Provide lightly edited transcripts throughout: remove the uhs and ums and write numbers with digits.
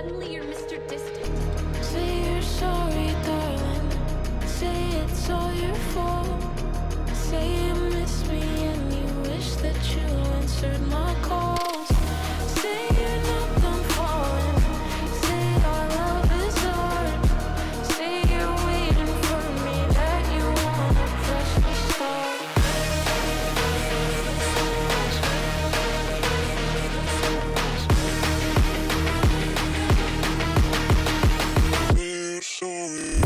Suddenly you're Mr. Distant. Say you're sorry, darling. Say it's all your fault. Say you miss me and you wish that you answered my calls. Say you're not done falling. Say our love is hard. Say you're waiting for me, that you wanna fresh start. We're sorry.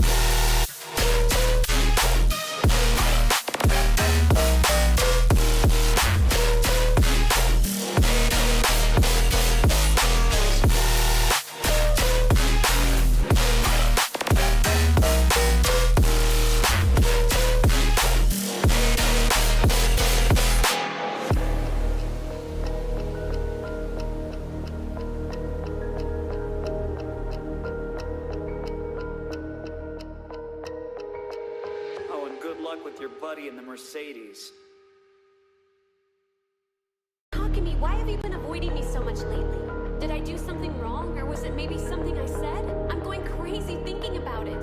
Oh, and good luck with your buddy in the Mercedes. Talk to me. Why have you been avoiding me so much lately? Did I do something wrong, or was it maybe something I said? I'm going crazy thinking about it.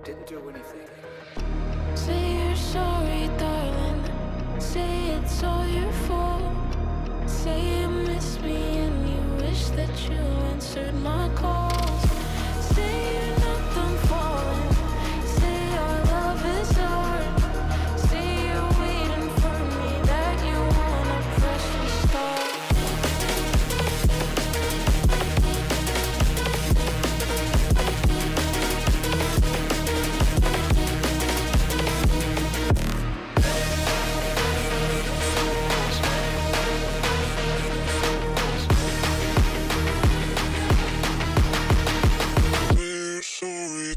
Didn't do anything. Say you're sorry, darling. Say it's all your fault. Say you miss me and you wish that you answered my calls. Say you're not done falling. Say our love is hard. Say you're waiting for me, that you wanna fresh start. We're sorry.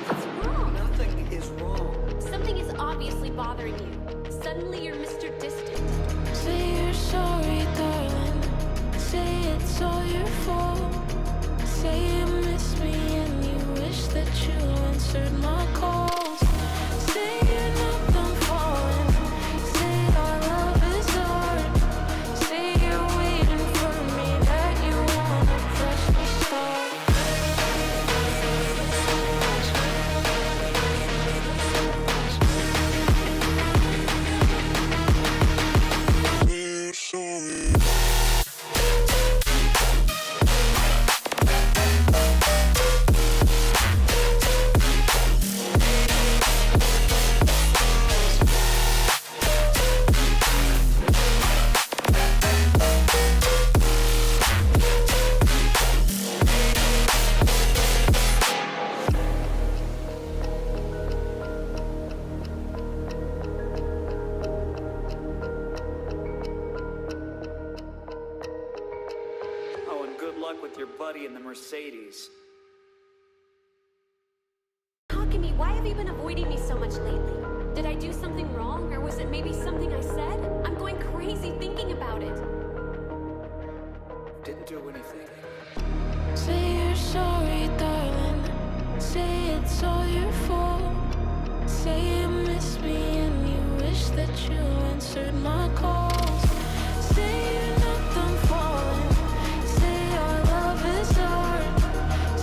What's wrong? Nothing is wrong. Something is obviously bothering you. Suddenly you're Mr. Distant. Say you're sorry, darling. Say it's all your fault. Say you miss me and you wish that you answered my calls. Say you're not done falling. Say our love is hard. Say you're waiting for me, that you wanna fresh start. We're sorry. Oh, and good luck with your buddy in the Mercedes. Talk to me. Why have you been avoiding me so much lately? Did I do something wrong, or was it maybe something I said? I'm going crazy thinking about it. Didn't do anything. Say you're sorry, darling. Say it's all your fault. Say you miss me and you wish that you answered my calls. Say you're not done falling. Say our love is hard.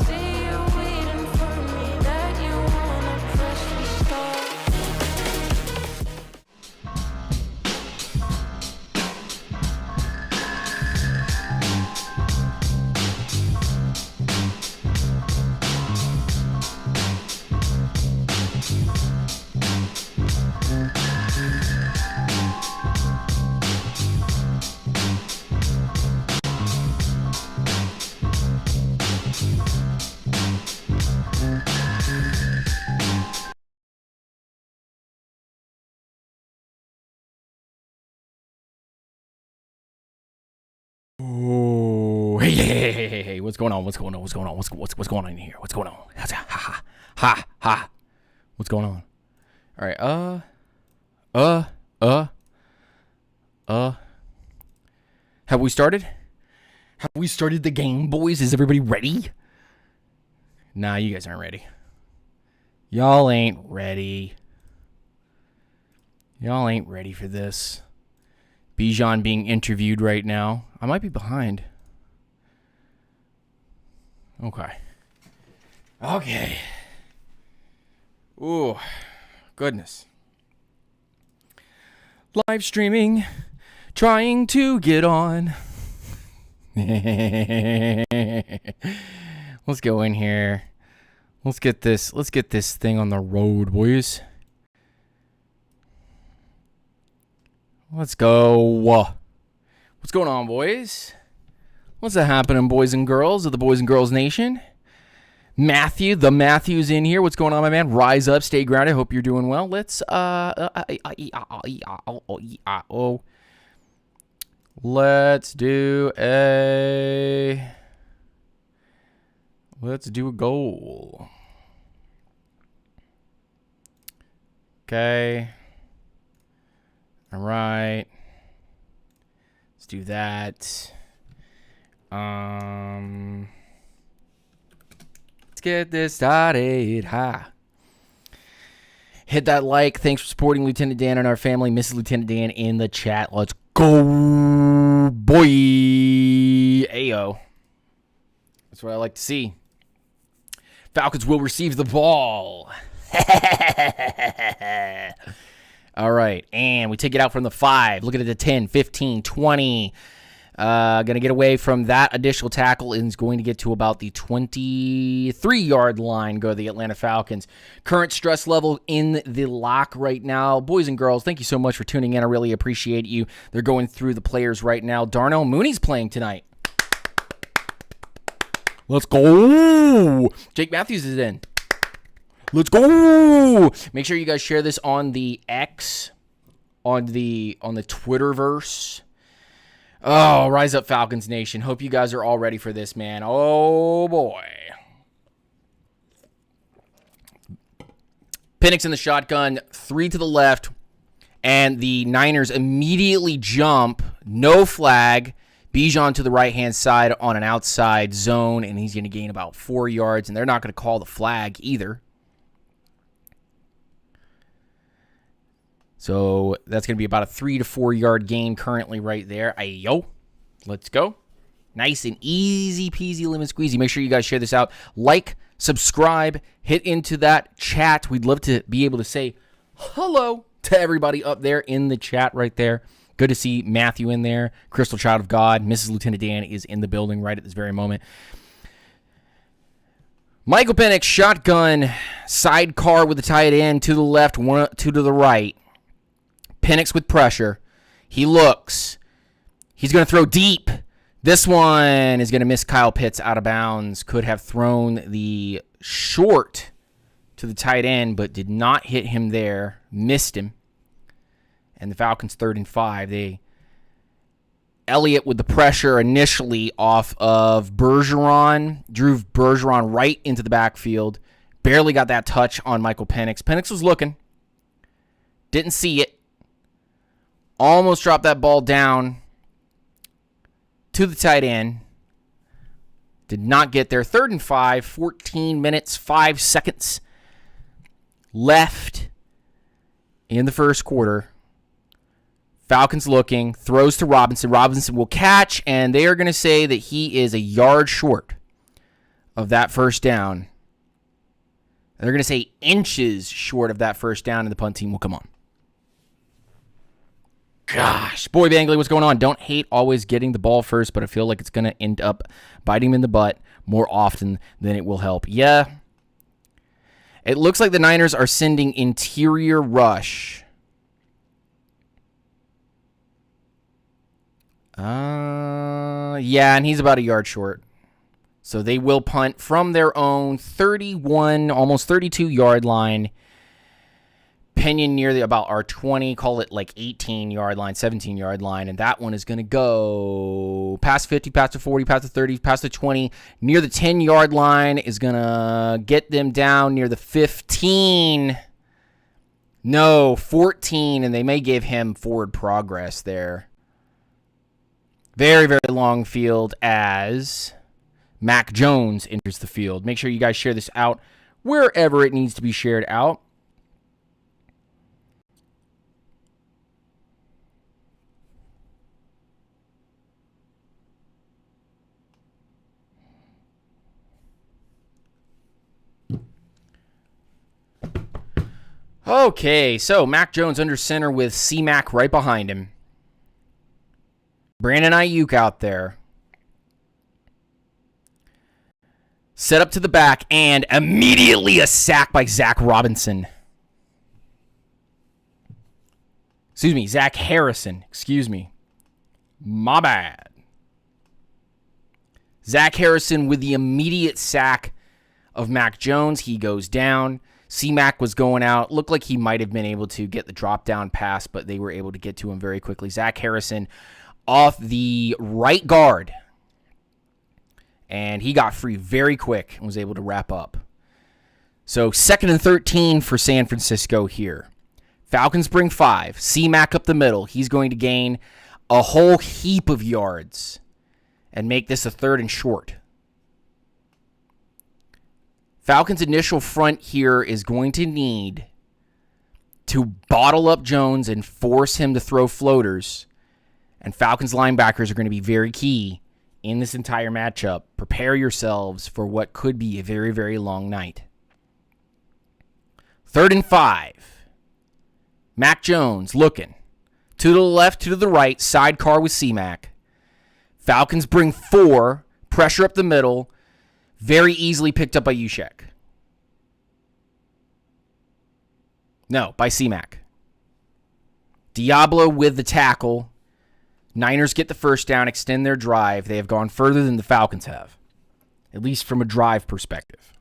Say you're waiting for me, that you wanna fresh start. Hey. What's going on? What's going on in here? What's going on? Ha. What's going on? All right. Have we started? Have we started the game, boys? Is everybody ready? Nah, you guys aren't ready. Y'all ain't ready. Y'all ain't ready for this. Bijan being interviewed right now. I might be behind. Okay. Ooh, goodness. Live streaming, trying to get on. Let's go in here. Let's get this thing on the road, boys. Let's go. What's going on, boys? What's happening, boys and girls of the Boys and Girls Nation? Matthew's in here. What's going on, my man? Rise up, stay grounded. Hope you're doing well. Let's do a goal. Okay. All right. Let's do that. Let's get this started. Hit that like. Thanks for supporting Lieutenant Dan and our family. Mrs. Lieutenant Dan in the chat. Let's go, boy. Ayo. That's what I like to see. Falcons will receive the ball. All right, and we take it out from the 5. Look at the 10, 15, 20. Going to get away from that additional tackle and is going to get to about the 23-yard line. Go to the Atlanta Falcons. Current stress level in the lock right now. Boys and girls, thank you so much for tuning in. I really appreciate you. They're going through the players right now. Darnell Mooney's playing tonight. Let's go. Jake Matthews is in. Let's go. Make sure you guys share this on the X, on the Twitterverse. Oh, rise up, Falcons Nation. Hope you guys are all ready for this, man. Oh, boy. Penix in the shotgun, 3 to the left, and the Niners immediately jump. No flag. Bijan to the right-hand side on an outside zone, and he's going to gain about 4 yards, and they're not going to call the flag either. So that's going to be about a 3 to 4 yard gain currently right there. Ayo. Let's go. Nice and easy peasy lemon squeezy. Make sure you guys share this out. Like, subscribe, hit into that chat. We'd love to be able to say hello to everybody up there in the chat right there. Good to see Matthew in there. Crystal Child of God. Mrs. Lieutenant Dan is in the building right at this very moment. Michael Penix, shotgun, sidecar with the tight end to the left, 2 to the right. Penix with pressure. He looks. He's going to throw deep. This one is going to miss Kyle Pitts out of bounds. Could have thrown the short to the tight end, but did not hit him there. Missed him. And the Falcons 3rd and 5. Elliott with the pressure initially off of Bergeron. Drew Bergeron right into the backfield. Barely got that touch on Michael Penix. Penix was looking. Didn't see it. Almost dropped that ball down to the tight end. Did not get there. 3rd and 5, 14 minutes, 5 seconds left in the first quarter. Falcons looking, throws to Robinson. Robinson will catch, and they are going to say that he is a yard short of that first down. They're going to say inches short of that first down, and the punt team will come on. Gosh, boy, Bangley, what's going on? Don't hate always getting the ball first, but I feel like it's going to end up biting him in the butt more often than it will help. Yeah. It looks like the Niners are sending interior rush. Yeah, and he's about a yard short. So they will punt from their own 31, almost 32-yard line. Pinion near about our 20, call it like 18-yard line, 17-yard line, and that one is going to go past 50, past the 40, past the 30, past the 20, near the 10-yard line is going to get them down near the 15. No, 14, and they may give him forward progress there. Very, very long field as Mac Jones enters the field. Make sure you guys share this out wherever it needs to be shared out. Okay, so Mac Jones under center with C-Mac right behind him. Brandon Ayuk out there. Set up to the back, and immediately a sack by Zach Robinson. Excuse me, Zach Harrison. Excuse me. My bad. Zach Harrison with the immediate sack of Mac Jones. He goes down. C-Mac was going out. Looked like he might have been able to get the drop down pass, but they were able to get to him very quickly. Zach Harrison off the right guard. And he got free very quick and was able to wrap up. So 2nd and 13 for San Francisco here. Falcons bring 5. C-Mac up the middle. He's going to gain a whole heap of yards and make this a 3rd and short. Falcons' initial front here is going to need to bottle up Jones and force him to throw floaters. And Falcons linebackers are going to be very key in this entire matchup. Prepare yourselves for what could be a very, very long night. 3rd and 5. Mac Jones looking. To the left, to the right, sidecar with C-Mac. Falcons bring 4. Pressure up the middle. Very easily picked up by Juszczyk. No, by C-Mac. Diablo with the tackle. Niners get the first down, extend their drive. They have gone further than the Falcons have, at least from a drive perspective.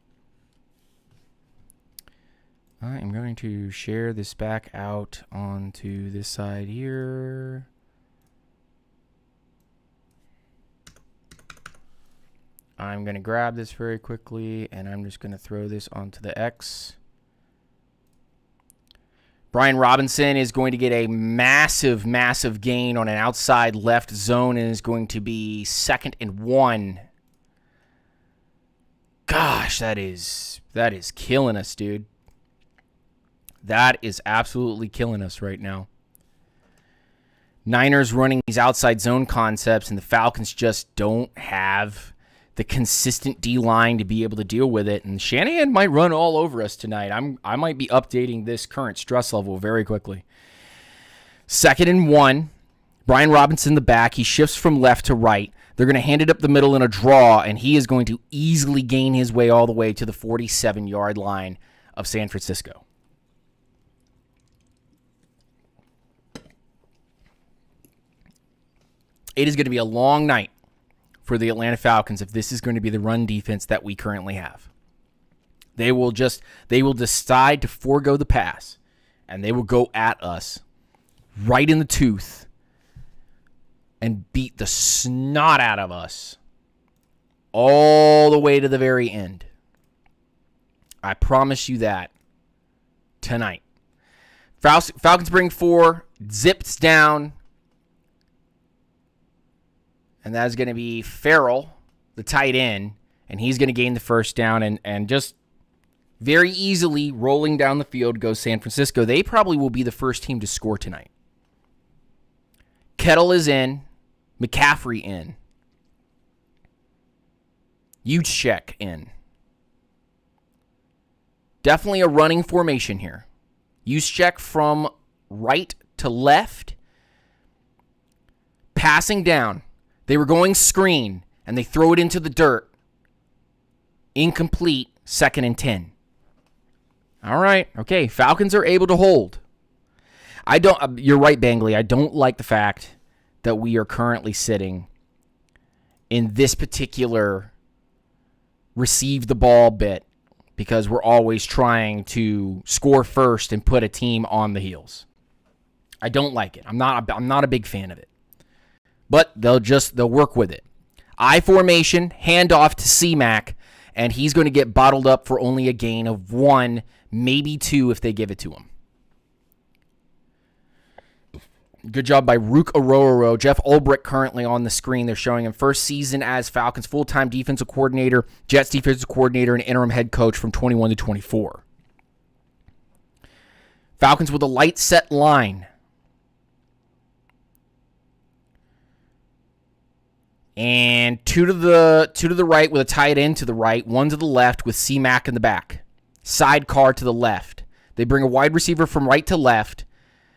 I am going to share this back out onto this side here. I'm going to grab this very quickly, and I'm just going to throw this onto the X. Brian Robinson is going to get a massive, massive gain on an outside left zone and is going to be 2nd and 1. Gosh, that is killing us, dude. That is absolutely killing us right now. Niners running these outside zone concepts, and the Falcons just don't have the consistent D-line to be able to deal with it. And Shanahan might run all over us tonight. I might be updating this current stress level very quickly. 2nd and 1. Brian Robinson the back. He shifts from left to right. They're going to hand it up the middle in a draw, and he is going to easily gain his way all the way to the 47-yard line of San Francisco. It is going to be a long night for the Atlanta Falcons if this is going to be the run defense that we currently have. They will decide to forego the pass, and they will go at us right in the tooth and beat the snot out of us all the way to the very end. I promise you that tonight. Falcons bring 4, zips down. And that is going to be Farrell, the tight end, and he's going to gain the first down and just very easily rolling down the field goes San Francisco. They probably will be the first team to score tonight. Kettle is in. McCaffrey in. Juszczyk in. Definitely a running formation here. Juszczyk from right to left. Passing down. They were going screen, and they throw it into the dirt. Incomplete, 2nd and 10. All right, okay, Falcons are able to hold. You're right, Bangley. I don't like the fact that we are currently sitting in this particular receive the ball bit because we're always trying to score first and put a team on the heels. I don't like it. I'm not a big fan of it. but they'll work with it. I formation, handoff to C-Mac, and he's going to get bottled up for only a gain of 1, maybe 2 if they give it to him. Good job by Rook Ororo. Jeff Ulbrich currently on the screen. They're showing him first season as Falcons full-time defensive coordinator, Jets defensive coordinator, and interim head coach from 21 to 24. Falcons with a light set line. And two to the right with a tight end to the right, 1 to the left with C-Mac in the back. Sidecar to the left. They bring a wide receiver from right to left.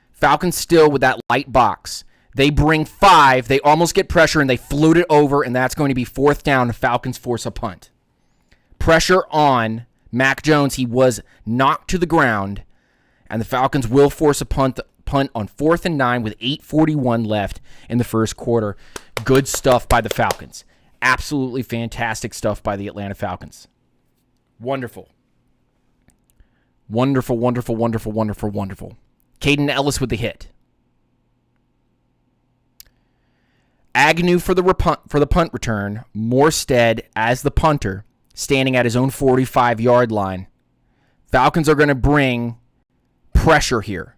Falcons still with that light box. They bring 5. They almost get pressure, and they float it over, and that's going to be 4th down. Falcons force a punt. Pressure on Mac Jones. He was knocked to the ground, and the Falcons will force a punt on 4th and 9 with 8:41 left in the first quarter. Good stuff by the Falcons. Absolutely fantastic stuff by the Atlanta Falcons. Wonderful. Wonderful, wonderful, wonderful, wonderful, wonderful. Caden Ellis with the hit. Agnew for the punt return. Morstead as the punter, standing at his own 45-yard line. Falcons are going to bring pressure here.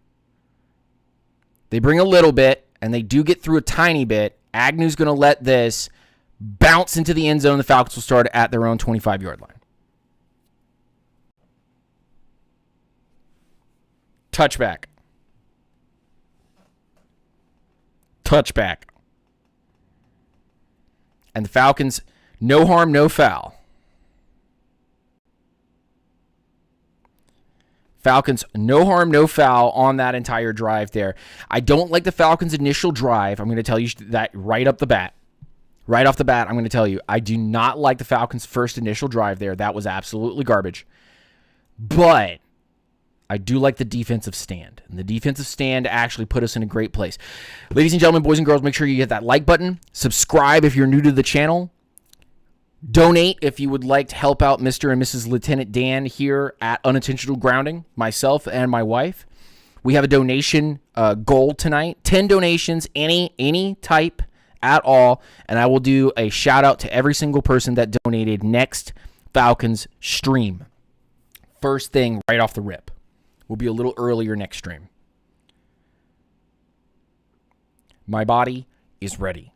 They bring a little bit, and they do get through a tiny bit. Agnew's going to let this bounce into the end zone. The Falcons will start at their own 25-yard line. Touchback. And the Falcons, no harm, no foul. Falcons, no harm, no foul on that entire drive there. I don't like the Falcons' initial drive. I'm going to tell you that right off the bat. Right off the bat, I'm going to tell you, I do not like the Falcons' first initial drive there. That was absolutely garbage. But I do like the defensive stand. And the defensive stand actually put us in a great place. Ladies and gentlemen, boys and girls, make sure you hit that like button. Subscribe if you're new to the channel. Donate if you would like to help out Mr. and Mrs. Lieutenant Dan here at Unintentional Grounding, myself and my wife. We have a donation goal tonight. 10 donations, any type at all. And I will do a shout out to every single person that donated next Falcons stream. First thing right off the rip. We'll be a little earlier next stream. My body is ready.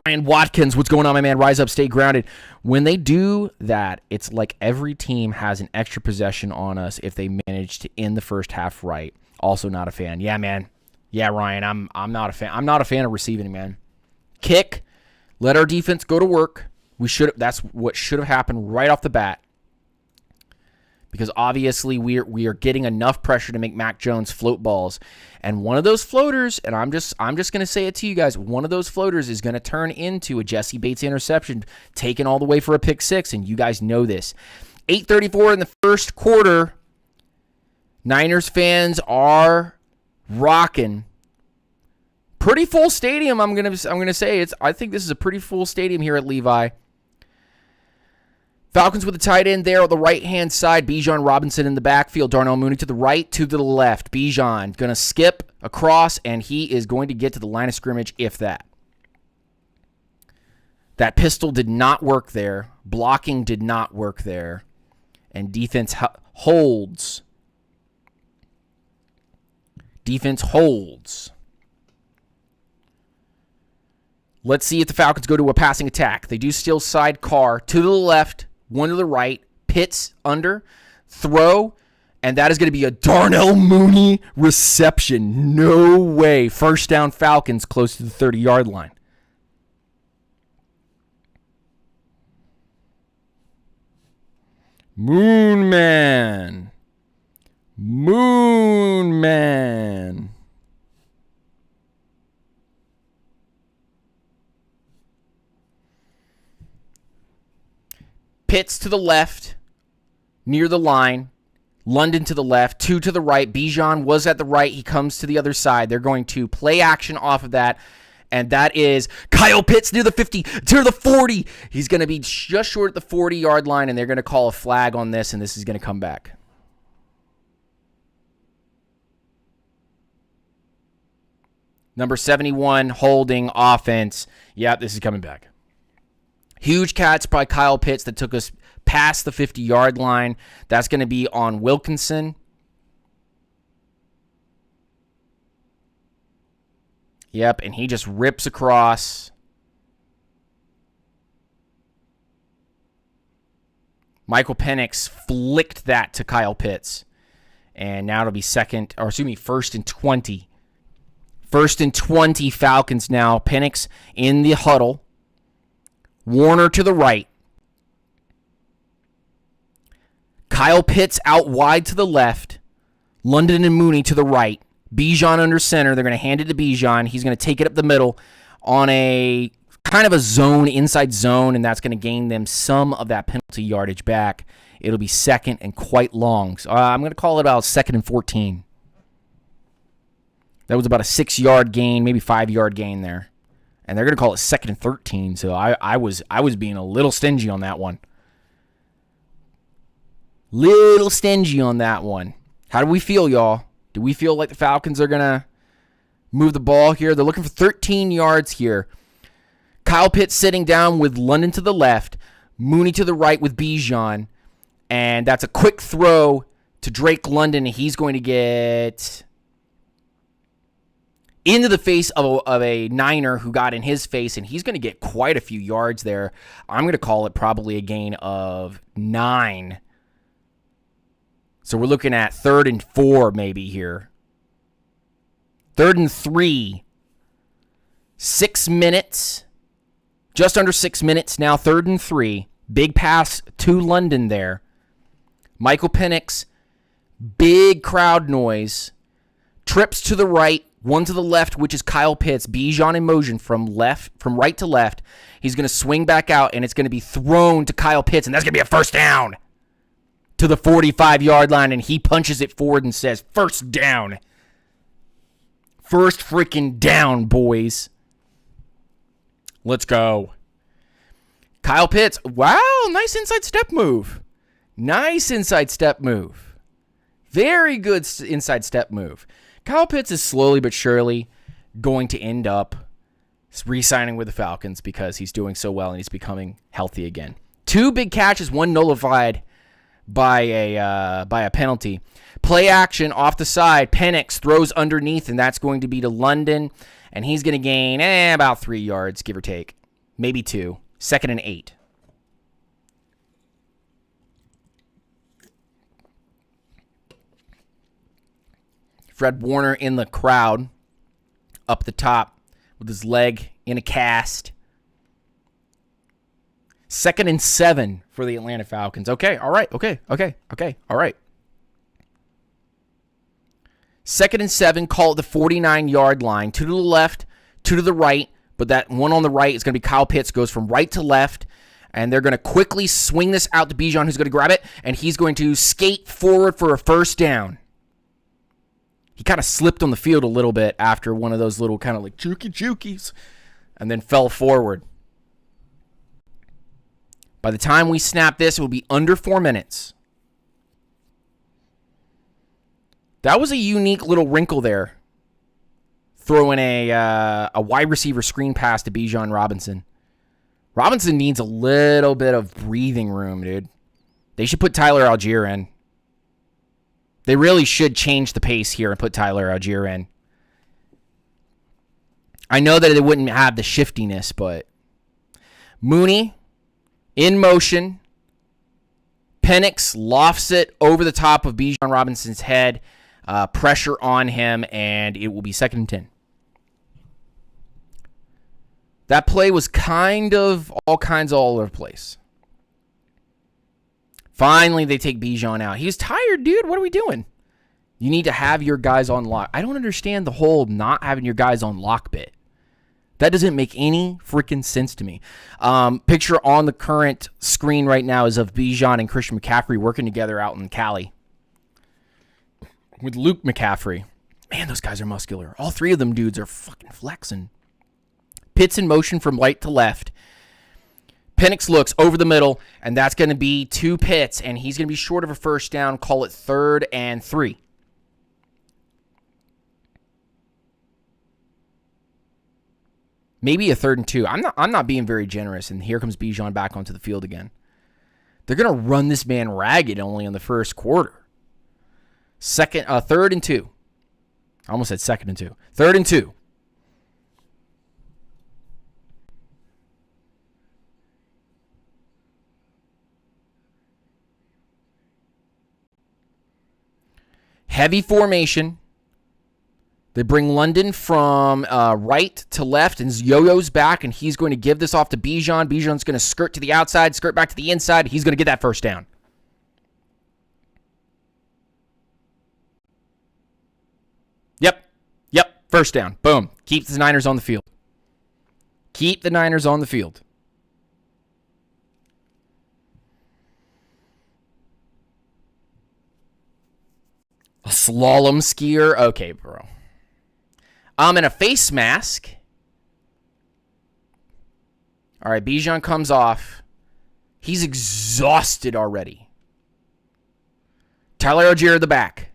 Ryan Watkins, what's going on, my man? Rise up, stay grounded. When they do that, it's like every team has an extra possession on us if they manage to end the first half right. Also not a fan. Yeah, man. Yeah, Ryan, I'm not a fan. I'm not a fan of receiving, man. Kick. Let our defense go to work. That's what should have happened right off the bat. Because obviously we are getting enough pressure to make Mac Jones float balls. And one of those floaters, and I'm just going to say it to you guys, one of those floaters is going to turn into a Jesse Bates interception taken all the way for a pick 6, and you guys know this. 8:34 in the first quarter. Niners fans are rocking. Pretty full stadium, I'm going to say. I think this is a pretty full stadium here at Levi. Falcons with the tight end there on the right-hand side. Bijan Robinson in the backfield. Darnell Mooney to the right, 2 to the left. Bijan going to skip across, and he is going to get to the line of scrimmage, if that. That pistol did not work there. Blocking did not work there. And defense holds. Defense holds. Let's see if the Falcons go to a passing attack. They do still sidecar to the left. 1 to the right, Pitts under, throw, and that is going to be a Darnell Mooney reception. No way. First down Falcons close to the 30-yard line. Moon Man. Pitts to the left, near the line. London to the left, 2 to the right. Bijan was at the right. He comes to the other side. They're going to play action off of that, and that is Kyle Pitts near the 50, to the 40. He's going to be just short at the 40-yard line, and they're going to call a flag on this, and this is going to come back. Number 71, holding offense. Yep, this is coming back. Huge catch by Kyle Pitts that took us past the 50-yard line. That's going to be on Wilkinson. Yep, and he just rips across. Michael Penix flicked that to Kyle Pitts. And now it'll be first and 20. First and 20 Falcons now. Penix in the huddle. Warner to the right. Kyle Pitts out wide to the left. London and Mooney to the right. Bijan under center. They're going to hand it to Bijan. He's going to take it up the middle on a kind of a zone, inside zone, and that's going to gain them some of that penalty yardage back. It'll be second and quite long. So I'm going to call it about second and 14. That was about a 6-yard gain, maybe 5-yard gain there. And they're going to call it second and 13. So I was being a little stingy on that one. Little stingy on that one. How do we feel, y'all? Do we feel like the Falcons are going to move the ball here? They're looking for 13 yards here. Kyle Pitts sitting down with London to the left. Mooney to the right with Bijan. And that's a quick throw to Drake London. He's going to get into the face of a Niner who got in his face, and he's going to get quite a few yards there. I'm going to call it probably a gain of 9. So we're looking at 3rd and 4 maybe here. 3rd and 3. 6 minutes. Just under 6 minutes now, 3rd and 3. Big pass to London there. Michael Penix, big crowd noise. Trips to the right, one to the left, which is Kyle Pitts. Bijan in motion from right to left. He's going to swing back out, and it's going to be thrown to Kyle Pitts, and that's going to be a first down to the 45-yard line, and he punches it forward and says, first down. First freaking down, boys. Let's go. Kyle Pitts, wow, nice inside step move. Nice inside step move. Very good inside step move. Kyle Pitts is slowly but surely going to end up re-signing with the Falcons because he's doing so well and he's becoming healthy again. 2 big catches, 1 nullified by a penalty. Play action off the side. Penix throws underneath, and that's going to be to London, and he's going to gain about 3 yards, give or take. Maybe 2. 2nd and 8. Fred Warner in the crowd, up the top with his leg in a cast. 2nd and 7 for the Atlanta Falcons. Okay, all right, okay, all right. 2nd and 7, call it the 49-yard line. 2 to the left, 2 to the right, but that one on the right is going to be Kyle Pitts, goes from right to left, and they're going to quickly swing this out to Bijan, who's going to grab it, and he's going to skate forward for a first down. He kind of slipped on the field a little bit after one of those little kind of like jukies, and then fell forward. By the time we snap this, it will be under 4 minutes. That was a unique little wrinkle there. Throwing a wide receiver screen pass to Bijan Robinson. Robinson needs a little bit of breathing room, dude. They should put Tyler Algier in. They really should change the pace here and put Tyler Algier in. I know that it wouldn't have the shiftiness, but Mooney in motion. Penix lofts it over the top of Bijan Robinson's head. Pressure on him, and it will be 2nd and 10. That play was all kinds all over the place. Finally, they take Bijan out. He's tired, dude. What are we doing? You need to have your guys on lock. I don't understand the whole not having your guys on lock bit. That doesn't make any freaking sense to me. Picture on the current screen right now is of Bijan and Christian McCaffrey working together out in Cali with Luke McCaffrey. Man, those guys are muscular. All 3 of them dudes are fucking flexing. Pitts in motion from right to left. Penix looks over the middle, and that's going to be 2 Pitts, and he's going to be short of a first down. Call it 3rd and 3. Maybe a 3rd and 2. I'm not being very generous, and here comes Bijan back onto the field again. They're going to run this man ragged only in the first quarter. 3rd and 2. I almost said 2nd and 2. 3rd and 2. Heavy formation. They bring London from right to left and yo-yo's back, and he's going to give this off to Bijan. Bijan's going to skirt to the outside, skirt back to the inside. He's going to get that first down. Yep, first down. Boom. Keep the Niners on the field. Keep the Niners on the field. A slalom skier? Okay, bro. I'm in a face mask. All right, Bijan comes off. He's exhausted already. Tyler Algier at the back.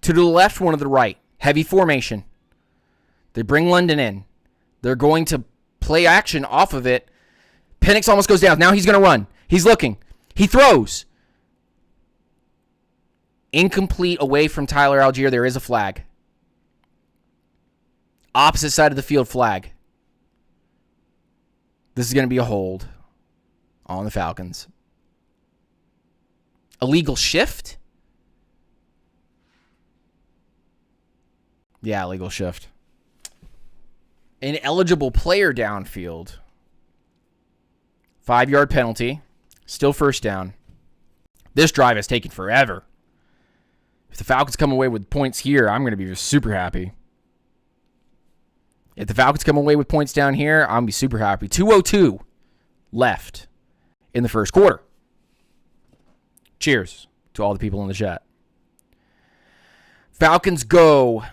Two to the left, one to the right. Heavy formation. They bring London in. They're going to play action off of it. Penix almost goes down. Now he's going to run. He's looking. He throws. Incomplete away from Tyler Algier. There is a flag. Opposite side of the field flag. This is going to be a hold on the Falcons. Illegal shift? Yeah, illegal shift. Ineligible player downfield. 5-yard penalty. Still first down. This drive has taken forever. If the Falcons come away with points here, I'm going to be just super happy. If the Falcons come away with points down here, I'm going to be super happy. 2:02 left in the first quarter. Cheers to all the people in the chat. Falcons go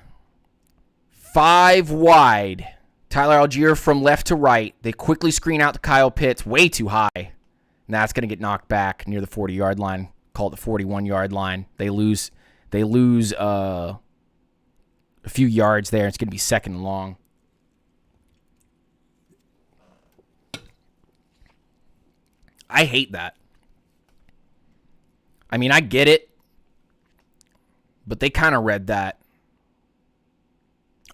5 wide. Tyler Algier from left to right. They quickly screen out to Kyle Pitts way too high. And that's going to get knocked back near the 40-yard line. Call it the 41-yard line. They lose a few yards there. It's going to be 2nd and long. I hate that. I mean, I get it. But they kind of read that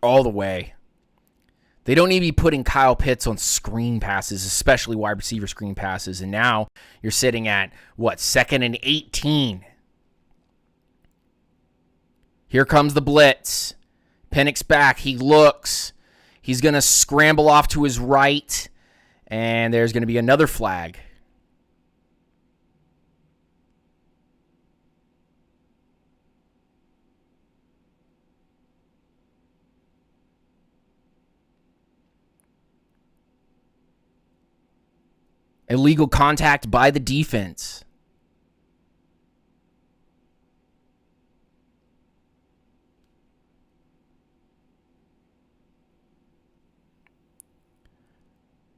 all the way. They don't need to be putting Kyle Pitts on screen passes, especially wide receiver screen passes. And now you're sitting at, 2nd and 18. Here comes the blitz. Penix back. He looks. He's going to scramble off to his right. And there's going to be another flag. Illegal contact by the defense.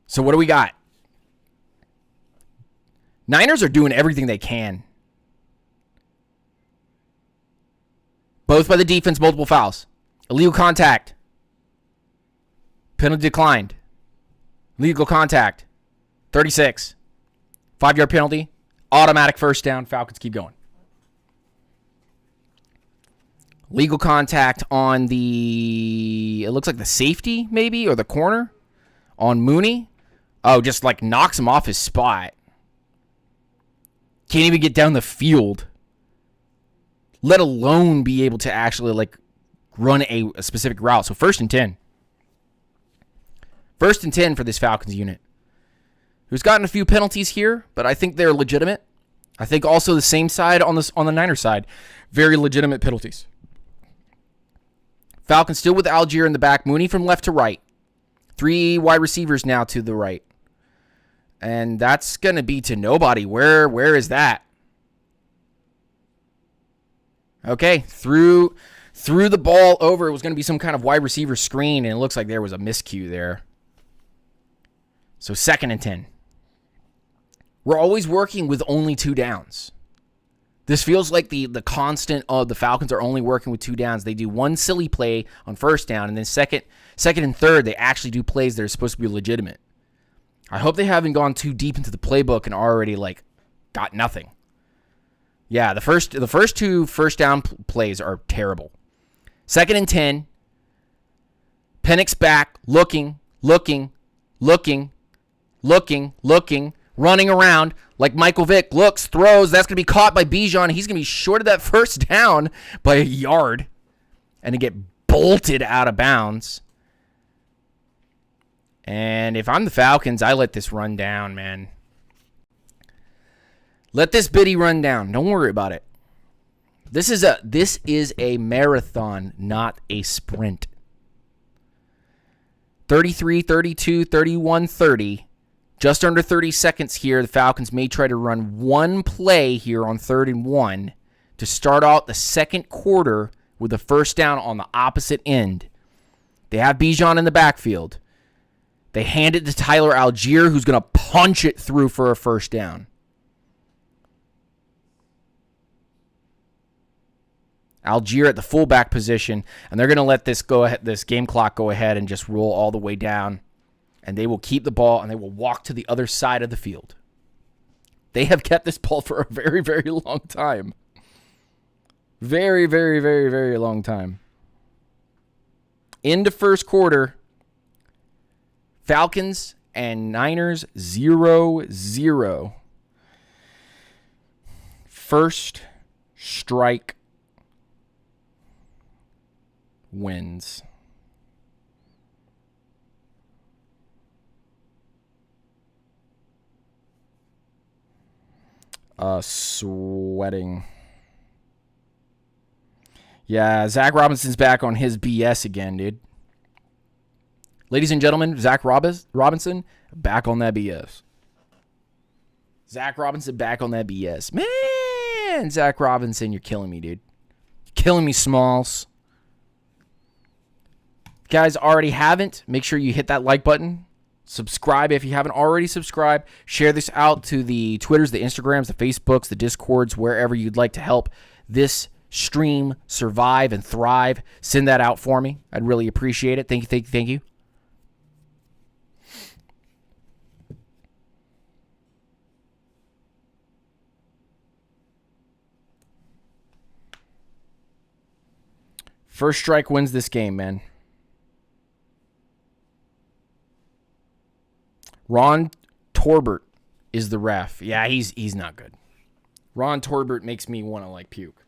So what do we got? Niners are doing everything they can. Both by the defense, multiple fouls. Illegal contact. Penalty declined. Legal contact. 36. 5-yard penalty. Automatic first down. Falcons keep going. Legal contact on the, it looks like the safety maybe, or the corner on Mooney. Oh, just like knocks him off his spot. Can't even get down the field. Let alone be able to actually like run a specific route. So 1st and 10. 1st and 10 for this Falcons unit. Who's gotten a few penalties here, but I think they're legitimate. I think also the same side on the Niners side. Very legitimate penalties. Falcons still with Algier in the back. Mooney from left to right. 3 wide receivers now to the right. And that's going to be to nobody. Where is that? Okay, threw the ball over. It was going to be some kind of wide receiver screen, and it looks like there was a miscue there. So 2nd and 10. We're always working with only 2 downs. This feels like the constant of the Falcons are only working with 2 downs. They do one silly play on first down, and then second and third, they actually do plays that are supposed to be legitimate. I hope they haven't gone too deep into the playbook and already got nothing. Yeah, the first 2 first down plays are terrible. 2nd and 10. Penix back, looking, running around like Michael Vick. Looks, throws. That's going to be caught by Bijan. He's going to be short of that first down by a yard and to get bolted out of bounds. And if I'm the Falcons, I let this run down, man. Let this biddy run down. Don't worry about it. This is a marathon, not a sprint. 33, 32, 31, 30. Just under 30 seconds here. The Falcons may try to run one play here on 3rd and 1 to start out the second quarter with the first down on the opposite end. They have Bijan in the backfield. They hand it to Tyler Algier, who's going to punch it through for a first down. Algier at the fullback position, and they're going to let this game clock go ahead and just roll all the way down. And they will keep the ball, and they will walk to the other side of the field. They have kept this ball for a very, very long time. Very, very, very, very long time. Into first quarter, Falcons and Niners 0-0. First strike wins. Sweating. Yeah, Zach Robinson's back on his BS again, dude. Ladies and gentlemen, Zach Robinson back on that BS. Zach Robinson back on that BS. Man, Zach Robinson, you're killing me, dude. You're killing me, Smalls. Guys, already haven't, make sure you hit that like button. Subscribe if you haven't already subscribed. Share this out to the Twitters, the Instagrams, the Facebooks, the Discords, wherever you'd like to help this stream survive and thrive. Send that out for me. I'd really appreciate it. Thank you, thank you, thank you. First strike wins this game, man. Ron Torbert is the ref. Yeah, he's not good. Ron Torbert makes me want to puke.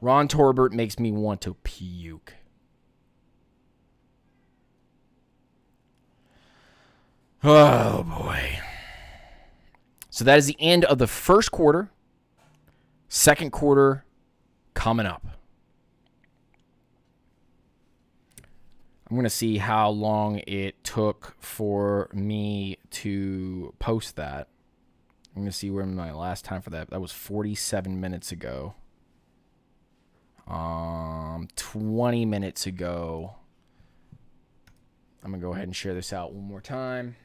Ron Torbert makes me want to puke. Oh boy. So that is the end of the first quarter. Second quarter coming up. I'm going to see how long it took for me to post that. I'm going to see when my last time for that. That was 47 minutes ago. 20 minutes ago. I'm going to go ahead and share this out one more time.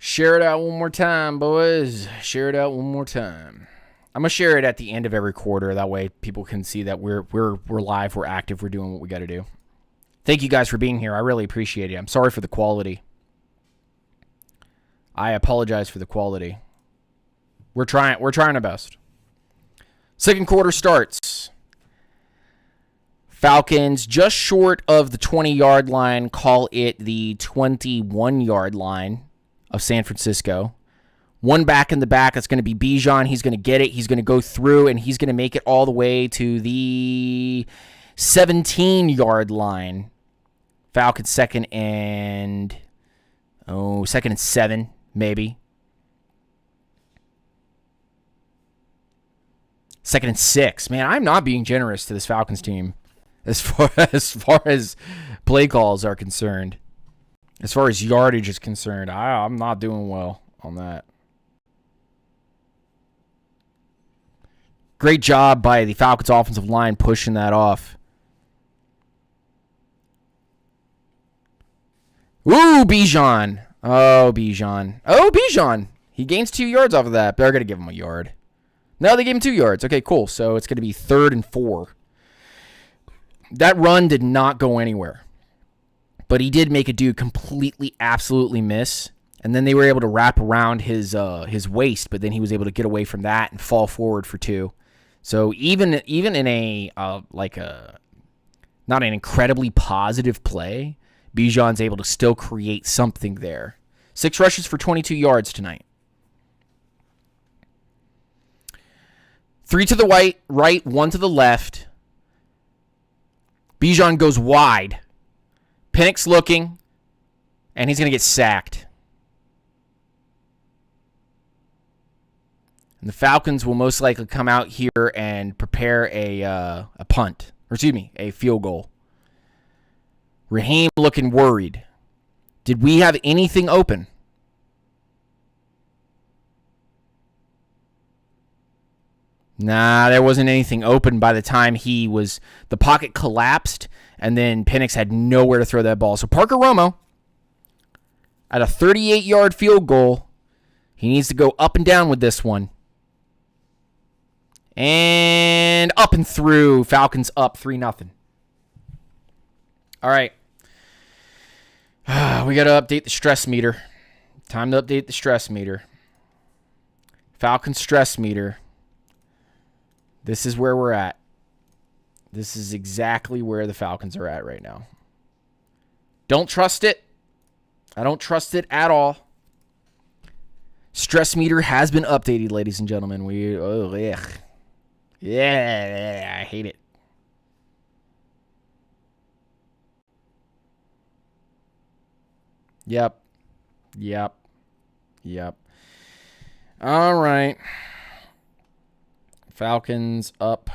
Share it out one more time, boys. Share it out one more time. I'm gonna share it at the end of every quarter. That way, people can see that we're live, we're active, we're doing what we got to do. Thank you guys for being here. I really appreciate it. I'm sorry for the quality. I apologize for the quality. We're trying our best. Second quarter starts. Falcons just short of the 20-yard line. Call it the 21-yard line of San Francisco. One back in the back. That's going to be Bijan. He's going to get it. He's going to go through, and he's going to make it all the way to the 17-yard line. Falcons second and 7, maybe. 2nd and 6. Man, I'm not being generous to this Falcons team as far as play calls are concerned. As far as yardage is concerned, I'm not doing well on that. Great job by the Falcons offensive line pushing that off. Ooh, Bijan. Oh, Bijan. Oh, Bijan. He gains 2 yards off of that. They're going to give him a yard. No, they gave him 2 yards. Okay, cool. So it's going to be 3rd and 4. That run did not go anywhere. But he did make a dude completely, absolutely miss. And then they were able to wrap around his waist, but then he was able to get away from that and fall forward for 2. So even in a not an incredibly positive play, Bijan's able to still create something there. 6 rushes for 22 yards tonight. 3 to the right, 1 to the left. Bijan goes wide. Penix looking, and he's going to get sacked. And the Falcons will most likely come out here and prepare a punt. Or excuse me, a field goal. Raheem looking worried. Did we have anything open? Nah, there wasn't anything open by the time the pocket collapsed, and then Penix had nowhere to throw that ball. So Parker Romo, at a 38-yard field goal, he needs to go up and down with this one. And up and through. Falcons up 3-0. All right. We got to update the stress meter. Time to update the stress meter. Falcon stress meter. This is where we're at. This is exactly where the Falcons are at right now. Don't trust it. I don't trust it at all. Stress meter has been updated, ladies and gentlemen. Yeah, I hate it. Yep. All right. Falcons up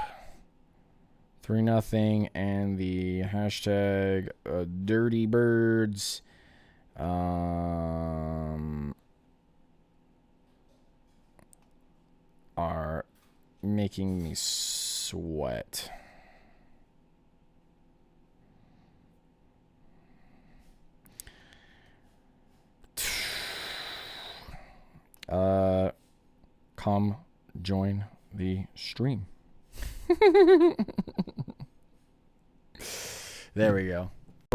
3-0, and the hashtag Dirty Birds are making me sweat. Come join the stream. There we go.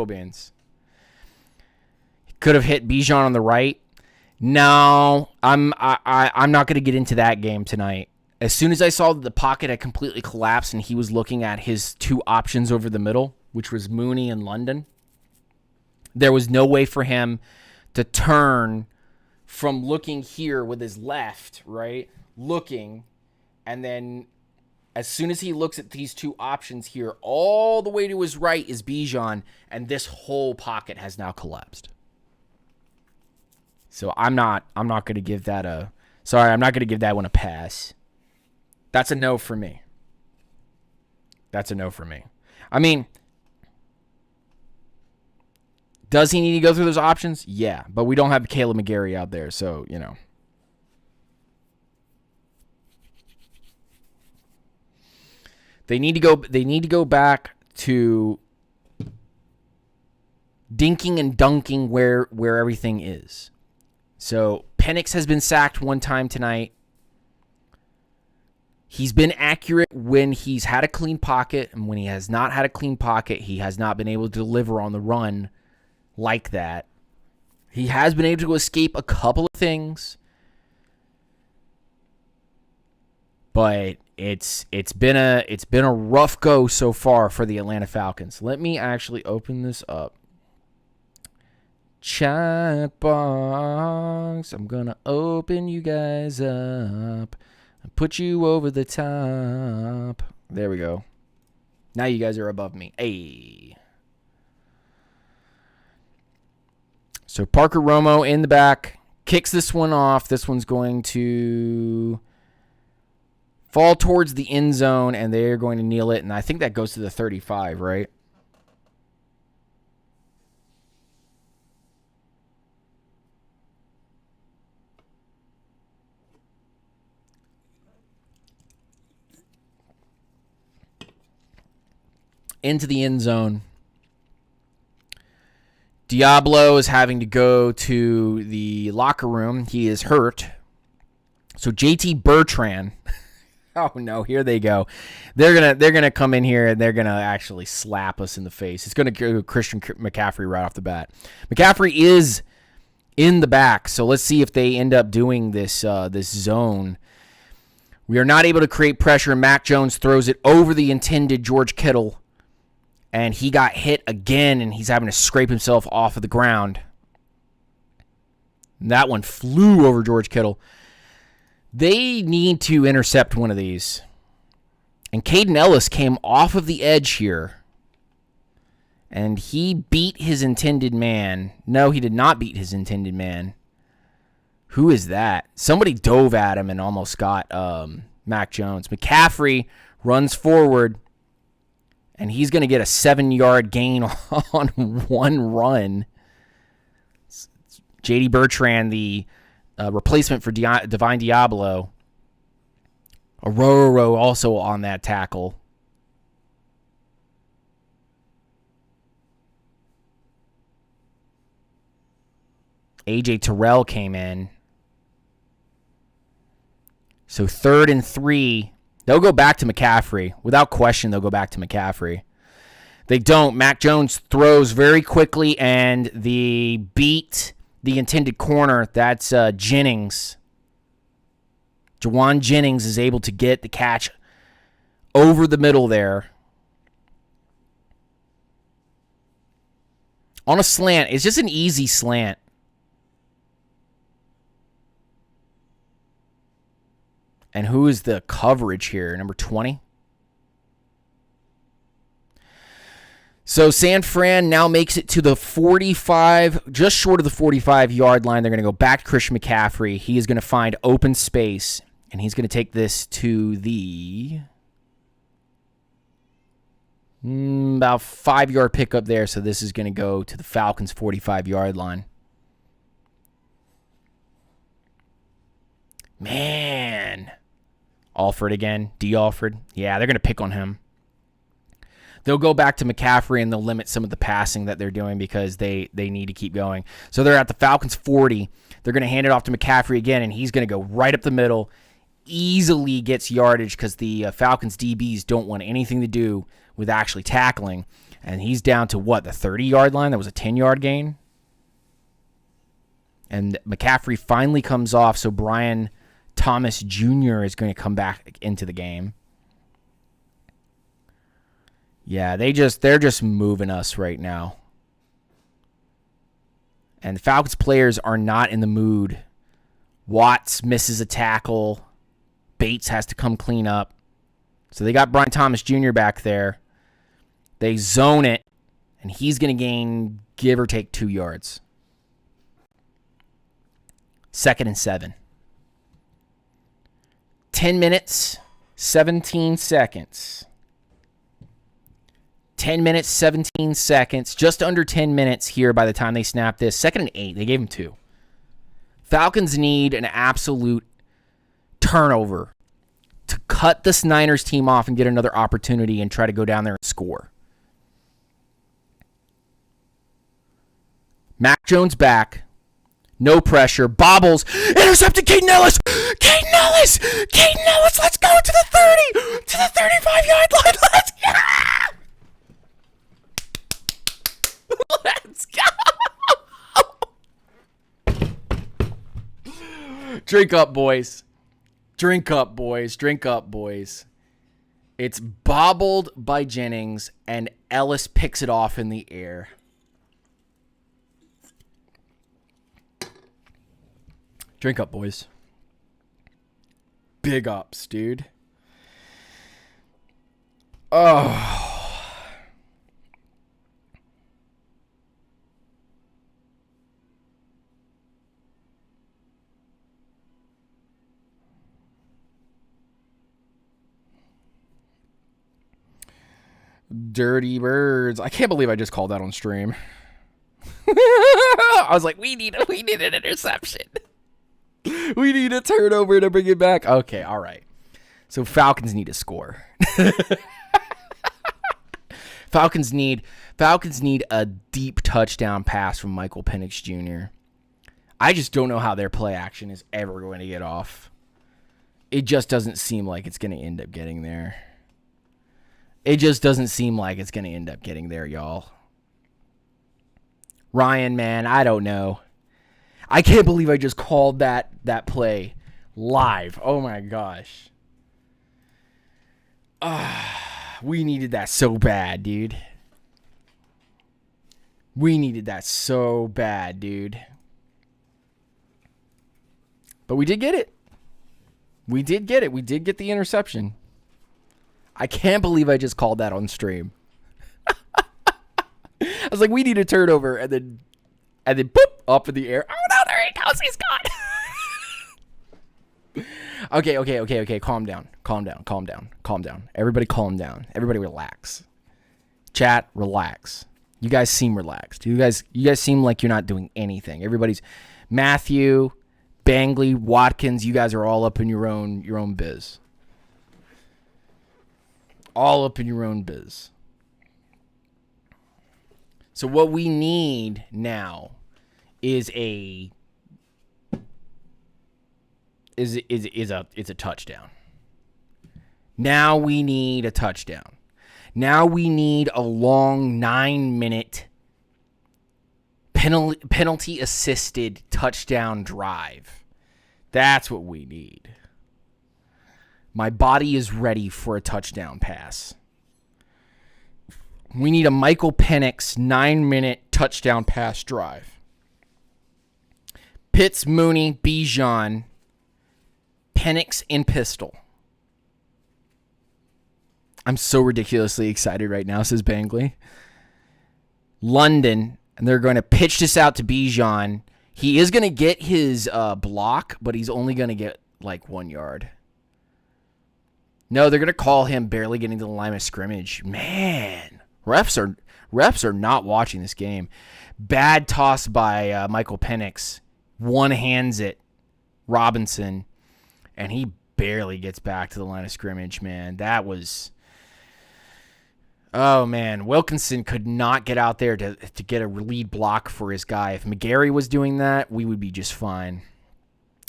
Bins. Could have hit Bijan on the right. No, I'm not going to get into that game tonight. As soon as I saw that the pocket had completely collapsed and he was looking at his 2 options over the middle, which was Mooney and London, there was no way for him to turn from looking here with his left, right? Looking, and then as soon as he looks at these 2 options here, all the way to his right is Bijan, and this whole pocket has now collapsed. So I'm not going to give that I'm not going to give that one a pass. That's a no for me. I mean, does he need to go through those options? Yeah, but we don't have Caleb McGarry out there, so, you know. They need to go back to dinking and dunking where everything is. So Penix has been sacked 1 time tonight. He's been accurate when he's had a clean pocket, and when he has not had a clean pocket, he has not been able to deliver on the run like that. He has been able to escape a couple of things, but it's been a rough go so far for the Atlanta Falcons. Let me actually open this up. Chat box. I'm gonna open you guys up and put you over the top. There we go. Now you guys are above me. Hey. So Parker Romo in the back kicks this one off. This one's going to fall towards the end zone, and they're going to kneel it. And I think that goes to the 35, right? into the end zone. Diablo is having to go to the locker room. He is hurt. So JT Bertrand, oh no, here they go. They're gonna come in here and they're gonna actually slap us in the face. It's gonna go Christian McCaffrey right off the bat. McCaffrey is in the back, so let's see if they end up doing this this zone. We are not able to create pressure. Mac Jones throws it over the intended George Kittle. And he got hit again, and he's having to scrape himself off of the ground. And that one flew over George Kittle. They need to intercept one of these. And Caden Ellis came off of the edge here. And he beat his intended man. No, he did not beat his intended man. Who is that? Somebody dove at him and almost got Mac Jones. McCaffrey runs forward. And he's going to get a 7-yard gain on one run. J.D. Bertrand, the replacement for Divine Diablo. Aroro also on that tackle. A.J. Terrell came in. So 3rd and 3. They'll go back to McCaffrey. Without question, they'll go back to McCaffrey. They don't. Mac Jones throws very quickly, and they beat the intended corner. That's Jennings. Jawan Jennings is able to get the catch over the middle there. On a slant. It's just an easy slant. And who is the coverage here? Number 20. So San Fran now makes it to the 45, just short of the 45-yard line. They're going to go back to Christian McCaffrey. He is going to find open space, and he's going to take this to the about 5-yard pickup there. So this is going to go to the Falcons' 45-yard line. Man. Alford again. D. Alford. Yeah, they're going to pick on him. They'll go back to McCaffrey and they'll limit some of the passing that they're doing because they need to keep going. So they're at the Falcons 40. They're going to hand it off to McCaffrey again, and he's going to go right up the middle. Easily gets yardage because the Falcons DBs don't want anything to do with actually tackling. And he's down to what, the 30-yard line? That was a 10-yard gain. And McCaffrey finally comes off, so Brian Thomas Jr. is going to come back into the game. Yeah, they're just moving us right now. And the Falcons players are not in the mood. Watts misses a tackle. Bates has to come clean up. So they got Brian Thomas Jr. back there. They zone it, and he's going to gain, give or take, 2 yards. 2nd and 7. 10 minutes, 17 seconds. 10 minutes, 17 seconds. Just under 10 minutes here by the time they snap this. 2nd and 8. They gave him 2. Falcons need an absolute turnover to cut this Niners team off and get another opportunity and try to go down there and score. Mac Jones back. No pressure. Bobbles. Intercepted Caden Ellis. Caden Ellis. Caden Ellis. Let's go to the 30. To the 35-yard line. Let's go. Let's go. Drink up, boys. Drink up, boys. Drink up, boys. It's bobbled by Jennings, and Ellis picks it off in the air. Drink up, boys. Big ups, dude. Oh. Dirty birds. I can't believe I just called that on stream. I was like, we need an interception. We need a turnover to bring it back. Okay, all right. So Falcons need to score. Falcons need a deep touchdown pass from Michael Penix Jr. I just don't know how their play action is ever going to get off. It just doesn't seem like it's going to end up getting there. It just doesn't seem like it's going to end up getting there, y'all. Ryan, man, I don't know. I can't believe I just called that play live. Oh, my gosh. We needed that so bad, dude. We needed that so bad, dude. But we did get it. We did get it. We did get the interception. I can't believe I just called that on stream. I was like, we need a turnover, and then boop, up in the air. Oh no, there he goes. He's gone. Okay. Calm down. Everybody calm down. Everybody relax. Chat, relax. You guys seem relaxed. You guys seem like you're not doing anything. Everybody's Matthew, Bangley, Watkins, you guys are all up in your own biz. All up in your own biz. So what we need now is a touchdown. Now we need a touchdown. Now we need a long 9-minute penalty assisted touchdown drive. That's what we need. My body is ready for a touchdown pass. We need a Michael Penix 9-minute touchdown pass drive. Pitts, Mooney, Bijan, Penix, and Pistol. I'm so ridiculously excited right now, says Bangley. London, and they're going to pitch this out to Bijan. He is going to get his block, but he's only going to get like 1 yard. No, they're going to call him barely getting to the line of scrimmage. Man, refs are not watching this game. Bad toss by Michael Penix. One-hands it, Robinson, and he barely gets back to the line of scrimmage, man. That was... Oh, man. Wilkinson could not get out there to get a lead block for his guy. If McGarry was doing that, we would be just fine.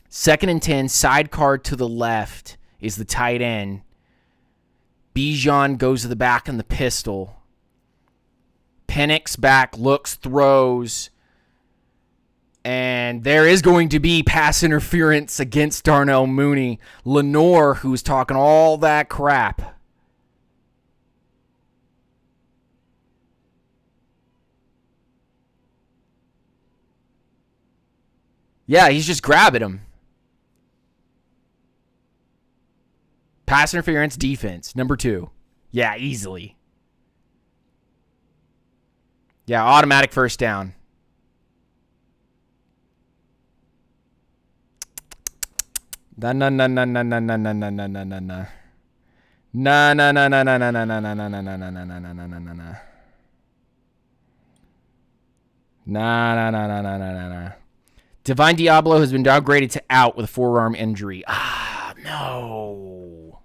2nd and 10, sidecar to the left is the tight end. Bijan goes to the back on the pistol. Penix back, looks, throws. And there is going to be pass interference against Darnell Mooney. Lenore, who's talking all that crap. Yeah, he's just grabbing him. Pass interference, defense, number 2. Yeah, easily. Yeah, automatic first down. No. Divine Diablo has been downgraded to out with a forearm injury. No.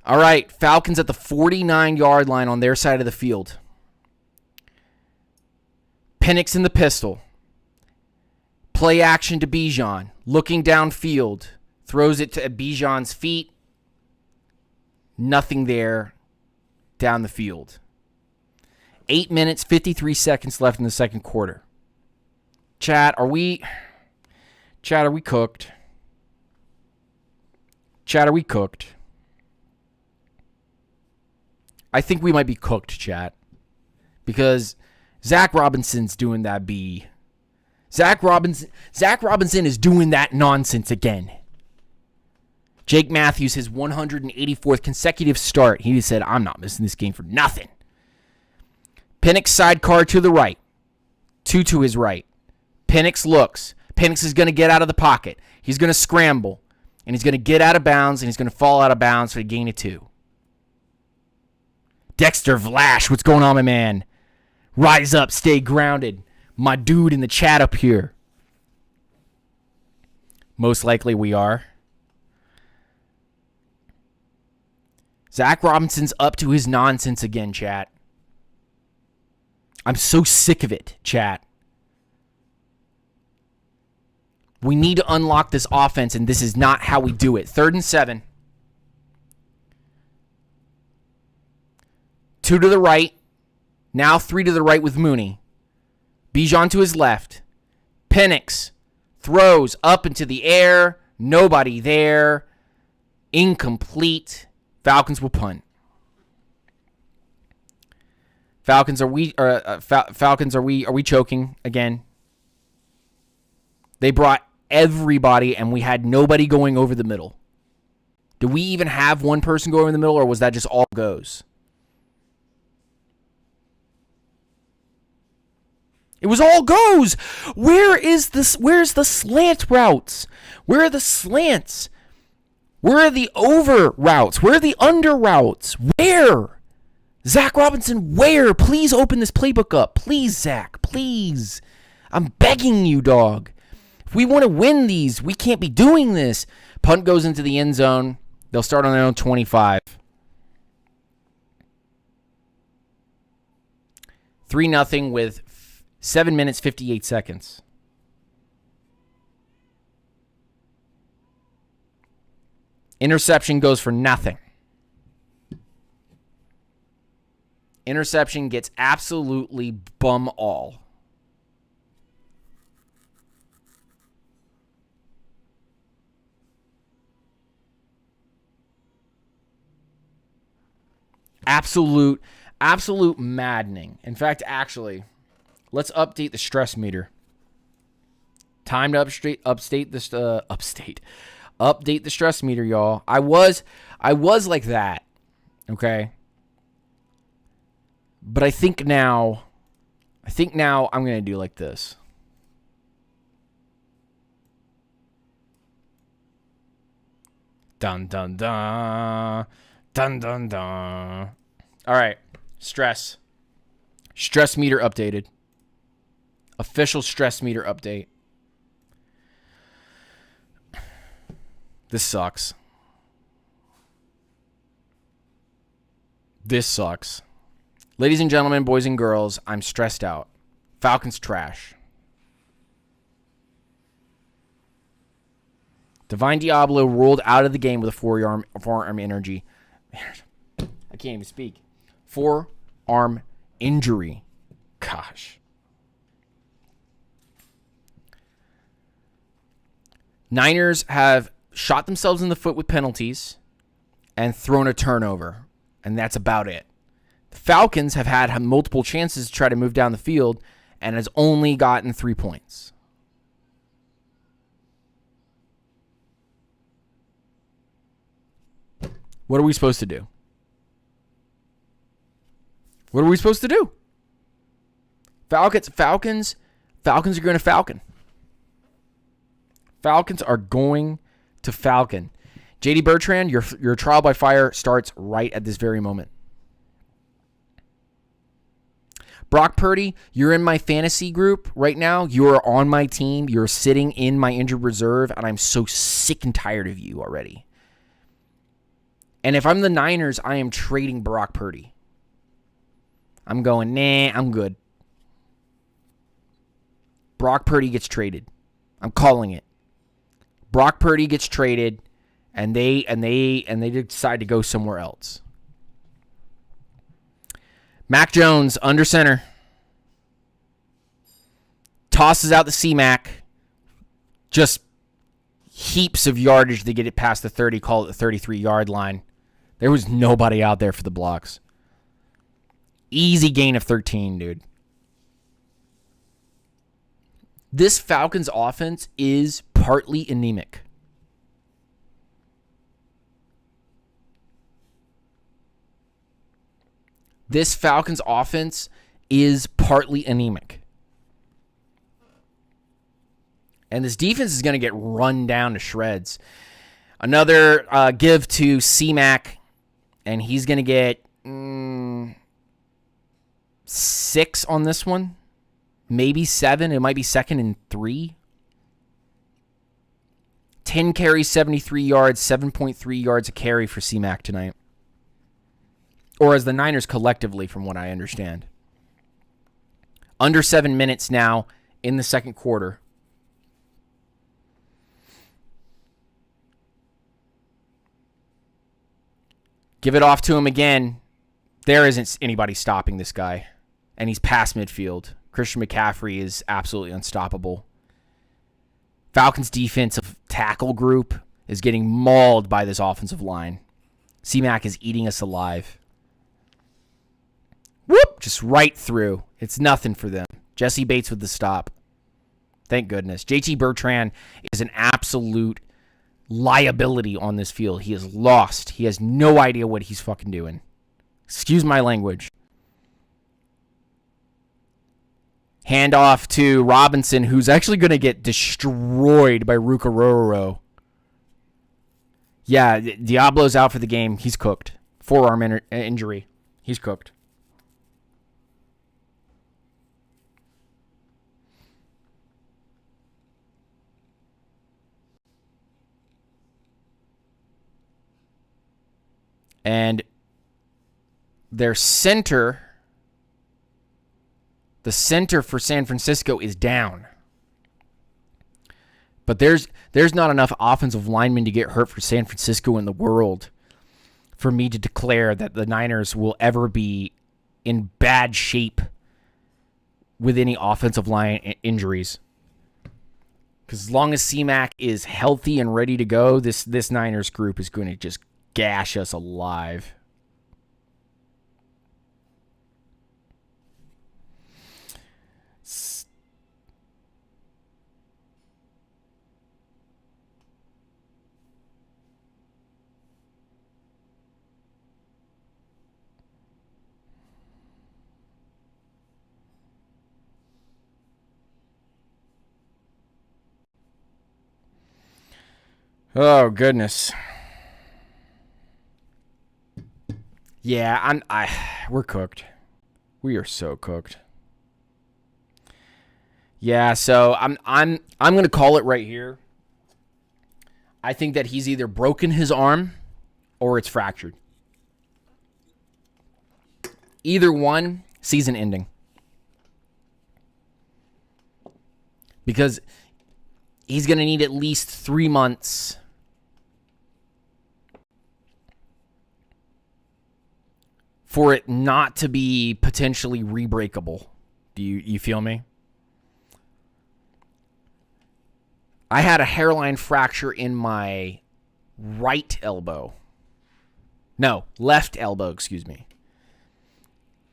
All right, Falcons at the 49-yard line on their side of the field. Penix in the pistol. Play action to Bijan. Looking downfield. Throws it to Bijan's feet. Nothing there down the field. 8 minutes, 53 seconds left in the second quarter. Chat, are we cooked? Chat, are we cooked? I think we might be cooked, chat. Because Zach Robinson's doing that B. Zach Robinson is doing that nonsense again. Jake Matthews, his 184th consecutive start. He said, I'm not missing this game for nothing. Penix sidecar to the right. 2 to his right. Penix looks. Penix is going to get out of the pocket. He's going to scramble. And he's going to get out of bounds, and he's going to fall out of bounds for a gain of 2. Dexter Vlash, what's going on, my man? Rise up, stay grounded. My dude in the chat up here. Most likely we are. Zach Robinson's up to his nonsense again, chat. I'm so sick of it, chat. We need to unlock this offense, and this is not how we do it. 3rd and 7. 2 to the right. Now 3 to the right with Mooney. Bijan to his left. Penix throws up into the air. Nobody there. Incomplete. Falcons will punt. Falcons, are we choking again? They brought everybody, and we had nobody going over the middle. Do we even have one person going over the middle, or was that just all goes? It was all goes. Where's the slant routes? Where are the slants? Where are the over routes? Where are the under routes? Where? Zach Robinson, where? Please open this playbook up. Please, Zach. Please. I'm begging you, dog. If we want to win these, we can't be doing this. Punt goes into the end zone. They'll start on their own 25. 3-0 with 7 minutes, 58 seconds. Interception goes for nothing. Interception gets absolutely bum all. Absolute maddening. In fact, actually, let's update the stress meter. Time to update the stress meter, y'all. I was like that, okay? But I think now I'm gonna do like this. Dun dun dun, dun dun dun. All right, stress meter updated. Official stress meter update. This sucks. This sucks. Ladies and gentlemen, boys and girls, I'm stressed out. Falcons trash. Divine Diablo rolled out of the game with a forearm injury. I can't even speak. Forearm injury. Gosh. Niners have shot themselves in the foot with penalties and thrown a turnover, and that's about it. The Falcons have had multiple chances to try to move down the field and has only gotten 3 points. What are we supposed to do? What are we supposed to do? Falcons are going to Falcon. Falcons are going to Falcon. JD Bertrand, your trial by fire starts right at this very moment. Brock Purdy, you're in my fantasy group right now. You're on my team. You're sitting in my injured reserve, and I'm so sick and tired of you already. And if I'm the Niners, I am trading Brock Purdy. I'm going, nah, I'm good. Brock Purdy gets traded. I'm calling it. Brock Purdy gets traded, and they decide to go somewhere else. Mac Jones under center. Tosses out the C-Mac. Just heaps of yardage to get it past the 30, call it the 33-yard line. There was nobody out there for the blocks. Easy gain of 13, dude. This Falcons offense is partly anemic. This Falcons offense is partly anemic. And this defense is going to get run down to shreds. Another give to C-Mac, and he's going to get 6 on this one. Maybe 7. It might be 2nd and 3. 10 carries, 73 yards, 7.3 yards a carry for C-Mac tonight. Or as the Niners collectively, from what I understand. Under 7 minutes now in the second quarter. Give it off to him again. There isn't anybody stopping this guy. And he's past midfield. Christian McCaffrey is absolutely unstoppable. Falcons' defensive tackle group is getting mauled by this offensive line. C-Mac is eating us alive. Whoop! Just right through. It's nothing for them. Jesse Bates with the stop. Thank goodness. JT Bertrand is an absolute liability on this field. He is lost. He has no idea what he's fucking doing. Excuse my language. Hand off to Robinson, who's actually going to get destroyed by Rukaroro. Yeah, Diablo's out for the game. He's cooked. Forearm injury. He's cooked. And their center, the center for San Francisco is down. But there's not enough offensive linemen to get hurt for San Francisco in the world for me to declare that the Niners will ever be in bad shape with any offensive line injuries. Because as long as C-Mac is healthy and ready to go, this Niners group is going to just gash us alive. Oh, goodness. Yeah, we're cooked. We are so cooked. Yeah, so I'm going to call it right here. I think that he's either broken his arm or it's fractured. Either one, season ending. Because he's going to need at least 3 months for it not to be potentially rebreakable. Do you feel me? I had a hairline fracture in my right elbow. No, left elbow, excuse me.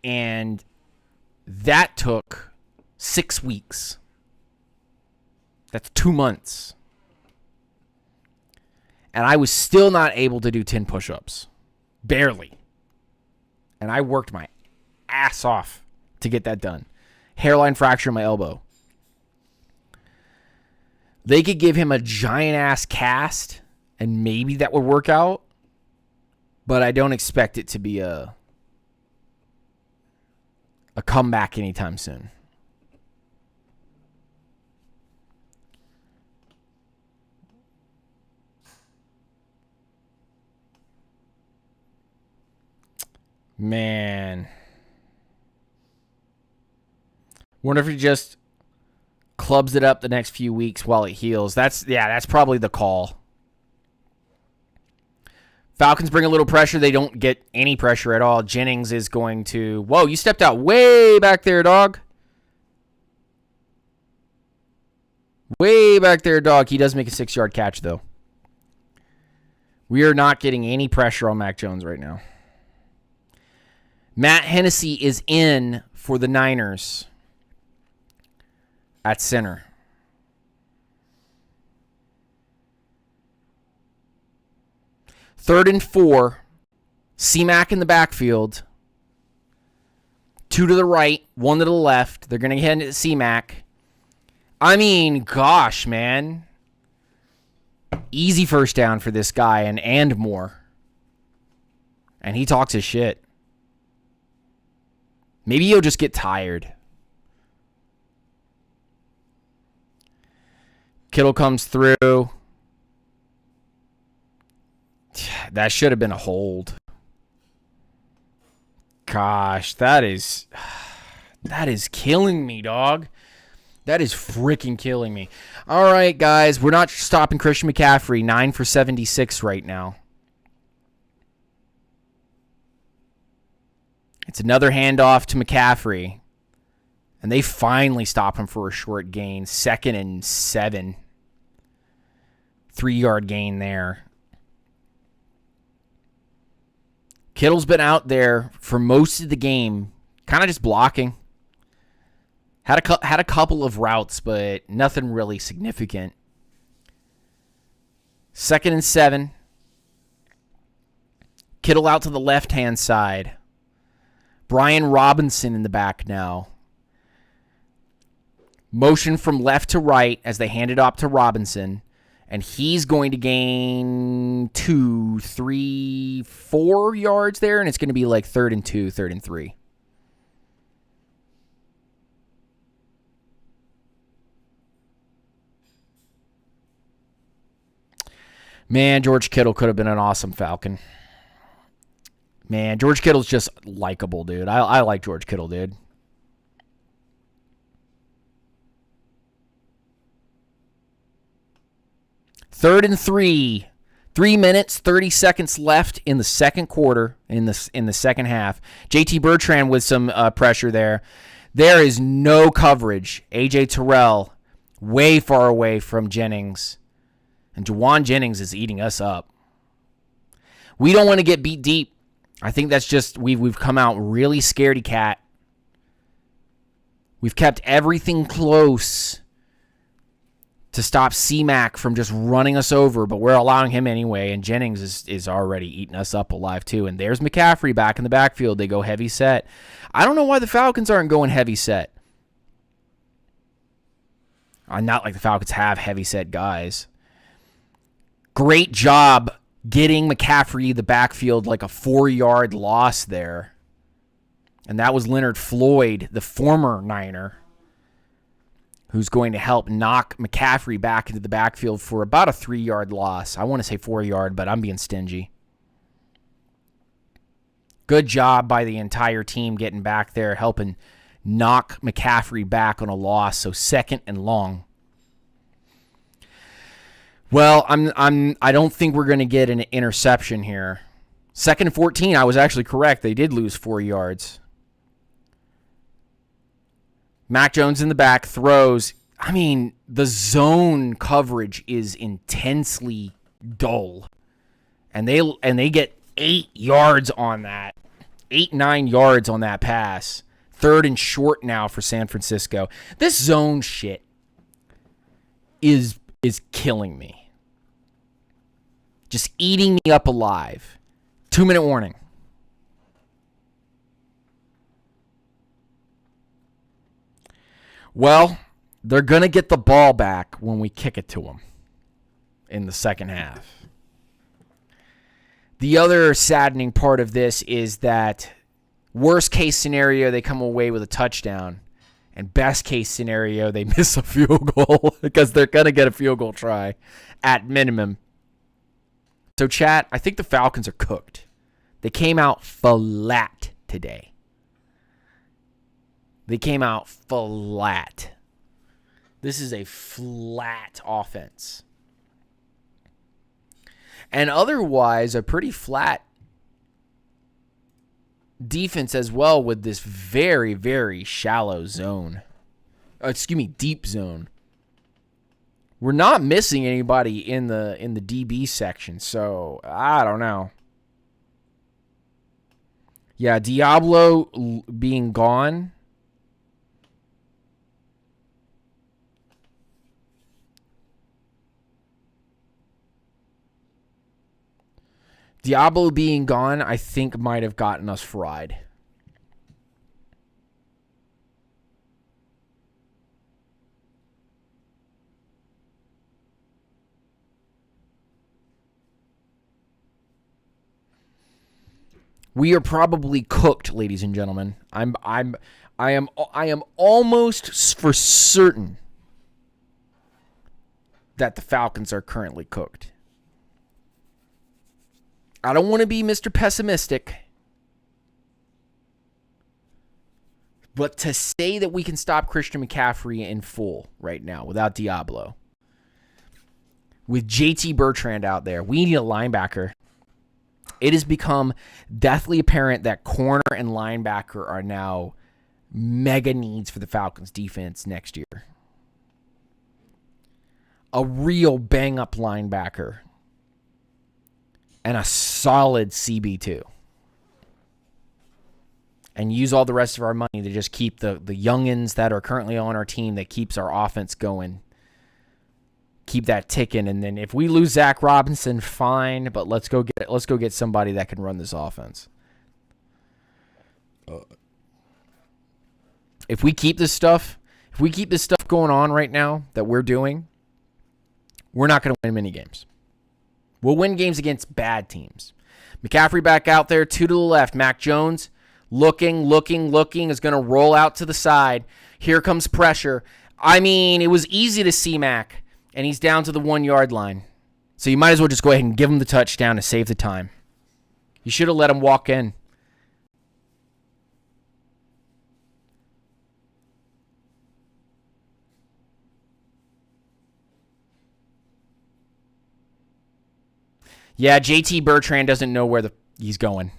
And that took 6 weeks. That's 2 months. And I was still not able to do 10 push-ups. Barely. And I worked my ass off to get that done. Hairline fracture in my elbow. They could give him a giant-ass cast, and maybe that would work out. But I don't expect it to be a comeback anytime soon. Man. Wonder if he just clubs it up the next few weeks while it heals. That's probably the call. Falcons bring a little pressure. They don't get any pressure at all. Jennings is going to... Whoa, you stepped out way back there, dog. Way back there, dog. He does make a 6-yard catch, though. We are not getting any pressure on Mac Jones right now. Matt Hennessy is in for the Niners at center. Third and 4. C-Mac in the backfield. 2 to the right, 1 to the left. They're going to head into C-Mac. I mean, gosh, man. Easy first down for this guy and more. And he talks his shit. Maybe he'll just get tired. Kittle comes through. That should have been a hold. gosh, that is killing me, dog. That is freaking killing me. All right, guys, we're not stopping Christian McCaffrey. 9 for 76 right now. It's another handoff to McCaffrey. And they finally stop him for a short gain. 2nd and 7. 3-yard gain there. Kittle's been out there for most of the game, kind of just blocking. Had a couple of routes, but nothing really significant. 2nd and 7. Kittle out to the left-hand side. Brian Robinson in the back now. Motion from left to right as they hand it off to Robinson. And he's going to gain 2, 3, 4 yards there. And it's going to be like 3rd and 2, 3rd and 3. Man, George Kittle could have been an awesome Falcon. Man, George Kittle's just likable, dude. I like George Kittle, dude. Third and 3. 3 minutes, 30 seconds left in the second quarter, in the second half. JT Bertrand with some pressure there. There is no coverage. A.J. Terrell way far away from Jennings. And Juwan Jennings is eating us up. We don't want to get beat deep. I think that's just, we've come out really scaredy cat. We've kept everything close to stop C-Mac from just running us over, but we're allowing him anyway, and Jennings is already eating us up alive too. And there's McCaffrey back in the backfield. They go heavy set. I don't know why the Falcons aren't going heavy set. Not like the Falcons have heavy set guys. Great job getting McCaffrey the backfield like a 4-yard loss there. And that was Leonard Floyd, the former Niner, who's going to help knock McCaffrey back into the backfield for about a 3-yard loss. I want to say 4-yard, but I'm being stingy. Good job by the entire team getting back there, helping knock McCaffrey back on a loss. So 2nd and long. Well, I don't think we're going to get an interception here. 2nd and 14, I was actually correct. They did lose 4 yards. Mac Jones in the back throws. I mean, the zone coverage is intensely dull. And they get 8 yards on that. 8-9 yards on that pass. 3rd and short now for San Francisco. This zone shit is killing me. Just eating me up alive. 2-minute warning. Well, they're going to get the ball back when we kick it to them in the second half. The other saddening part of this is that worst case scenario, they come away with a touchdown. And best case scenario, they miss a field goal because they're going to get a field goal try at minimum. So, chat, I think the Falcons are cooked. They came out flat today. They came out flat. This is a flat offense. And otherwise, a pretty flat defense as well with this very, very shallow zone. Deep zone. We're not missing anybody in the DB section, so I don't know. Yeah, Diablo being gone. Diablo being gone, I think, might have gotten us fried. We are probably cooked, ladies and gentlemen. I am almost for certain that the Falcons are currently cooked. I don't want to be Mr. Pessimistic, But to say that we can stop Christian McCaffrey in full right now without Diablo, with JT Bertrand out there, we need a linebacker. It has become deathly apparent that corner and linebacker are now mega needs for the Falcons defense next year. A real bang-up linebacker and a solid CB2. And use all the rest of our money to just keep the youngins that are currently on our team that keeps our offense going. Keep that ticking, and then if we lose Zach Robinson, fine. But let's go get somebody that can run this offense. If we keep this stuff going on right now that we're doing, we're not going to win many games. We'll win games against bad teams. McCaffrey back out there, 2 to the left. Mac Jones looking, is going to roll out to the side. Here comes pressure. I mean, it was easy to see Mac. And he's down to the 1 yard line. So you might as well just go ahead and give him the touchdown to save the time. You should have let him walk in. Yeah, JT Bertrand doesn't know where he's going.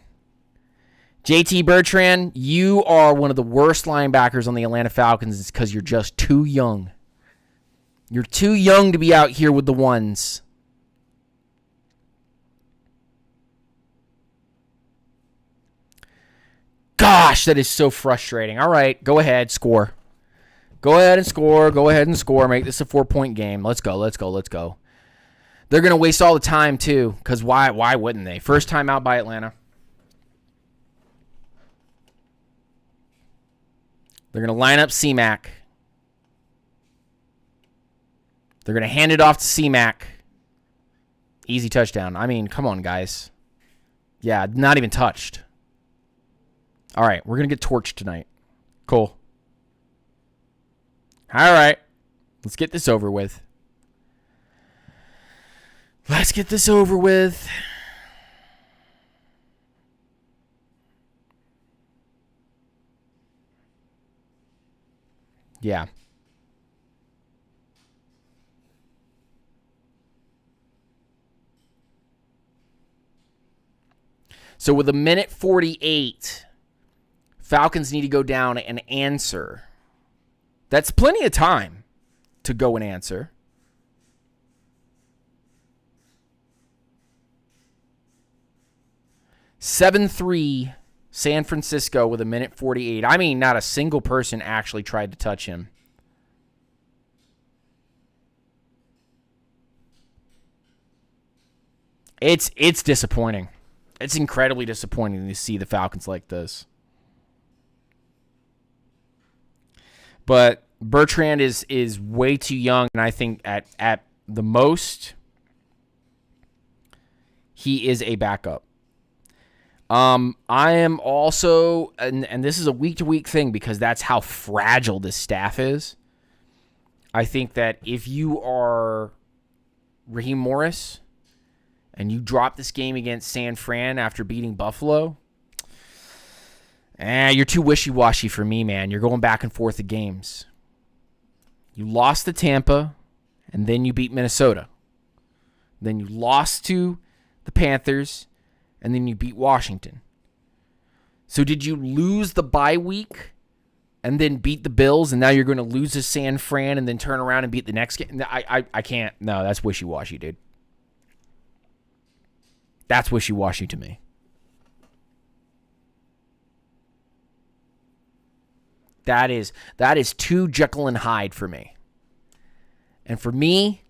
JT Bertrand, you are one of the worst linebackers on the Atlanta Falcons. It's because you're just too young. You're too young to be out here with the ones. Gosh, that is so frustrating. All right, go ahead, score. Go ahead and score. Make this a 4-point game. Let's go. They're going to waste all the time, too, because why wouldn't they? First time out by Atlanta. They're going to line up C-Mac. They're going to hand it off to C-Mac. Easy touchdown. I mean, come on, guys. Yeah, not even touched. All right, we're going to get torched tonight. Cool. All right. Let's get this over with. Yeah. So with 1:48, Falcons need to go down and answer. That's plenty of time to go and answer. (7-3) San Francisco with 1:48. I mean, not a single person actually tried to touch him. It's disappointing. It's incredibly disappointing to see the Falcons like this. But Bertrand is way too young, and I think at the most, he is a backup. I am also, and this is a week-to-week thing because that's how fragile this staff is. I think that if you are Raheem Morris and you drop this game against San Fran after beating Buffalo, you're too wishy-washy for me, man. You're going back and forth of games. You lost to Tampa, and then you beat Minnesota. Then you lost to the Panthers, and then you beat Washington. So did you lose the bye week and then beat the Bills, and now you're going to lose to San Fran and then turn around and beat the next game? I can't. No, that's wishy-washy, dude. That's wishy-washy to me. That is too Jekyll and Hyde for me. And for me,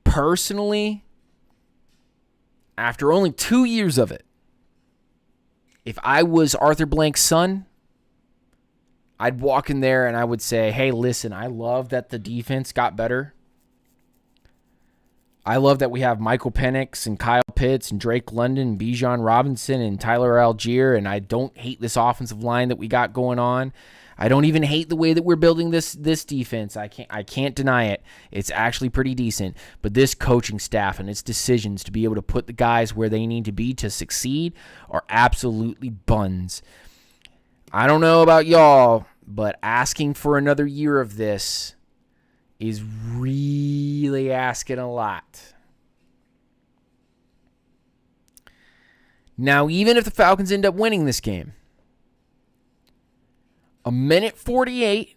personally, after only 2 years of it, if I was Arthur Blank's son, I'd walk in there and I would say, hey, listen, I love that the defense got better. I love that we have Michael Penix and Kyle Pitts and Drake London and Bijan Robinson and Tyler Algier, and I don't hate this offensive line that we got going on. I don't even hate the way that we're building this defense. I can't deny it. It's actually pretty decent. But this coaching staff and its decisions to be able to put the guys where they need to be to succeed are absolutely buns. I don't know about y'all, but asking for another year of this is really asking a lot. Now, even if the Falcons end up winning this game, a minute 48,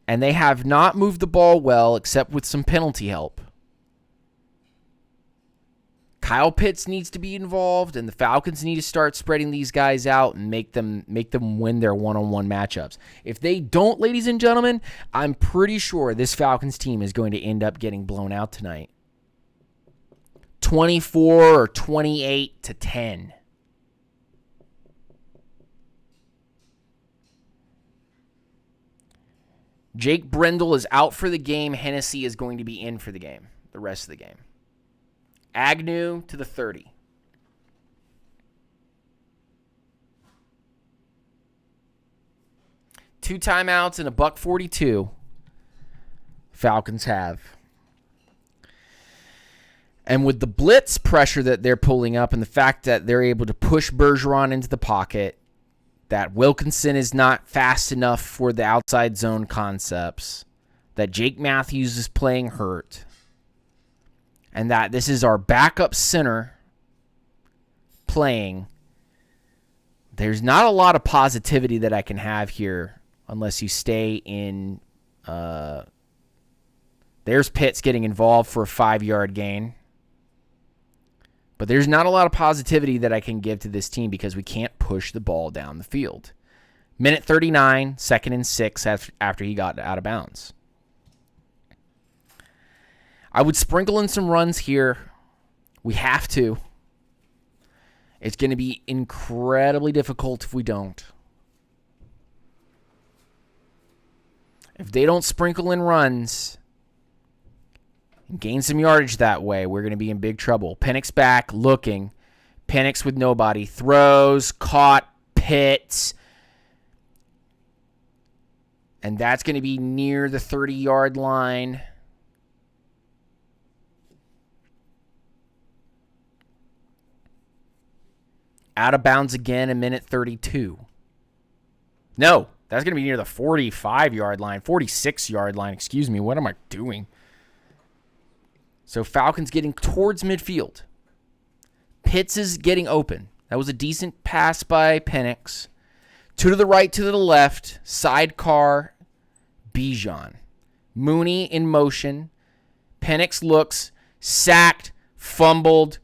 and they have not moved the ball well except with some penalty help. Kyle Pitts needs to be involved, and the Falcons need to start spreading these guys out and make them win their one-on-one matchups. If they don't, ladies and gentlemen, I'm pretty sure this Falcons team is going to end up getting blown out tonight. 24 or 28-10. Jake Brendel is out for the game. Hennessy is going to be in for the game, the rest of the game. Agnew to the 30. Two timeouts and a $1:42. Falcons have. And with the blitz pressure that they're pulling up and the fact that they're able to push Bergeron into the pocket, that Wilkinson is not fast enough for the outside zone concepts, that Jake Matthews is playing hurt, and that this is our backup center playing, there's not a lot of positivity that I can have here unless you stay in. There's Pitts getting involved for a 5-yard gain. But there's not a lot of positivity that I can give to this team because we can't push the ball down the field. Minute 39, 2nd and 6 after he got out of bounds. I would sprinkle in some runs here. We have to. It's going to be incredibly difficult if we don't. If they don't sprinkle in runs and gain some yardage that way, we're going to be in big trouble. Penix back, looking. Penix with nobody. Throws, caught, Pitts. And that's going to be near the 30-yard line. Out of bounds again in minute 32. No, that's going to be near the 45-yard line, 46-yard line. Excuse me, what am I doing? So Falcons getting towards midfield. Pitts is getting open. That was a decent pass by Penix. Two to the right, two to the left. Sidecar, Bijan. Mooney in motion. Penix looks, sacked, fumbled.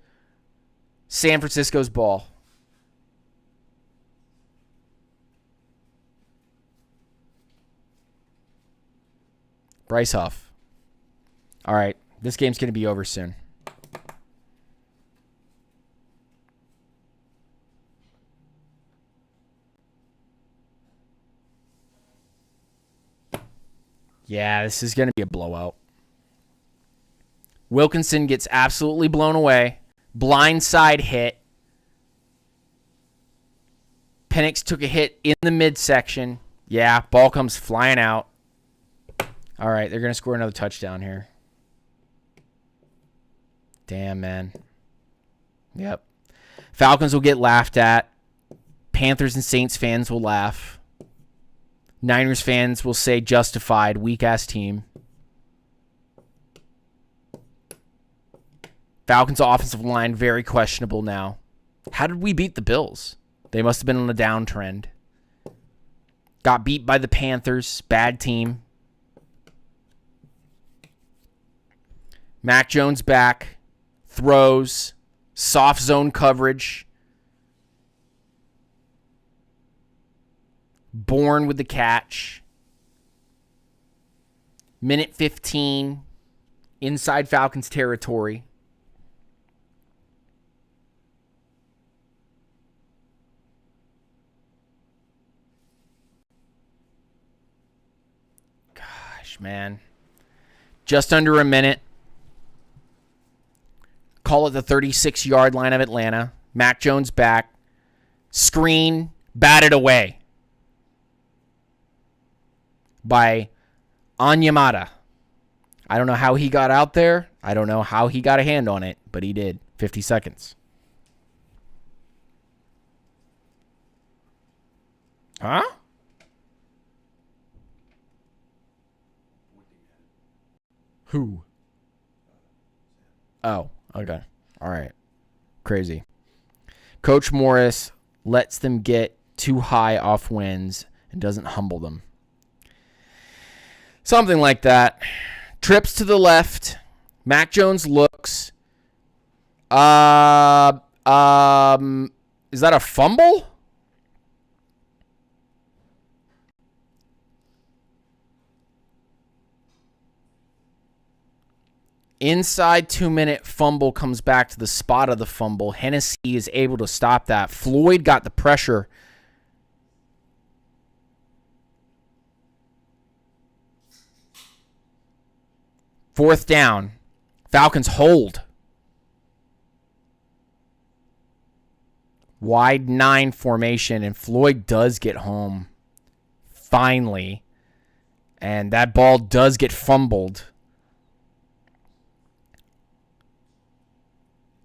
San Francisco's ball. Bryce Huff. All right. This game's going to be over soon. Yeah, this is going to be a blowout. Wilkinson gets absolutely blown away. Blindside hit. Penix took a hit in the midsection. Yeah, ball comes flying out. All right, they're going to score another touchdown here. Damn, man. Yep. Falcons will get laughed at. Panthers and Saints fans will laugh. Niners fans will say justified, weak-ass team. Falcons' offensive line, very questionable now. How did we beat the Bills? They must have been on a downtrend. Got beat by the Panthers. Bad team. Mac Jones back. Throws, soft zone coverage. Bourne with the catch. Minute 15, inside Falcons territory. Gosh, man. Just under a minute. Call it the 36-yard line of Atlanta. Mac Jones back. Screen, batted away by Onyemata. I don't know how he got out there. I don't know how he got a hand on it, but he did. 50 seconds. Huh? Who? Oh, okay. All right. Crazy. Coach Morris lets them get too high off wins and doesn't humble them. Something like that. Trips to the left. Mac Jones looks. Is that a fumble? Inside 2-minute fumble comes back to the spot of the fumble. Hennessy is able to stop that. Floyd got the pressure. Fourth down. Falcons hold. Wide 9 formation, and Floyd does get home. Finally. And that ball does get fumbled.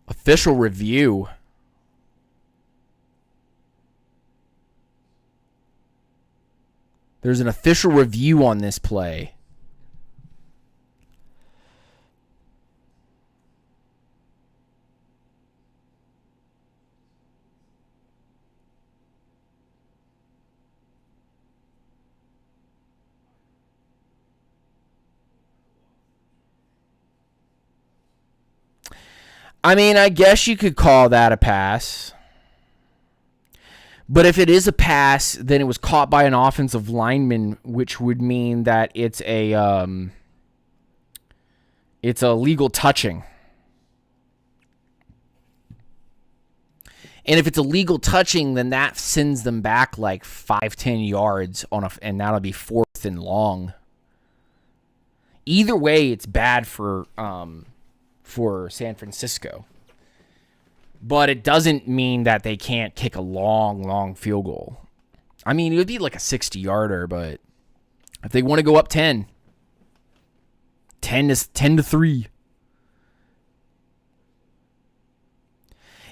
Official review. There's an official review on this play. I mean, I guess you could call that a pass. But if it is a pass, then it was caught by an offensive lineman, which would mean that it's a legal touching. And if it's a legal touching, then that sends them back like 5-10 yards and that'll be 4th and long. Either way, it's bad for San Francisco. But it doesn't mean that they can't kick a long, long field goal. I mean, it would be like a 60-yarder, but if they want to go up 10 to 3.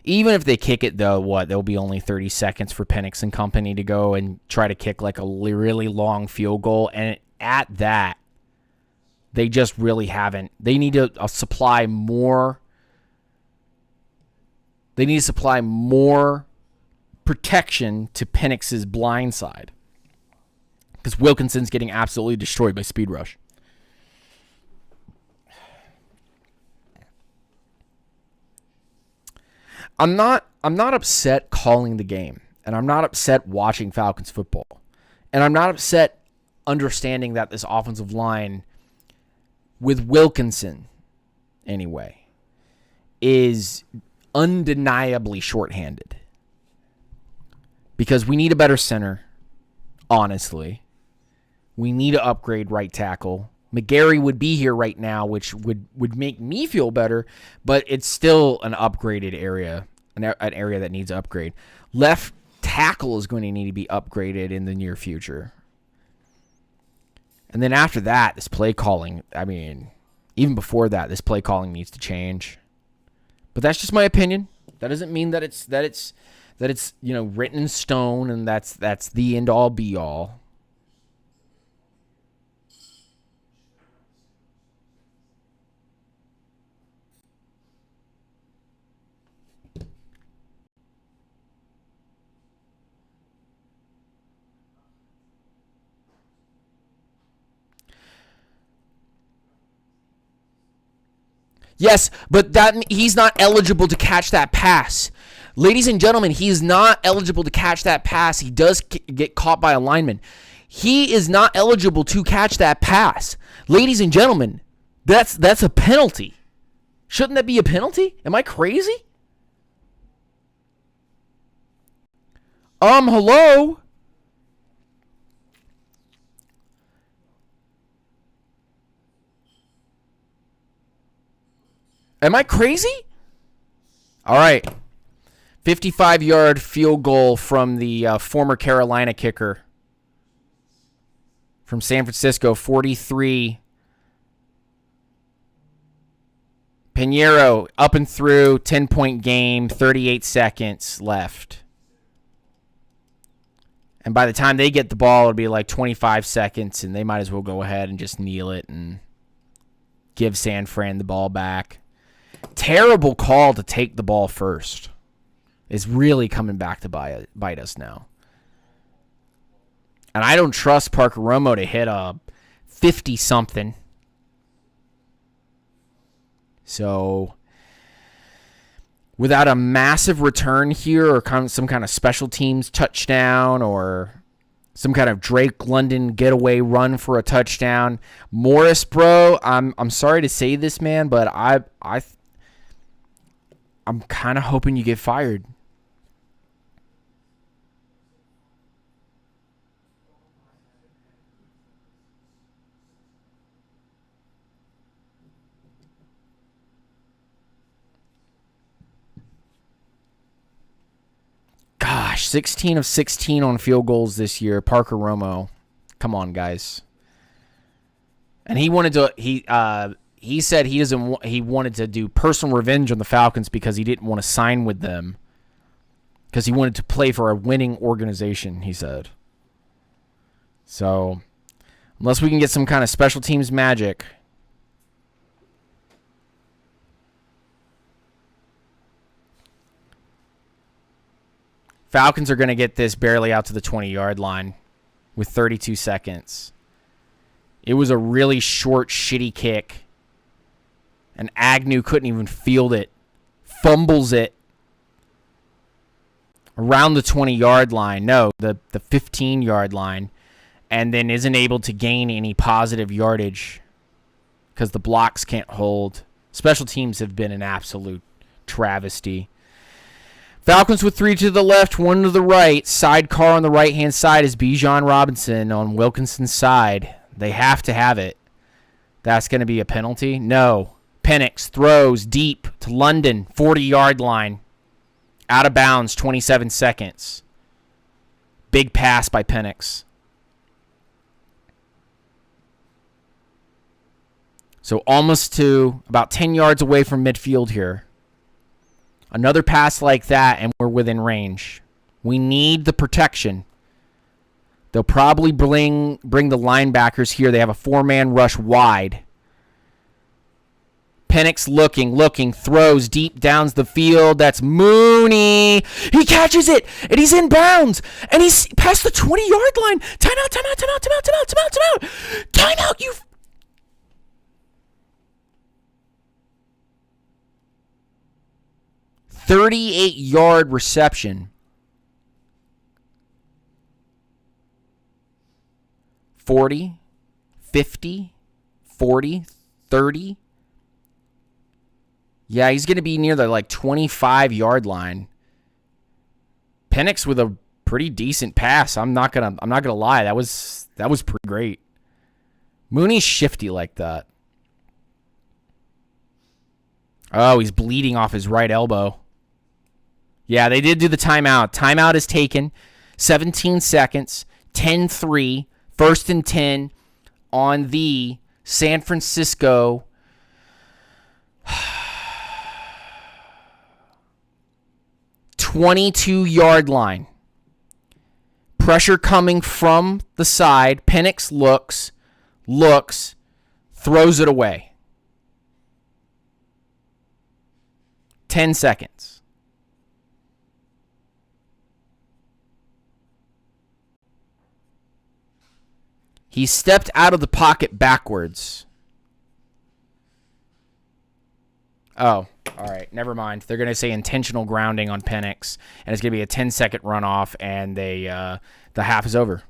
Even if they kick it, though, there'll be only 30 seconds for Penix and company to go and try to kick like a really long field goal. And at that, they just really haven't. They need to supply more. They need to supply more protection to Penix's blind side. Because Wilkinson's getting absolutely destroyed by Speed Rush. I'm not upset calling the game. And I'm not upset watching Falcons football. And I'm not upset understanding that this offensive line, with Wilkinson anyway, is undeniably shorthanded. Because we need a better center, honestly. We need to upgrade right tackle. McGarry would be here right now, which would make me feel better, but it's still an upgraded area, an area that needs upgrade. Left tackle is going to need to be upgraded in the near future. And then after that, this play calling, I mean, even before that, this play calling needs to change. But that's just my opinion. That doesn't mean that it's written in stone and that's the end all be all. Yes, but he's not eligible to catch that pass. Ladies and gentlemen, he is not eligible to catch that pass. He does get caught by a lineman. He is not eligible to catch that pass. Ladies and gentlemen, that's a penalty. Shouldn't that be a penalty? Am I crazy? Hello? Am I crazy? All right. 55-yard field goal from the former Carolina kicker from San Francisco, 43. Pinheiro up and through, 10-point game, 38 seconds left. And by the time they get the ball, it'll be like 25 seconds, and they might as well go ahead and just kneel it and give San Fran the ball back. Terrible call to take the ball first. It's really coming back to bite us now. And I don't trust Parker Romo to hit a 50-something. So, without a massive return here or some kind of special teams touchdown or some kind of Drake London getaway run for a touchdown, Morris, bro, I'm sorry to say this, man, but I'm kind of hoping you get fired. Gosh, 16 of 16 on field goals this year. Parker Romo. Come on, guys. And he wanted to he said he wanted to do personal revenge on the Falcons because he didn't want to sign with them. Because he wanted to play for a winning organization, he said. So, unless we can get some kind of special teams magic, Falcons are going to get this barely out to the 20-yard line with 32 seconds. It was a really short, shitty kick. And Agnew couldn't even field it. Fumbles it around the 20-yard line. No, the 15-yard line. And then isn't able to gain any positive yardage because the blocks can't hold. Special teams have been an absolute travesty. Falcons with 3 to the left, 1 to the right. Sidecar on the right-hand side is Bijan Robinson on Wilkinson's side. They have to have it. That's going to be a penalty? No. Penix throws deep to London, 40-yard line. Out of bounds, 27 seconds. Big pass by Penix. So almost to about 10 yards away from midfield here. Another pass like that, and we're within range. We need the protection. They'll probably bring the linebackers here. They have a 4-man rush wide. Penix looking, throws deep downs the field. That's Mooney. He catches it, and he's in bounds, and he's past the 20-yard line. Timeout, you... 38-yard reception. 40, 50, 40, 30. Yeah, he's going to be near the 25-yard line. Penix with a pretty decent pass. I'm not going to lie. That was pretty great. Mooney's shifty like that. Oh, he's bleeding off his right elbow. Yeah, they did do the timeout. Timeout is taken. 17 seconds. 10-3. 1st and 10 on the San Francisco 22-yard line. Pressure coming from the side. Penix looks, throws it away. 10 seconds. He stepped out of the pocket backwards. Oh, all right. Never mind. They're going to say intentional grounding on Penix, and it's going to be a 10-second runoff, and the half is over.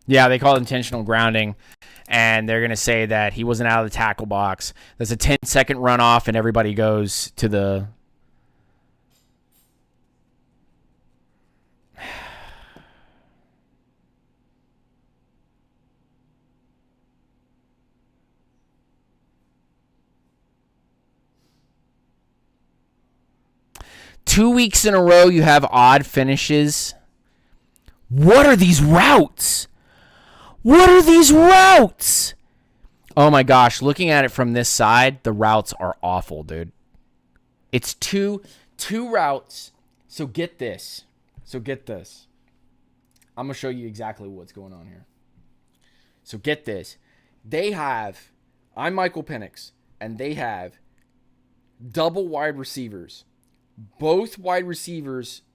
Yeah, they call it intentional grounding, and they're going to say that he wasn't out of the tackle box. There's a 10-second runoff, and everybody goes to the... Two weeks in a row, you have odd finishes. What are these routes? What are these routes? Oh my gosh, looking at it from this side, the routes are awful, dude. It's two routes. So get this. I'm going to show you exactly what's going on here. So get this. I'm Michael Penix, and they have double wide receivers. Both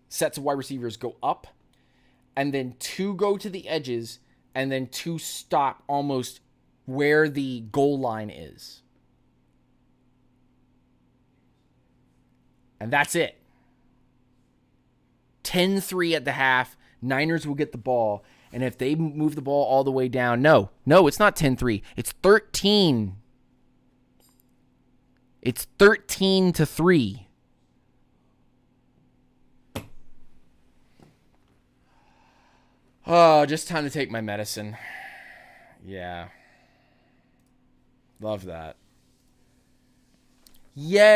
sets of wide receivers go up, and then 2 go to the edges, and then 2 stop almost where the goal line is. And that's it. 10-3 at the half. Niners will get the ball. And if they move the ball all the way down, no, it's not 10-3. It's 13. It's 13-3. Oh, just time to take my medicine. Yeah. Love that. Yay!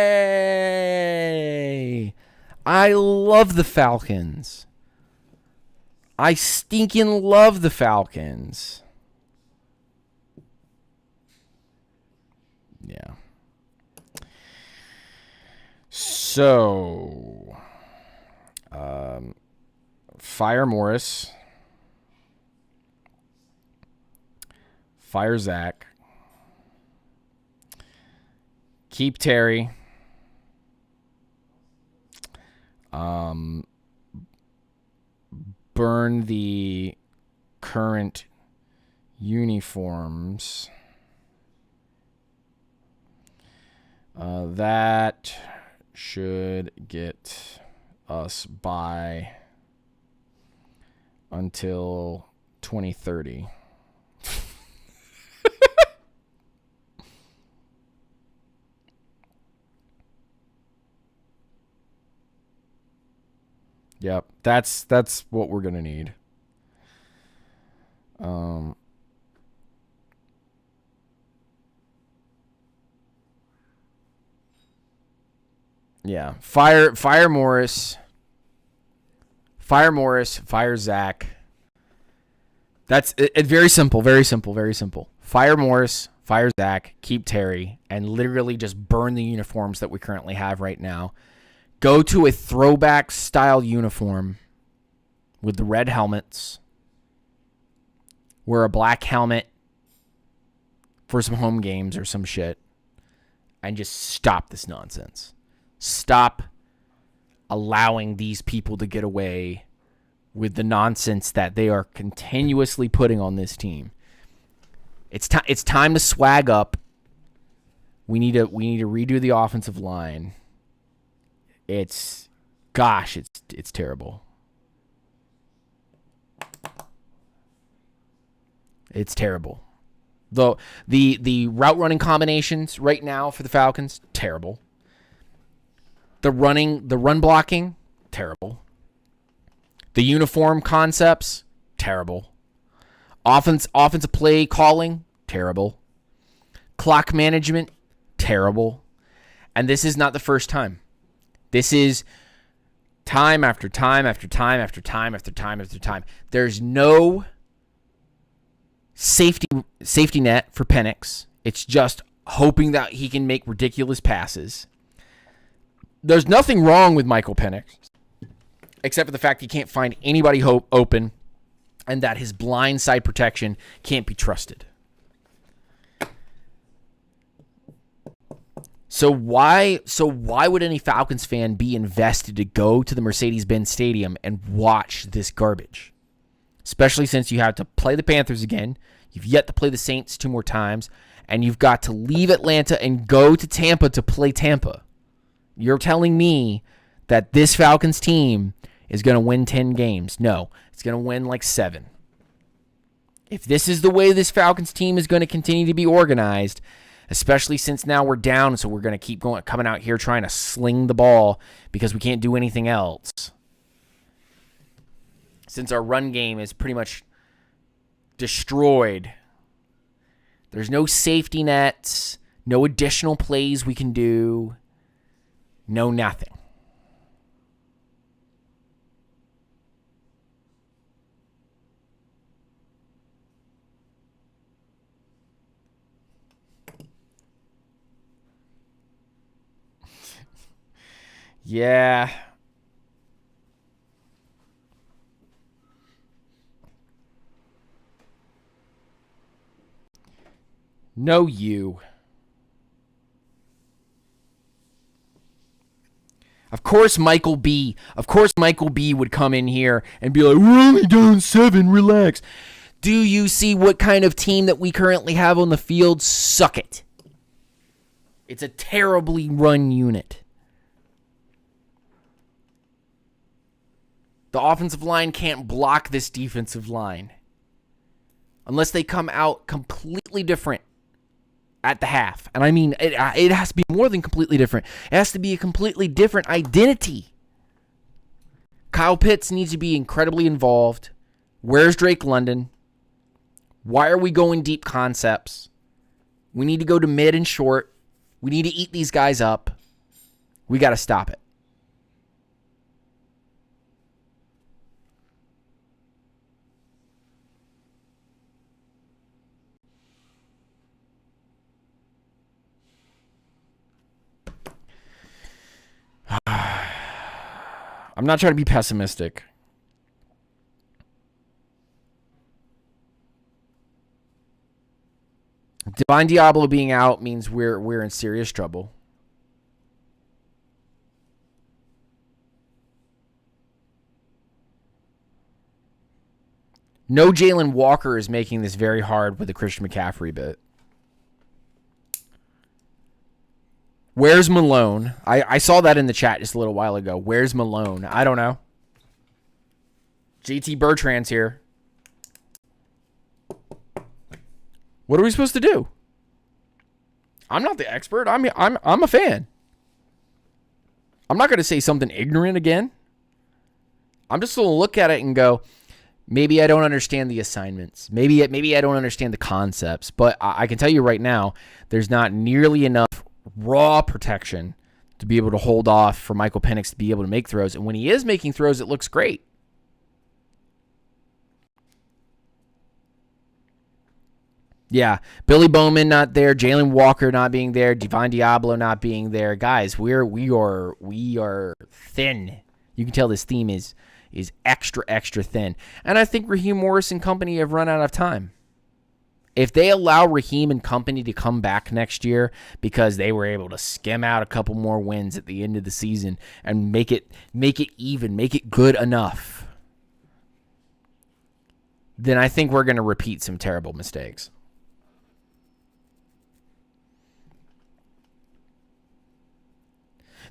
I love the Falcons. I stinking love the Falcons. Yeah. So, fire Morris. Fire Zach. Keep Terry. Burn the current uniforms. That should get us by until 2030. Yep, that's what we're gonna need. Yeah, fire Morris, fire Zach. That's it. Very simple. Fire Morris, fire Zach, keep Terry, and literally just burn the uniforms that we currently have right now. Go to a throwback style uniform with the red helmets. Wear a black helmet for some home games or some shit. And just stop this nonsense. Stop allowing these people to get away with the nonsense that they are continuously putting on this team. It's time to swag up. We need to redo the offensive line. It's terrible. It's terrible. The route running combinations right now for the Falcons, terrible. The run blocking, terrible. The uniform concepts, terrible. Offensive play calling, terrible. Clock management, terrible. And this is not the first time. This is time after time after time after time after time after time. There's no safety net for Penix. It's just hoping that he can make ridiculous passes. There's nothing wrong with Michael Penix, except for the fact he can't find anybody open and that his blind side protection can't be trusted. So why would any Falcons fan be invested to go to the Mercedes-Benz Stadium and watch this garbage? Especially since you have to play the Panthers again. You've yet to play the Saints 2 more times. And you've got to leave Atlanta and go to Tampa to play Tampa. You're telling me that this Falcons team is going to win 10 games. No, it's going to win like 7. If this is the way this Falcons team is going to continue to be organized, especially since now we're down, so we're going to keep coming out here trying to sling the ball because we can't do anything else. Since our run game is pretty much destroyed. There's no safety nets, no additional plays we can do, no nothing. Yeah. No, you. Of course, Michael B. would come in here and be like, "We're only down 7. Relax." Do you see what kind of team that we currently have on the field? Suck it. It's a terribly run unit. The offensive line can't block this defensive line unless they come out completely different at the half. And I mean, it has to be more than completely different. It has to be a completely different identity. Kyle Pitts needs to be incredibly involved. Where's Drake London? Why are we going deep concepts? We need to go to mid and short. We need to eat these guys up. We got to stop it. I'm not trying to be pessimistic. Divine Diablo being out means we're in serious trouble. No Jalen Walker is making this very hard with the Christian McCaffrey bit. Where's Malone? I saw that in the chat just a little while ago. Where's Malone? I don't know. JT Bertrand's here. What are we supposed to do? I'm not the expert. I'm a fan. I'm not going to say something ignorant again. I'm just going to look at it and go, maybe I don't understand the assignments. Maybe I don't understand the concepts. But I can tell you right now, there's not nearly enough raw protection to be able to hold off for Michael Penix to be able to make throws. And when he is making throws, it looks great. Yeah, Billy Bowman not there, Jalen Walker not being there, Divine Diablo not being there. Guys, we are thin. You can tell this team is extra thin. And I think Raheem Morris and company have run out of time. If they allow Raheem and company to come back next year because they were able to skim out a couple more wins at the end of the season and make it even, make it good enough, then I think we're going to repeat some terrible mistakes.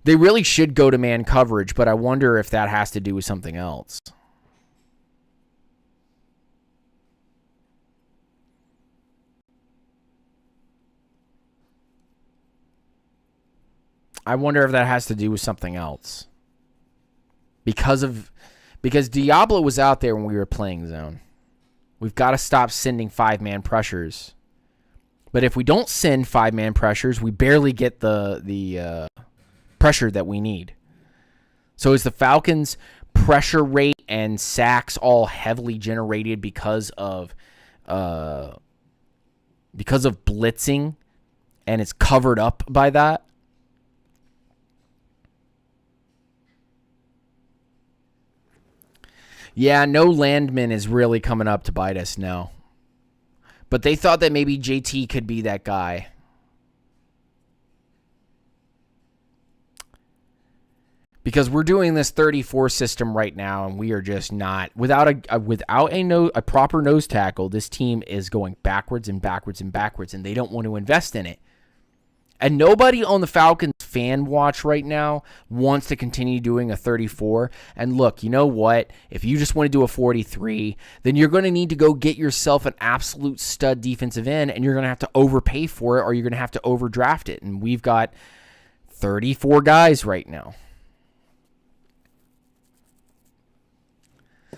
They really should go to man coverage, but I wonder if that has to do with something else. I wonder if that has to do with something else. Because Diablo was out there when we were playing zone. We've got to stop sending 5-man pressures. But if we don't send 5-man pressures, we barely get the pressure that we need. So is the Falcons' pressure rate and sacks all heavily generated because of blitzing, and it's covered up by that? Yeah, no Landman is really coming up to bite us now. But they thought that maybe JT could be that guy. Because we're doing this 34 system right now, and we are just not without a proper nose tackle. This team is going backwards and backwards and backwards, and they don't want to invest in it. And nobody on the Falcons fan watch right now wants to continue doing a 34. And look, you know what? If you just want to do a 43, then you're going to need to go get yourself an absolute stud defensive end, and you're going to have to overpay for it, or you're going to have to overdraft it. And we've got 34 guys right now.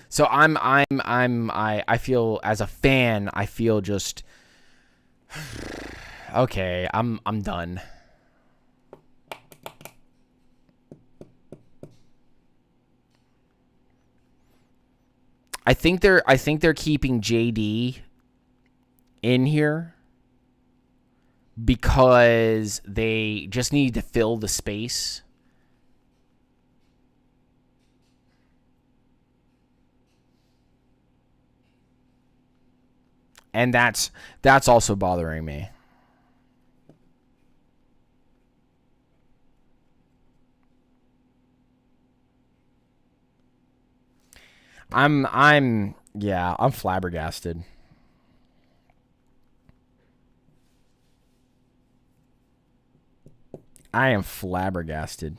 So I feel as a fan, I feel just okay, I'm done. I think they're keeping JD in here because they just need to fill the space And that's also bothering me. I'm flabbergasted. I am flabbergasted.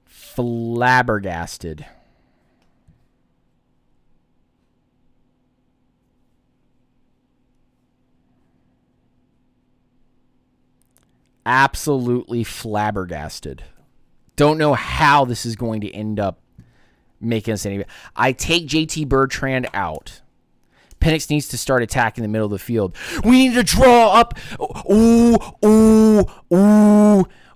Flabbergasted. Absolutely flabbergasted. Don't know how this is going to end up making us any. I take JT Bertrand out. Penix needs to start attacking the middle of the field. We need to draw up. Ooh,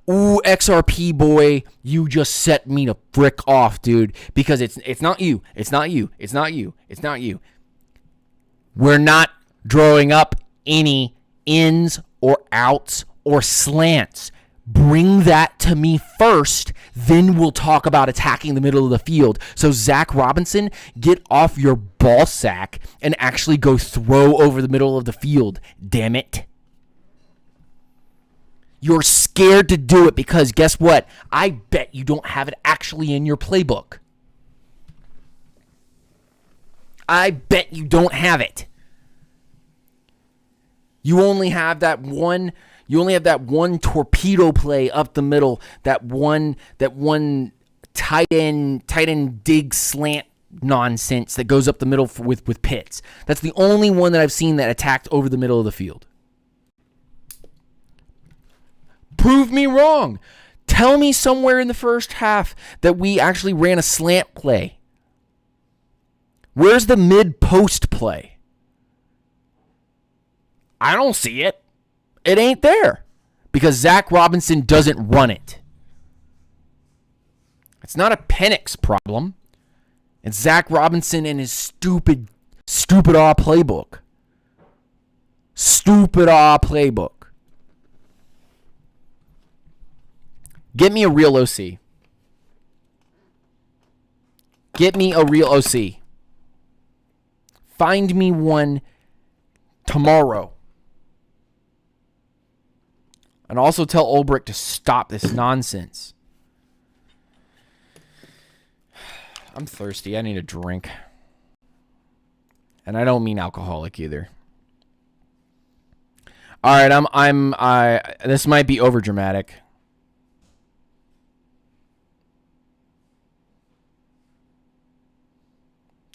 XRP boy, you just set me to frick off, dude. Because it's not you. It's not you. It's not you. It's not you. We're not drawing up any ins or outs or slants. Bring that to me first, then we'll talk about attacking the middle of the field. So Zach Robinson, get off your ball sack and actually go throw over the middle of the field, damn it. You're scared to do it because guess what? I bet you don't have it actually in your playbook. I bet you don't have it. You only have that one torpedo play up the middle, that one tight end dig slant nonsense that goes up the middle with Pitts. That's the only one that I've seen that attacked over the middle of the field. Prove me wrong. Tell me somewhere in the first half that we actually ran a slant play. Where's the mid-post play? I don't see it. It ain't there because Zach Robinson doesn't run it. It's not a Penix problem. It's Zach Robinson and his stupid playbook. Stupid playbook. Get me a real OC. Get me a real OC. Find me one tomorrow. And also tell Ulbrich to stop this nonsense. I'm thirsty. I need a drink. And I don't mean alcoholic either. All right, this might be overdramatic.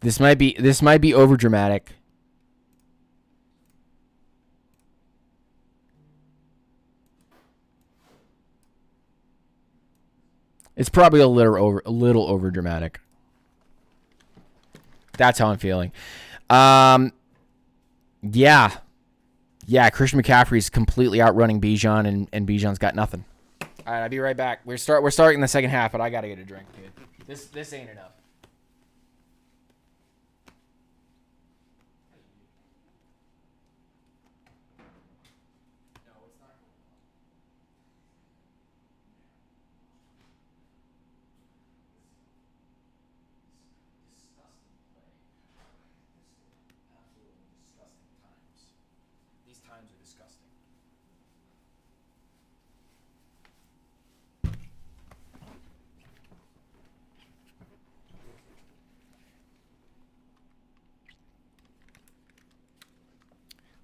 This might be overdramatic. It's probably a little overdramatic. That's how I'm feeling. Yeah, Christian McCaffrey's completely outrunning Bijan, and Bijan's got nothing. All right, I'll be right back. We're starting the second half, but I gotta get a drink, dude. This ain't enough.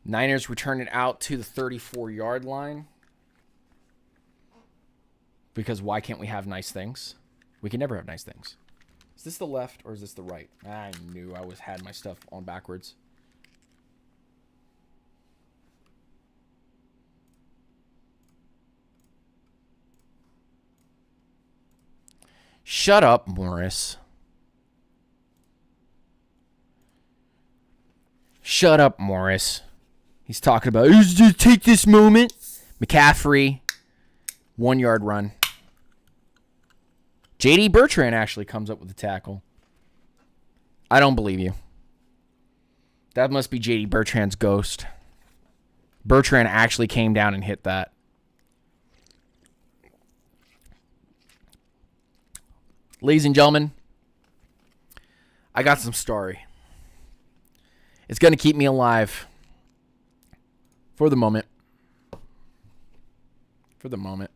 Niners return it out to the 34-yard line. Because why can't we have nice things? We can never have nice things. Is this the left or is this the right? I knew I had my stuff on backwards. Shut up, Morris. Shut up, Morris. He's talking about, just take this moment. McCaffrey, 1 yard run. JD Bertrand actually comes up with the tackle. I don't believe you. That must be JD Bertrand's ghost. Bertrand actually came down and hit that. Ladies and gentlemen, I got some story. It's going to keep me alive for the moment. For the moment.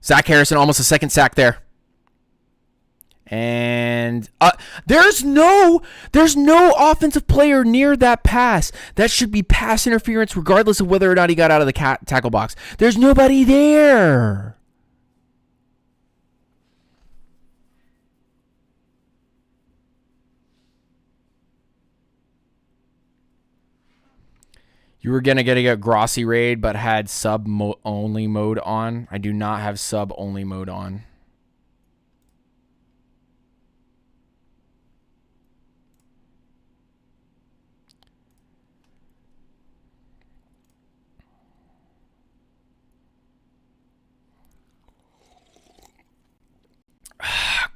Zach Harrison, almost a second sack there. And there's no offensive player near that pass. That should be pass interference regardless of whether or not he got out of the tackle box. There's nobody there. You were going to get a Grossi raid, but had sub-only mode on. I do not have sub-only mode on.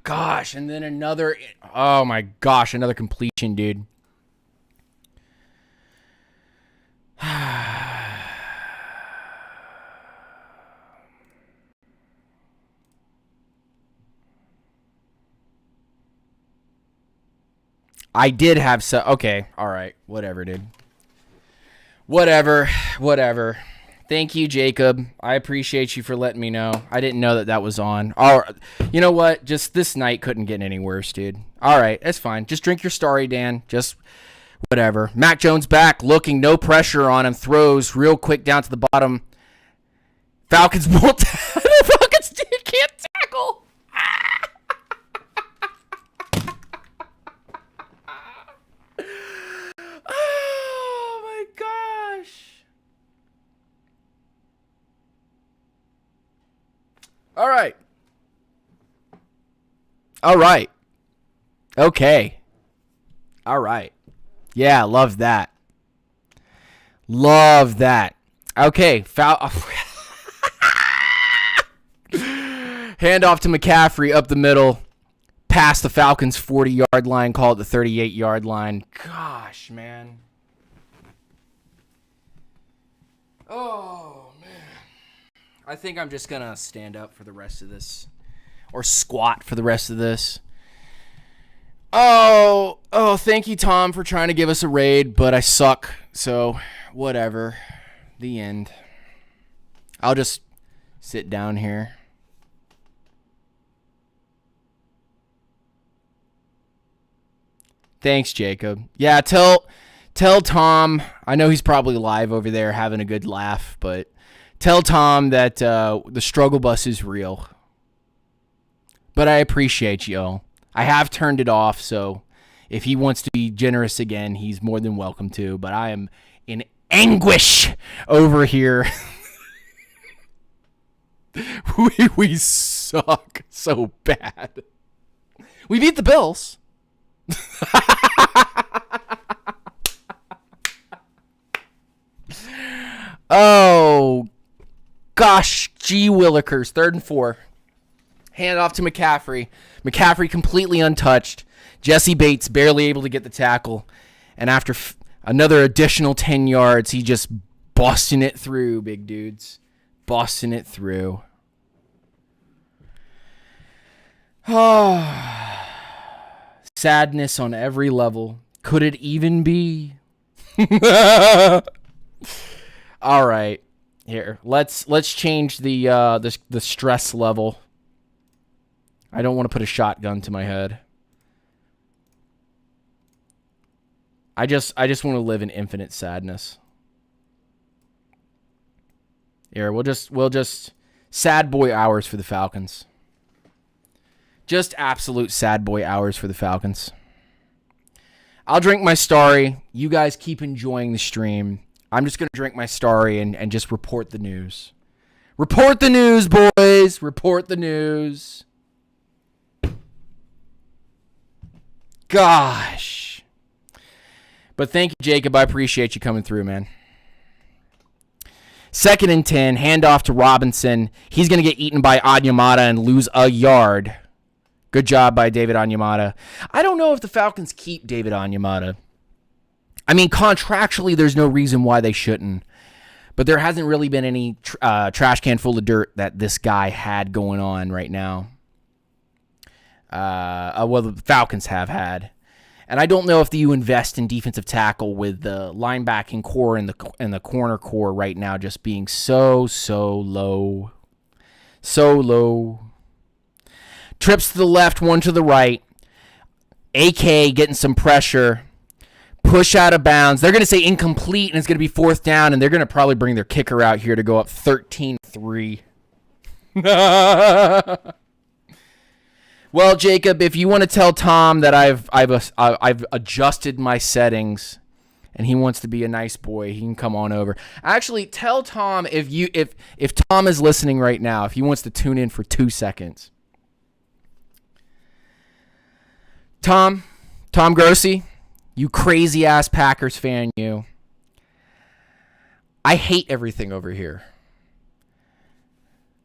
Gosh, and then another... Oh, my gosh, another completion, dude. I did have some... Okay, all right. Whatever, dude. Whatever. Thank you, Jacob. I appreciate you for letting me know. I didn't know that was on. All right. You know what? Just this night couldn't get any worse, dude. All right, that's fine. Just drink your story, Dan. Just whatever. Mac Jones back, looking, no pressure on him. Throws real quick down to the bottom. Falcons won't. The Falcons can't tackle. Oh my gosh. All right. Okay. All right. Yeah, love that. Okay, hand off to McCaffrey up the middle. Past the Falcons' 40-yard line, call it the 38-yard line. Gosh, man. Oh, man. I think I'm just going to stand up for the rest of this. Or squat for the rest of this. Oh, thank you, Tom, for trying to give us a raid, but I suck, so whatever. The end. I'll just sit down here. Thanks, Jacob. Yeah, tell Tom, I know he's probably live over there having a good laugh, but tell Tom that the struggle bus is real. But I appreciate you. I have turned it off, so if he wants to be generous again, he's more than welcome to. But I am in anguish over here. we suck so bad. We beat the Bills. Oh, gosh, gee willikers. 3rd and 4. Hand off to McCaffrey. McCaffrey completely untouched. Jesse Bates barely able to get the tackle. And after another additional 10 yards, he just busting it through, big dudes. Busting it through. Oh, sadness on every level. Could it even be? All right. Here, let's change the stress level. I don't want to put a shotgun to my head. I just want to live in infinite sadness. Here, we'll just sad boy hours for the Falcons. Just absolute sad boy hours for the Falcons. I'll drink my story. You guys keep enjoying the stream. I'm just going to drink my story and just report the news. Report the news, boys. Report the news. Gosh. But thank you, Jacob. I appreciate you coming through, man. 2nd and 10. Handoff to Robinson. He's going to get eaten by Onyemata and lose a yard. Good job by David Onyemata. I don't know if the Falcons keep David Onyemata. I mean, contractually, there's no reason why they shouldn't. But there hasn't really been any trash can full of dirt that this guy had going on right now. Well, the Falcons have had. And I don't know if you invest in defensive tackle with the linebacking core and the corner core right now just being so low. So low. Trips to the left, one to the right. AK getting some pressure. Push out of bounds. They're going to say incomplete, and it's going to be fourth down, and they're going to probably bring their kicker out here to go up 13-3. Well, Jacob, if you want to tell Tom that I've adjusted my settings, and he wants to be a nice boy, he can come on over. Actually, tell Tom if Tom is listening right now, if he wants to tune in for 2 seconds. Tom Grossi, you crazy ass Packers fan, you. I hate everything over here.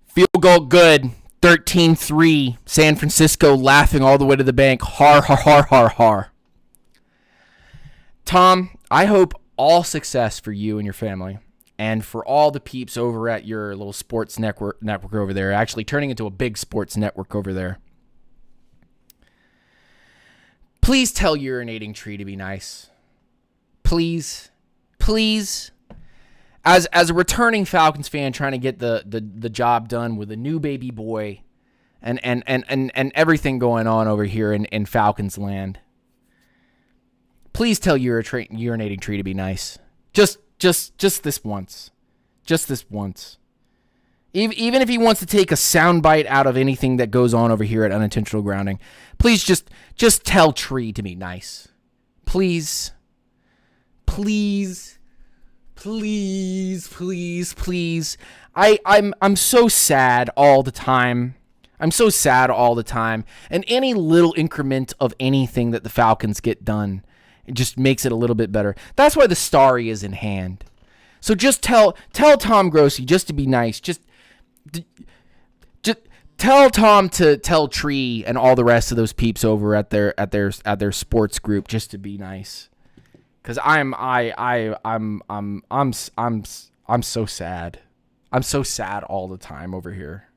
Field goal good. 13-3, San Francisco laughing all the way to the bank. Har, har, har, har, har. Tom, I hope all success for you and your family and for all the peeps over at your little sports network over there, actually turning into a big sports network over there. Please tell Urinating Tree to be nice. Please. Please. As a returning Falcons fan trying to get the job done with a new baby boy and everything going on over here in Falcons land, please tell Urinating Tree to be nice. Just this once. Just this once. Even if he wants to take a soundbite out of anything that goes on over here at Unintentional Grounding, please just tell Tree to be nice. Please. Please. Please, please, please. I'm so sad all the time. I'm so sad all the time. And any little increment of anything that the Falcons get done, it just makes it a little bit better. That's why the Starry is in hand. So just tell Tom Grossi just to be nice. Just tell Tom to tell Tree and all the rest of those peeps over at their sports group just to be nice. Cause I'm so sad. I'm so sad all the time over here.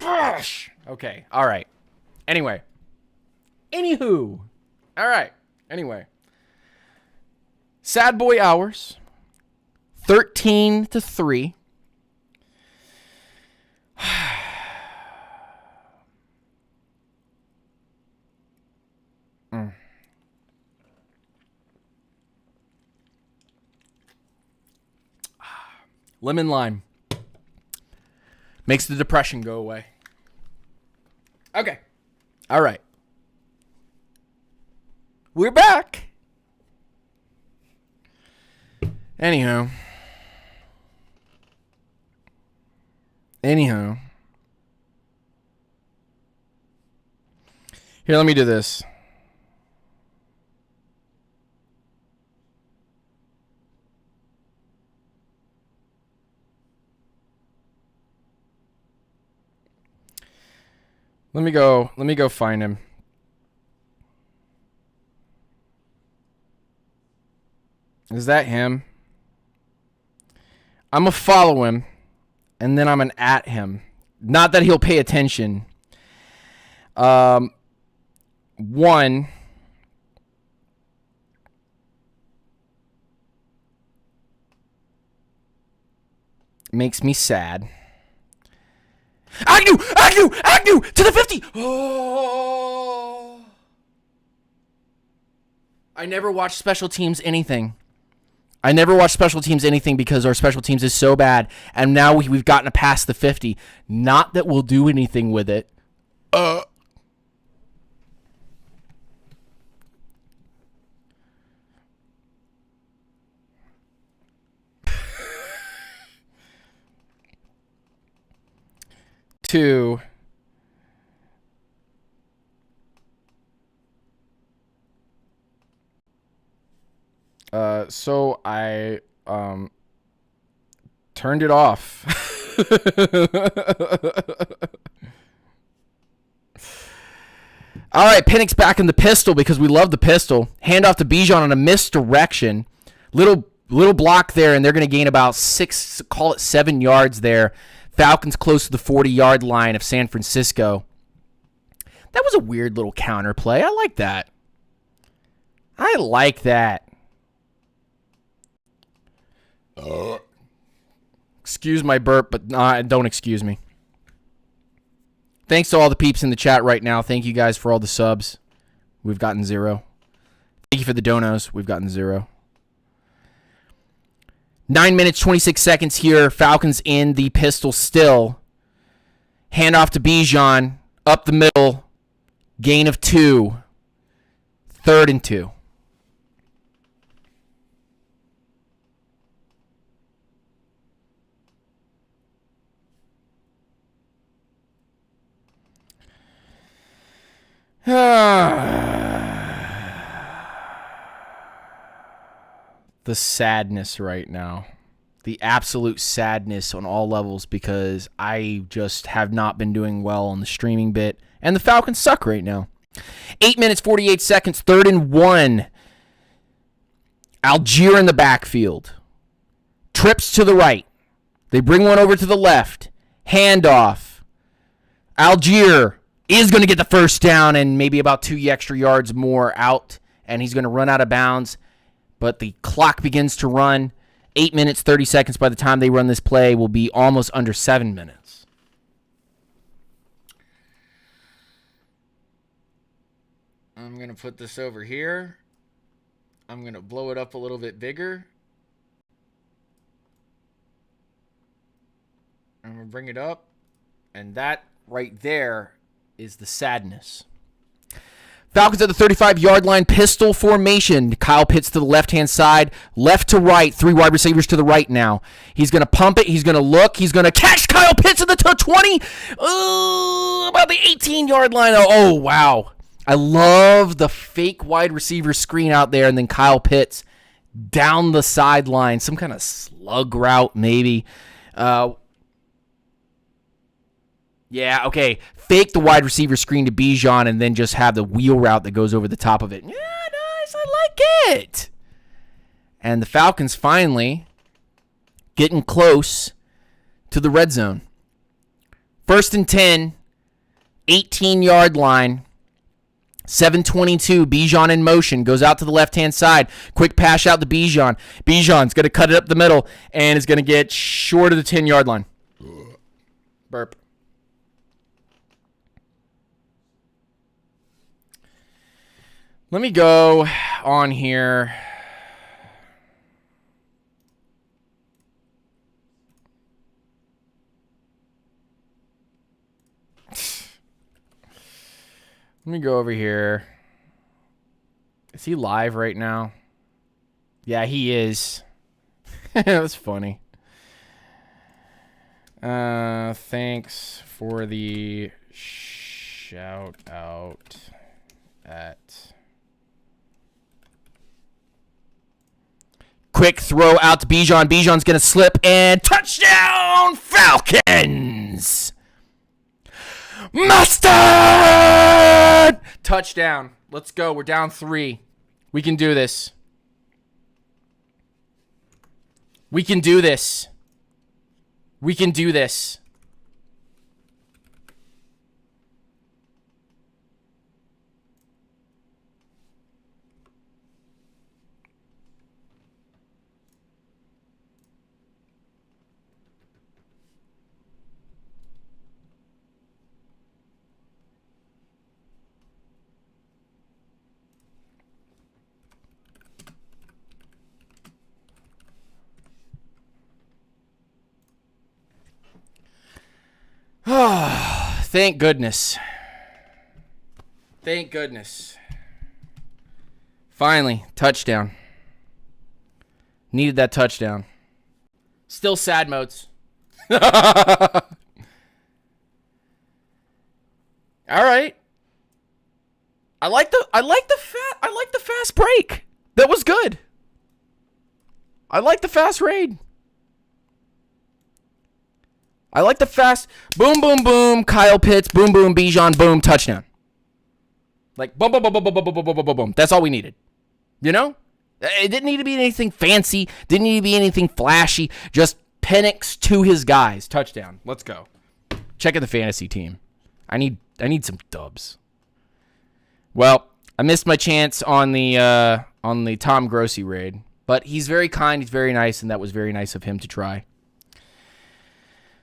Gosh. Okay. All right. Anyway. Anywho. All right. Anyway. Sad boy hours. 13-3. Lemon lime. Makes the depression go away. Okay. All right. We're back. Anyhow. Here, let me do this. Let me go find him. Is that him? I'm gonna follow him, and then I'm gonna at him. Not that he'll pay attention. One. Makes me sad. Agnew to the 50. Oh. I never watched special teams anything. Because our special teams is so bad, and now we've gotten past the 50. Not that we'll do anything with it. Two. So I turned it off. All right, Penix back in the pistol because we love the pistol. Hand off to Bijan on a misdirection. Little block there, and they're going to gain about 7 yards there. Falcons close to the 40-yard line of San Francisco. That was a weird little counter play. I like that. I like that. Excuse my burp, but don't excuse me. Thanks to all the peeps in the chat right now. Thank you guys for all the subs. We've gotten 0. Thank you for the donos. We've gotten 0. 9 minutes, 26 seconds here. Falcons in the pistol still. Hand off to Bijan. Up the middle. Gain of 2. 3rd and 2. The sadness right now. The absolute sadness on all levels because I just have not been doing well on the streaming bit. And the Falcons suck right now. 8 minutes, 48 seconds, 3rd and 1. Algier in the backfield. Trips to the right. They bring one over to the left. Handoff. Algier is going to get the first down and maybe about 2 extra yards more out. And he's going to run out of bounds. But the clock begins to run. 8 minutes, 30 seconds by the time they run this play will be almost under 7 minutes. I'm going to put this over here. I'm going to blow it up a little bit bigger. I'm going to bring it up. And that right there is the sadness. Falcons at the 35-yard line, pistol formation. Kyle Pitts to the left-hand side, left to right, 3 wide receivers to the right now. He's going to pump it. He's going to look. He's going to catch Kyle Pitts at the 20. About the 18-yard line. Oh, wow. I love the fake wide receiver screen out there, and then Kyle Pitts down the sideline. Some kind of slug route, maybe. Yeah, okay. Fake the wide receiver screen to Bijan and then just have the wheel route that goes over the top of it. Yeah, nice. I like it. And the Falcons finally getting close to the red zone. 1st and 10, 18-yard line. 7:22, Bijan in motion, goes out to the left-hand side. Quick pass out to Bijan. Bijan's going to cut it up the middle and is going to get short of the 10-yard line. Burp. Let me go on here. Let me go over here. Is he live right now? Yeah, he is. That was funny. Thanks for the shout out at... Quick throw out to Bijan. Bijan's going to slip and touchdown Falcons! Mustard! Touchdown. Let's go. We're down 3. We can do this. We can do this. We can do this. Thank goodness. Thank goodness. Finally, touchdown. Needed that touchdown. Still sad modes. All right. I like the fast break. That was good. I like the fast raid. I like the fast boom, boom, boom, Kyle Pitts, boom, boom, Bijan, boom, touchdown. Like, boom, boom, boom, boom, boom, boom, boom, boom, boom, boom, boom. That's all we needed. You know? It didn't need to be anything fancy. Didn't need to be anything flashy. Just Penix to his guys. Touchdown. Let's go. Check out the fantasy team. I need some dubs. Well, I missed my chance on the Tom Grossi raid, but he's very kind. He's very nice, and that was very nice of him to try.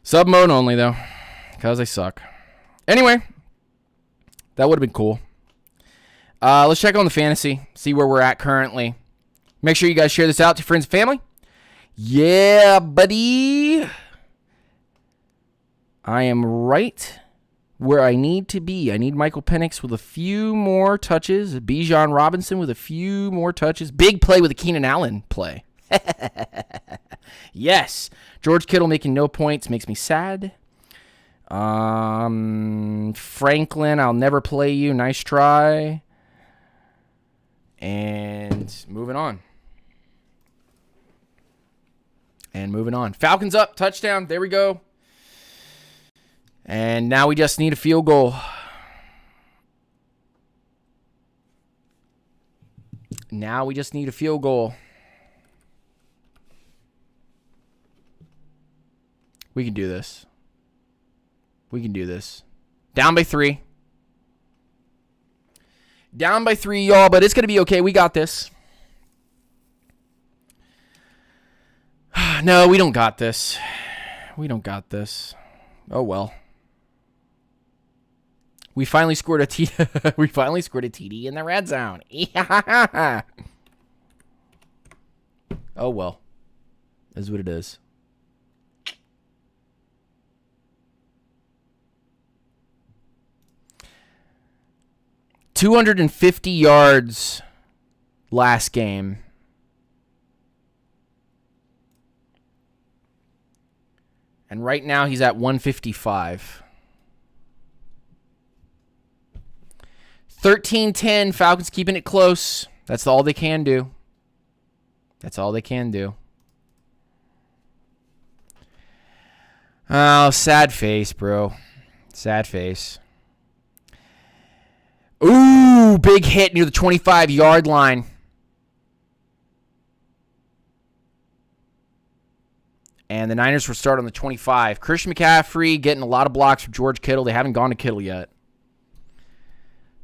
Sub mode only though, because I suck. Anyway, that would have been cool. Let's check on the fantasy. See where we're at currently. Make sure you guys share this out to friends and family. Yeah, buddy. I am right where I need to be. I need Michael Penix with a few more touches. Bijan Robinson with a few more touches. Big play with a Keenan Allen play. Yes. George Kittle making no points makes me sad. Franklin, I'll never play you. Nice try. And moving on. Falcons up. Touchdown. There we go. And now we just need a field goal. We can do this. Down by 3. Y'all, but it's going to be okay. We got this. No, we don't got this. Oh, well. We finally scored a TD in the red zone. Oh, well. That's what it is. $250 yards last game. And right now he's at 155. 13-10, Falcons keeping it close. That's all they can do. Oh, sad face, bro. Sad face. Ooh, big hit near the 25-yard line. And the Niners will start on the 25. Christian McCaffrey getting a lot of blocks from George Kittle. They haven't gone to Kittle yet.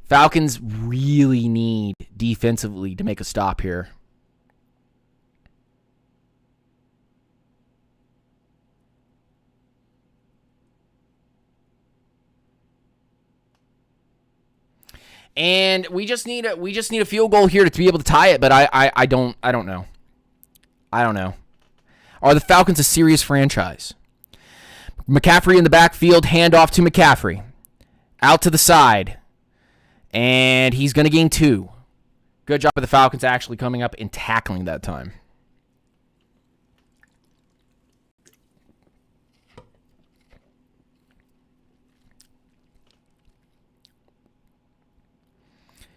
Falcons really need defensively to make a stop here. And we just need a field goal here to be able to tie it, but I don't know. Are the Falcons a serious franchise? McCaffrey in the backfield, handoff to McCaffrey. Out to the side. And he's going to gain 2. Good job of the Falcons actually coming up and tackling that time.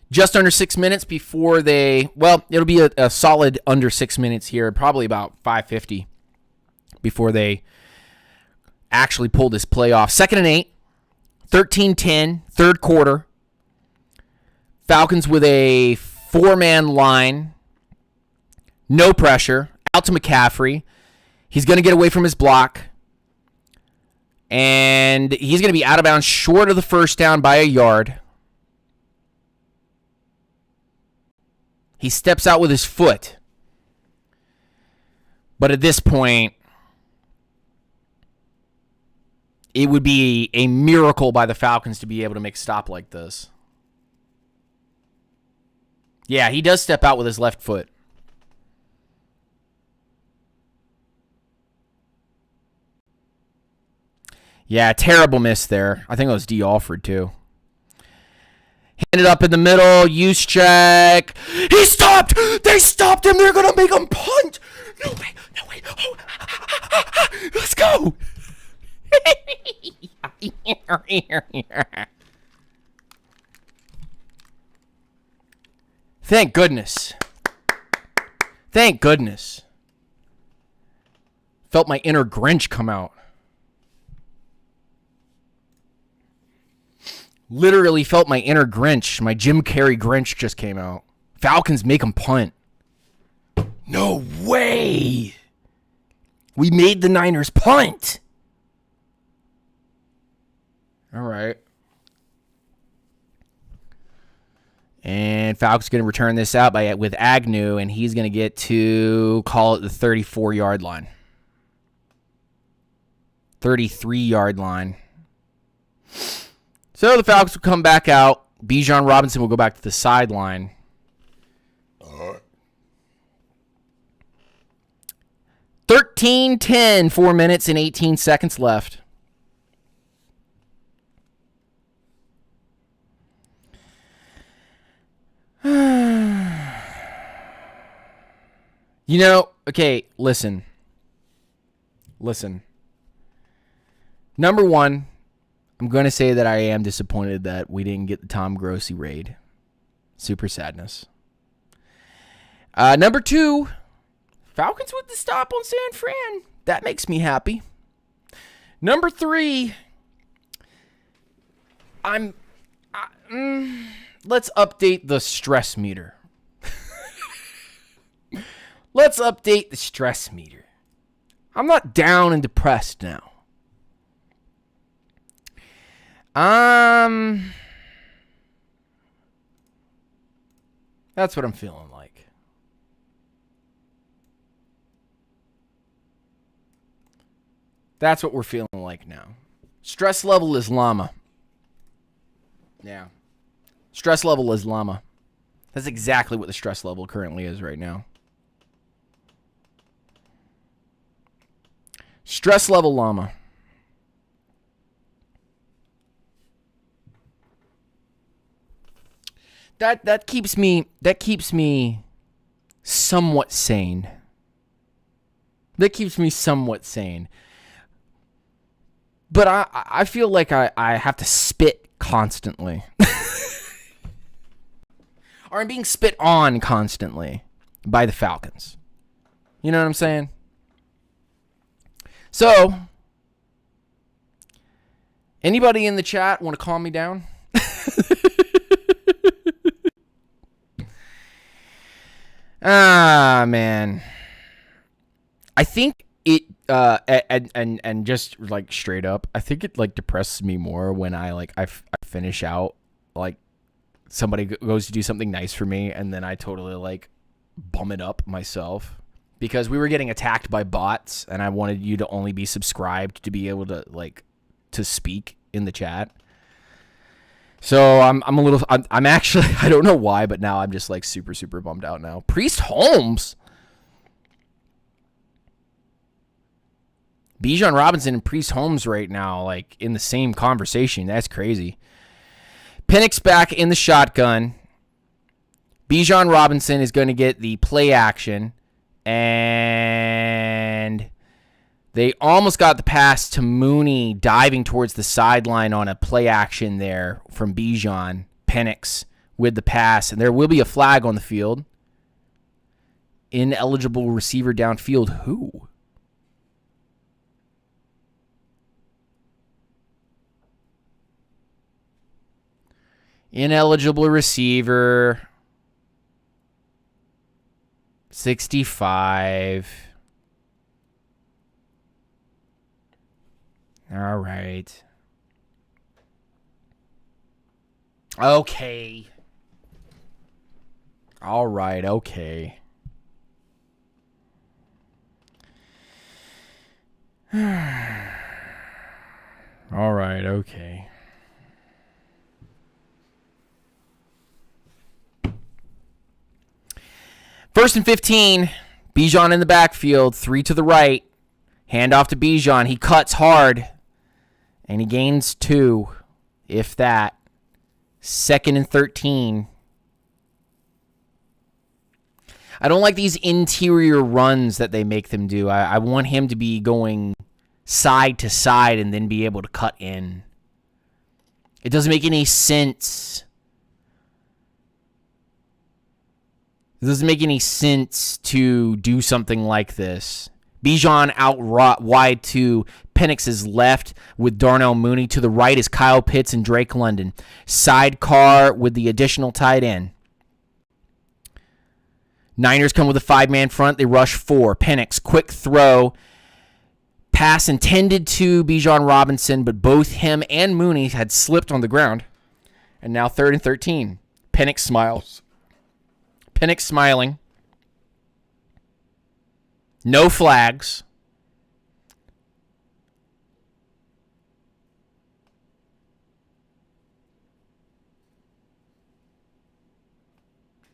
Just under 6 minutes before they... Well, it'll be a solid under 6 minutes here. Probably about 5:50 before they actually pull this play off. 2nd and 8. 13-10. Third quarter. Falcons with a 4-man line. No pressure. Out to McCaffrey. He's going to get away from his block. And he's going to be out of bounds short of the first down by a yard. He steps out with his foot. But at this point, it would be a miracle by the Falcons to be able to make a stop like this. Yeah, he does step out with his left foot. Yeah, terrible miss there. I think it was D. Alford, too. Handed up in the middle. Use check. He stopped. They stopped him. They're going to make him punt. No way. Oh. Let's go. Thank goodness. Felt my inner Grinch come out. Literally felt my inner Grinch. My Jim Carrey Grinch just came out. Falcons make them punt. No way. We made the Niners punt. All right. And Falcons going to return this out with Agnew, and he's going to get to call it the 34-yard line. 33-yard line. So the Falcons will come back out. Bijan Robinson will go back to the sideline. 13-10, 4 minutes and 18 seconds left. You know, okay, listen. Number one, I'm going to say that I am disappointed that we didn't get the Tom Grossi raid. Super sadness. Number two, Falcons with the stop on San Fran. That makes me happy. Number three, let's update the stress meter. Let's update the stress meter. I'm not down and depressed now. That's what I'm feeling like. That's what we're feeling like now. Stress level is llama. Yeah. Stress level is llama. That's exactly what the stress level currently is right now. Stress level llama. That keeps me somewhat sane. That keeps me somewhat sane. But I feel like I have to spit constantly. Or I'm being spit on constantly by the Falcons. You know what I'm saying? So, anybody in the chat want to calm me down? Man. I think it and just like straight up, I think it like depresses me more when I finish out, like somebody goes to do something nice for me and then I totally like bum it up myself because we were getting attacked by bots and I wanted you to only be subscribed to be able to like to speak in the chat. So I'm actually, I don't know why, but now I'm just like super bummed out now. Priest Holmes. Bijan Robinson and Priest Holmes right now, like in the same conversation. That's crazy. Penix back in the shotgun. Bijan Robinson is going to get the play action. And they almost got the pass to Mooney diving towards the sideline on a play action there from Bijan. Penix with the pass. And there will be a flag on the field. Ineligible receiver downfield. Who? Ineligible receiver. 65. All right. Okay. All right, okay. All right, okay. First and 15, Bijan in the backfield, 3 to the right. Hand off to Bijan. He cuts hard, and he gains 2, if that. Second and 13. I don't like these interior runs that they make them do. I want him to be going side to side and then be able to cut in. It doesn't make any sense. It doesn't make any sense to do something like this. Bijan out wide to Penix's left with Darnell Mooney. To the right is Kyle Pitts and Drake London. Sidecar with the additional tight end. Niners come with a 5-man front. They rush 4. Penix, quick throw. Pass intended to Bijan Robinson, but both him and Mooney had slipped on the ground. And now 3rd and 13. Penix smiles. Penix smiling. No flags.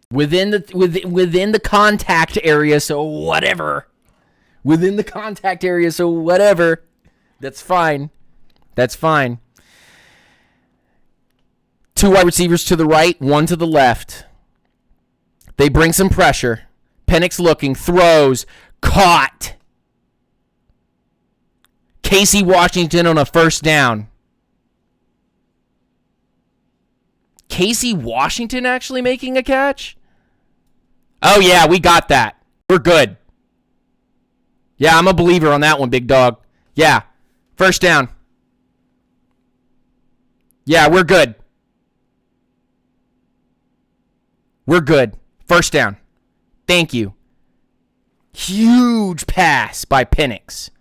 Within the contact area, so whatever. Within the contact area, so whatever. That's fine. That's fine. 2 wide receivers to the right, 1 to the left. They bring some pressure. Penix looking, throws, caught. Casey Washington on a first down. Casey Washington actually making a catch? Oh, yeah, we got that. We're good. Yeah, I'm a believer on that one, big dog. Yeah, first down. Yeah, we're good. We're good. First down. Thank you. Huge pass by Penix.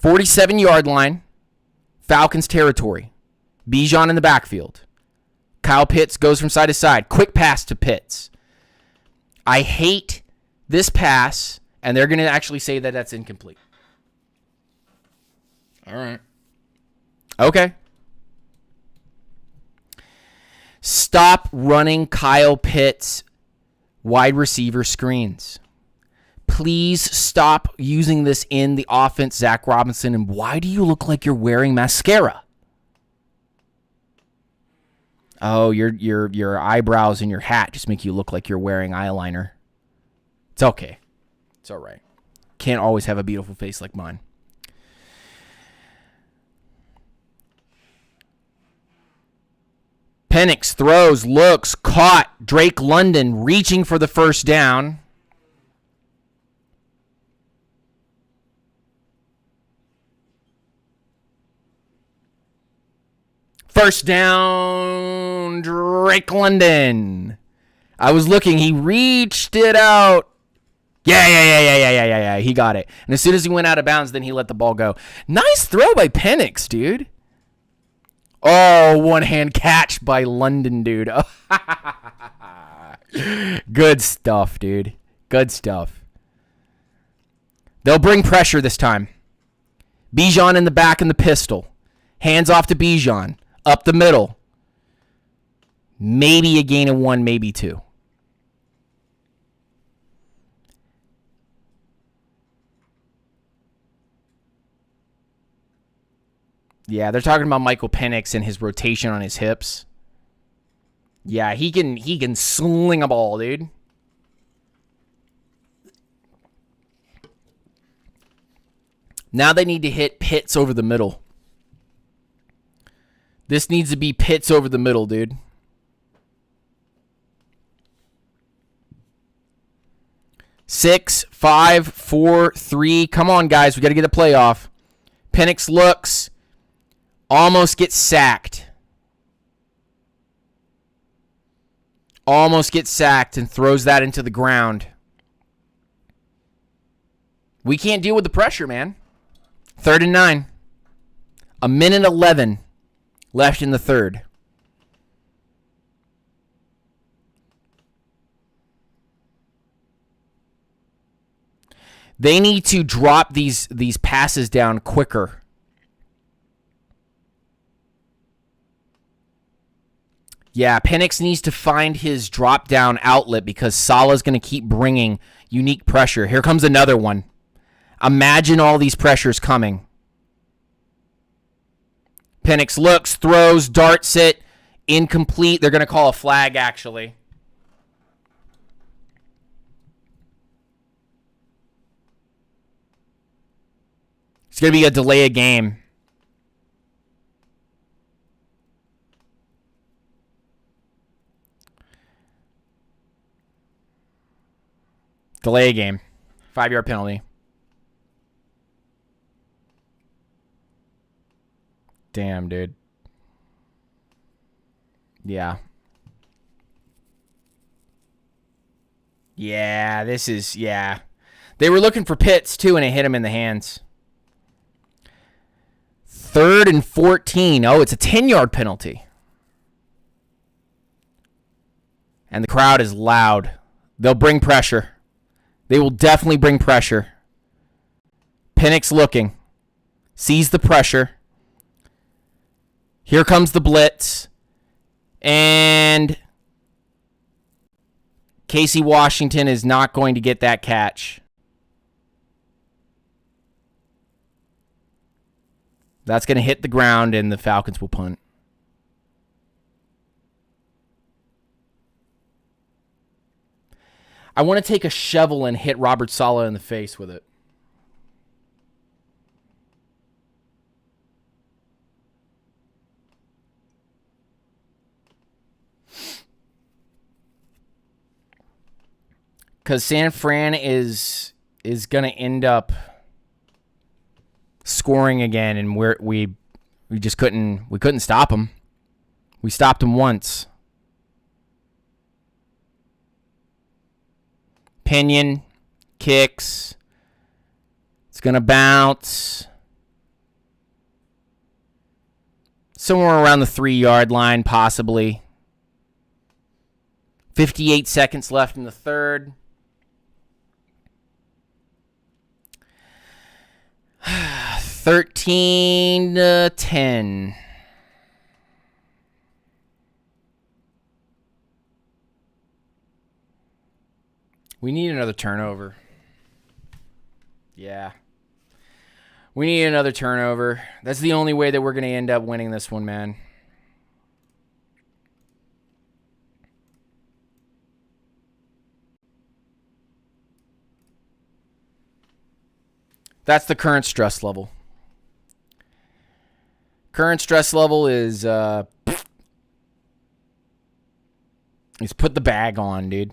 47-yard line. Falcons territory. Bijan in the backfield. Kyle Pitts goes from side to side. Quick pass to Pitts. I hate this pass, and they're going to actually say that that's incomplete. All right. Okay. Stop running Kyle Pitts wide receiver screens. Please stop using this in the offense, Zach Robinson. And why do you look like you're wearing mascara? Oh, your eyebrows and your hat just make you look like you're wearing eyeliner. It's okay. It's all right. Can't always have a beautiful face like mine. Penix throws, looks, caught. Drake London reaching for the first down. First down, Drake London. I was looking. He reached it out. Yeah. He got it. And as soon as he went out of bounds, then he let the ball go. Nice throw by Penix, dude. Oh, one-hand catch by London, dude. Good stuff, dude. Good stuff. They'll bring pressure this time. Bijan in the back in the pistol. Hands off to Bijan. Up the middle. Maybe a gain of 1, maybe 2. Yeah, they're talking about Michael Penix and his rotation on his hips. Yeah, he can sling a ball, dude. Now they need to hit Pitts over the middle. This needs to be Pitts over the middle, dude. Six, 5, 4, 3. Come on, guys. We got to get a playoff. Penix looks. Almost gets sacked. Almost gets sacked and throws that into the ground. We can't deal with the pressure, man. 3rd and 9. 1:11 left in the third. They need to drop these passes down quicker. Yeah, Penix needs to find his drop-down outlet because Salah's going to keep bringing unique pressure. Here comes another one. Imagine all these pressures coming. Penix looks, throws, darts it. Incomplete. They're going to call a flag, actually. It's going to be a delay of game. Delay a game. 5-yard penalty. Damn, dude. Yeah. Yeah, this is, yeah. They were looking for Pitts, too, and it hit him in the hands. 3rd and 14. Oh, it's a 10-yard penalty. And the crowd is loud. They'll bring pressure. They will definitely bring pressure. Penix looking. Sees the pressure. Here comes the blitz. And Casey Washington is not going to get that catch. That's going to hit the ground, and the Falcons will punt. I want to take a shovel and hit Robert Saleh in the face with it. Because San Fran is going to end up scoring again, and we just couldn't stop them. We stopped them once. Pinion kicks. It's going to bounce. Somewhere around the 3-yard line, possibly. 58 seconds left in the third. 13-10. We need another turnover. Yeah. We need another turnover. That's the only way that we're going to end up winning this one, man. That's the current stress level. Current stress level is put the bag on, dude.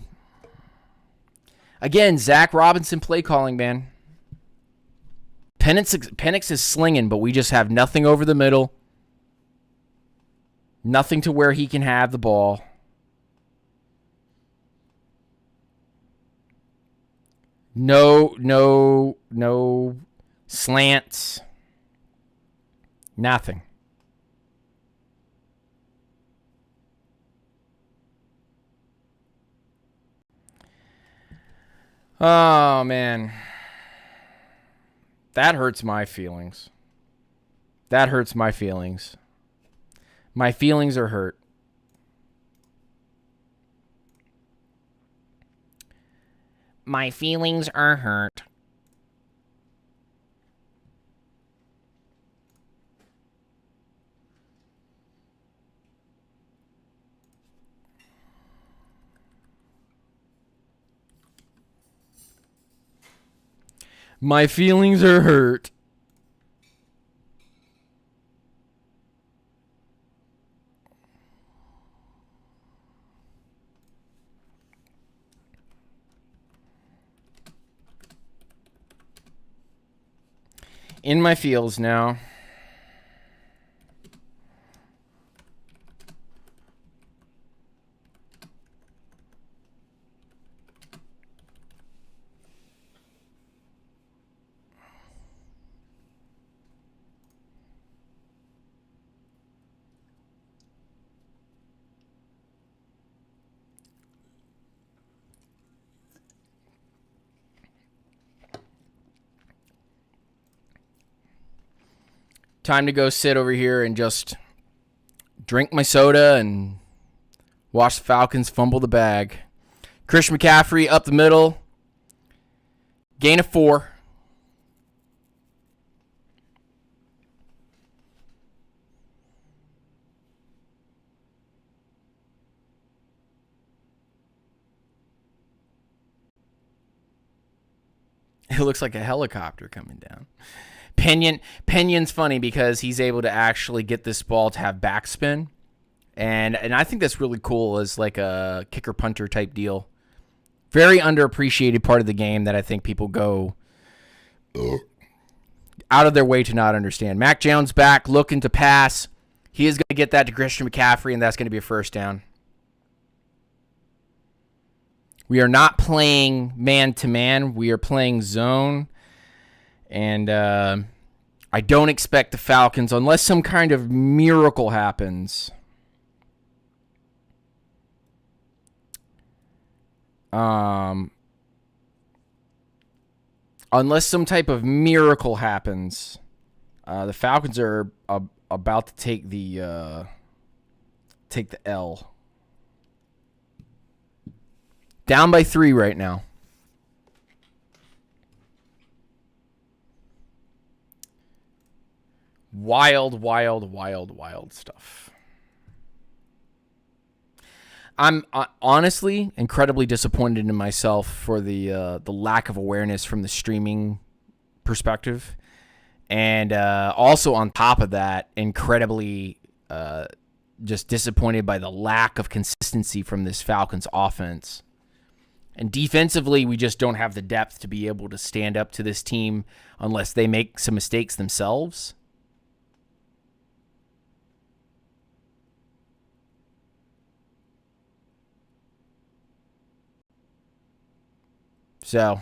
Again, Zach Robinson play calling, man. Penix is slinging, but we just have nothing over the middle. Nothing to where he can have the ball. No slants. Nothing. Oh, man. That hurts my feelings. That hurts my feelings. My feelings are hurt. My feelings are hurt. My feelings are hurt. In my feels now. Time to go sit over here and just drink my soda and watch the Falcons fumble the bag. Christian McCaffrey up the middle. Gain of 4. It looks like a helicopter coming down. Pinion's funny because he's able to actually get this ball to have backspin. And I think that's really cool as like a kicker punter type deal Very underappreciated part of the game that I think people go out of their way to not understand. Mac Jones back, looking to pass. He is going to get that to Christian McCaffrey, and that's going to be a first down. We are not playing man-to-man. We are playing zone. And I don't expect the Falcons, unless some kind of miracle happens. Unless some type of miracle happens, the Falcons are about to take the L. Down by 3 right now. Wild stuff. I'm honestly incredibly disappointed in myself for the lack of awareness from the streaming perspective. And also on top of that, incredibly just disappointed by the lack of consistency from this Falcons offense. And defensively, we just don't have the depth to be able to stand up to this team unless they make some mistakes themselves. So,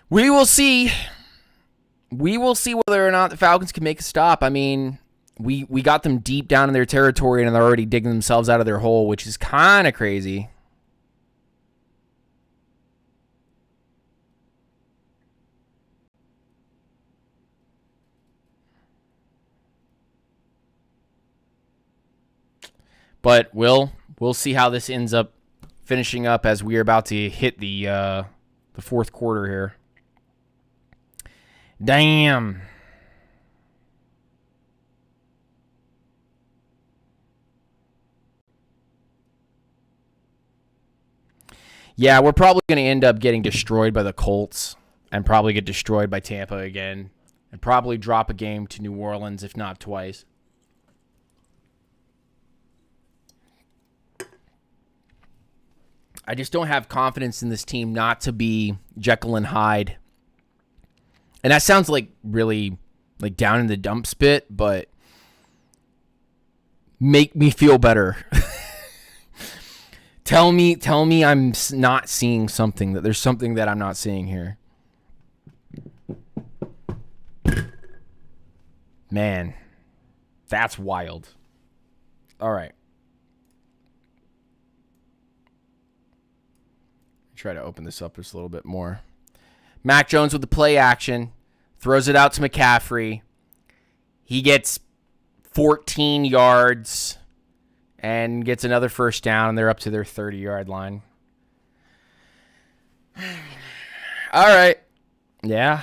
we will see. We will see whether or not the Falcons can make a stop. I mean, we got them deep down in their territory, and they're already digging themselves out of their hole, which is kind of crazy. But we'll see how this ends up finishing up as we are about to hit the fourth quarter here. Damn. Yeah, we're probably going to end up getting destroyed by the Colts and probably get destroyed by Tampa again and probably drop a game to New Orleans, if not twice. I just don't have confidence in this team not to be Jekyll and Hyde. And that sounds like really like down in the dumps bit, but make me feel better. Tell me I'm not seeing something, that there's something that I'm not seeing here. Man, that's wild. All right. Try to open this up just a little bit more. Mac Jones with the play action. Throws it out to McCaffrey. He gets 14 yards and gets another first down. And they're up to their 30-yard line. All right. Yeah.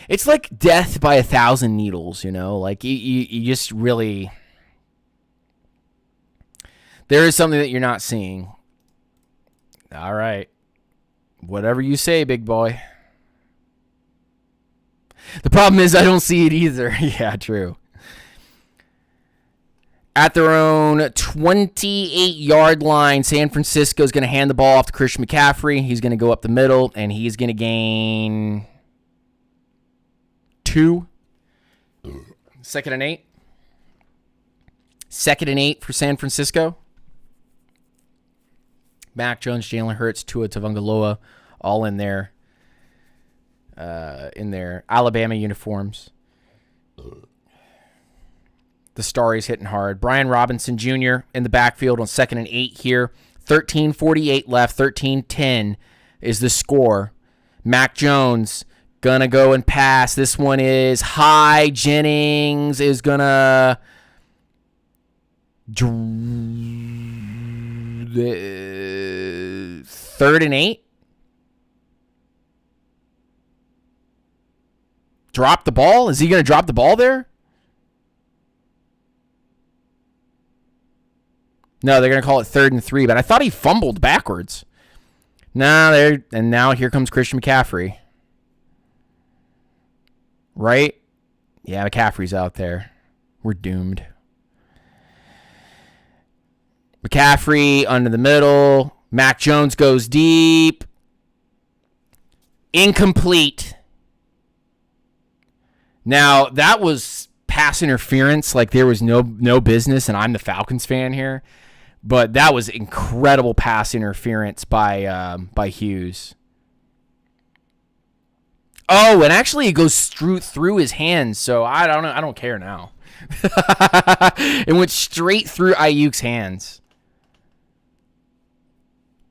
It's like death by 1,000 needles, you know? Like, you just really... There is something that you're not seeing. All right. Whatever you say, big boy. The problem is I don't see it either. Yeah, true. At their own 28-yard line, San Francisco is going to hand the ball off to Christian McCaffrey. He's going to go up the middle, and he's going to gain 2. 2nd and 8. 2nd and 8 for San Francisco. Mac Jones, Jalen Hurts, Tua Tagovailoa, all in their Alabama uniforms. The Starry's hitting hard. Brian Robinson Jr. in the backfield on 2nd and 8 here. 13:48 left. 13-10 is the score. Mac Jones gonna go and pass. This one is high. Jennings is gonna 3rd and 8. Drop the ball? Is he going to drop the ball there? No, they're going to call it 3rd and 3, but I thought he fumbled backwards. And now here comes Christian McCaffrey. Right? Yeah, McCaffrey's out there. We're doomed. McCaffrey under the middle. Mac Jones goes deep. Incomplete. Now, that was pass interference like there was no business, and I'm the Falcons fan here. But that was incredible pass interference by Hughes. Oh, and actually it goes through his hands, so I don't know. I don't care now. It went straight through Ayuk's hands.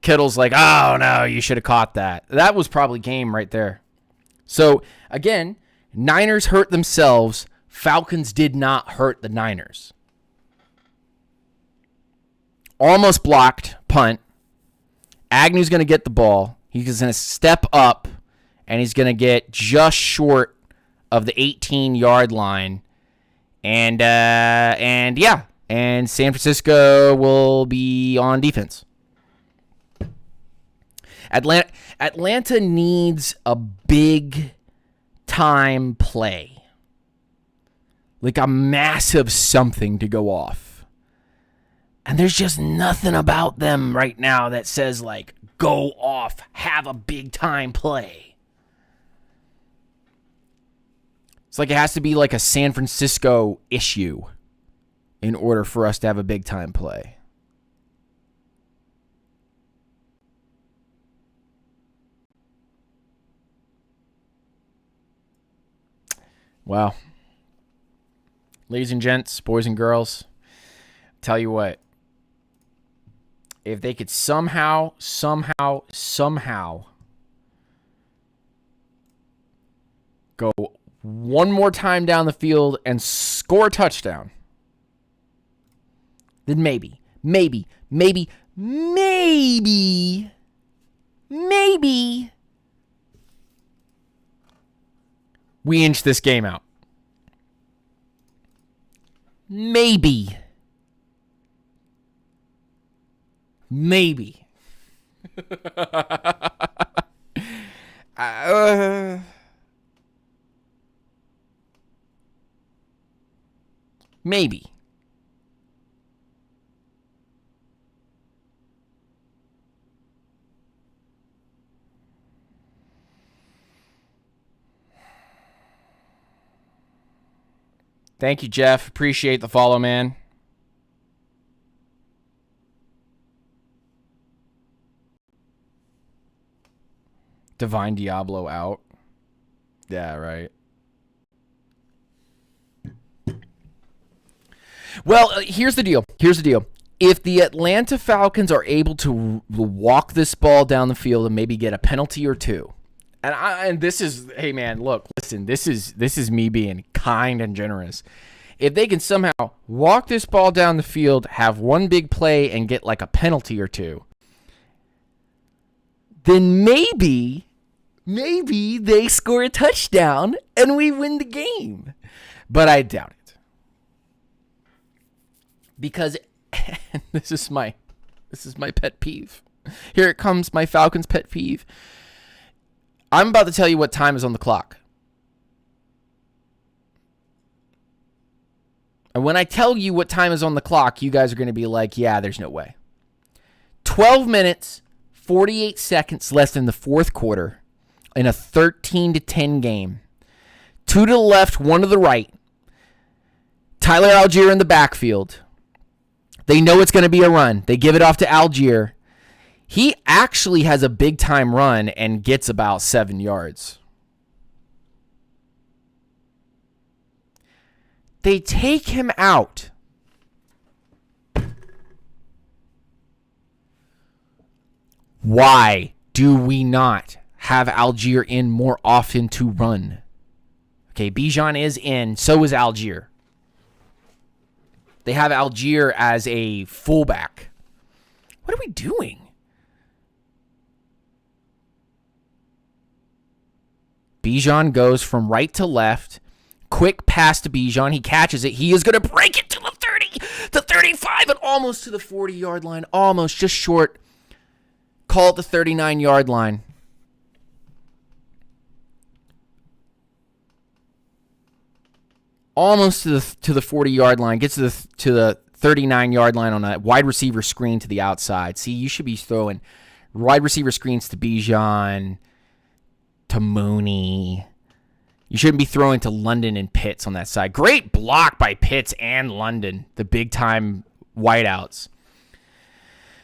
Kittle's like, oh no, you should have caught that. That was probably game right there. So again, Niners hurt themselves. Falcons did not hurt the Niners. Almost blocked punt. Agnew's going to get the ball. He's going to step up, and he's going to get just short of the 18-yard line. And San Francisco will be on defense. Atlanta needs a big-time play. Like a massive something to go off. And there's just nothing about them right now that says, like, go off, have a big-time play. It's like it has to be like a San Francisco issue in order for us to have a big-time play. Wow. Ladies and gents, boys and girls, tell you what. If they could somehow go one more time down the field and score a touchdown, then maybe we inch this game out. Maybe. Maybe. Maybe. Thank you, Jeff. Appreciate the follow, man. Divine Diablo out. Yeah, right. Well, here's the deal. If the Atlanta Falcons are able to walk this ball down the field and maybe get a penalty or two, and this is, hey man, look, listen, this is me being kind and generous. If they can somehow walk this ball down the field, have one big play, and get like a penalty or two, then maybe they score a touchdown and we win the game. But I doubt it. Because this is my pet peeve. Here it comes, my Falcons pet peeve. I'm about to tell you what time is on the clock. And when I tell you what time is on the clock, you guys are going to be like, yeah, there's no way. 12 minutes, 48 seconds left in the fourth quarter in a 13-10 game. 2 to the left, 1 to the right. Tyler Algier in the backfield. They know it's going to be a run. They give it off to Algier. He actually has a big-time run and gets about 7 yards. They take him out. Why do we not have Algier in more often to run? Okay, Bijan is in, so is Algier. They have Algier as a fullback. What are we doing? Bijan goes from right to left. Quick pass to Bijan. He catches it. He is going to break it to the 30, the 35 and almost to the 40-yard line. Almost, just short. Call it the 39-yard line. Almost to the 40-yard line. Gets to the 39-yard line on a wide receiver screen to the outside. See, you should be throwing wide receiver screens to Bijan, to Mooney. You shouldn't be throwing to London and Pitts on that side. Great block by Pitts and London, the big-time wideouts.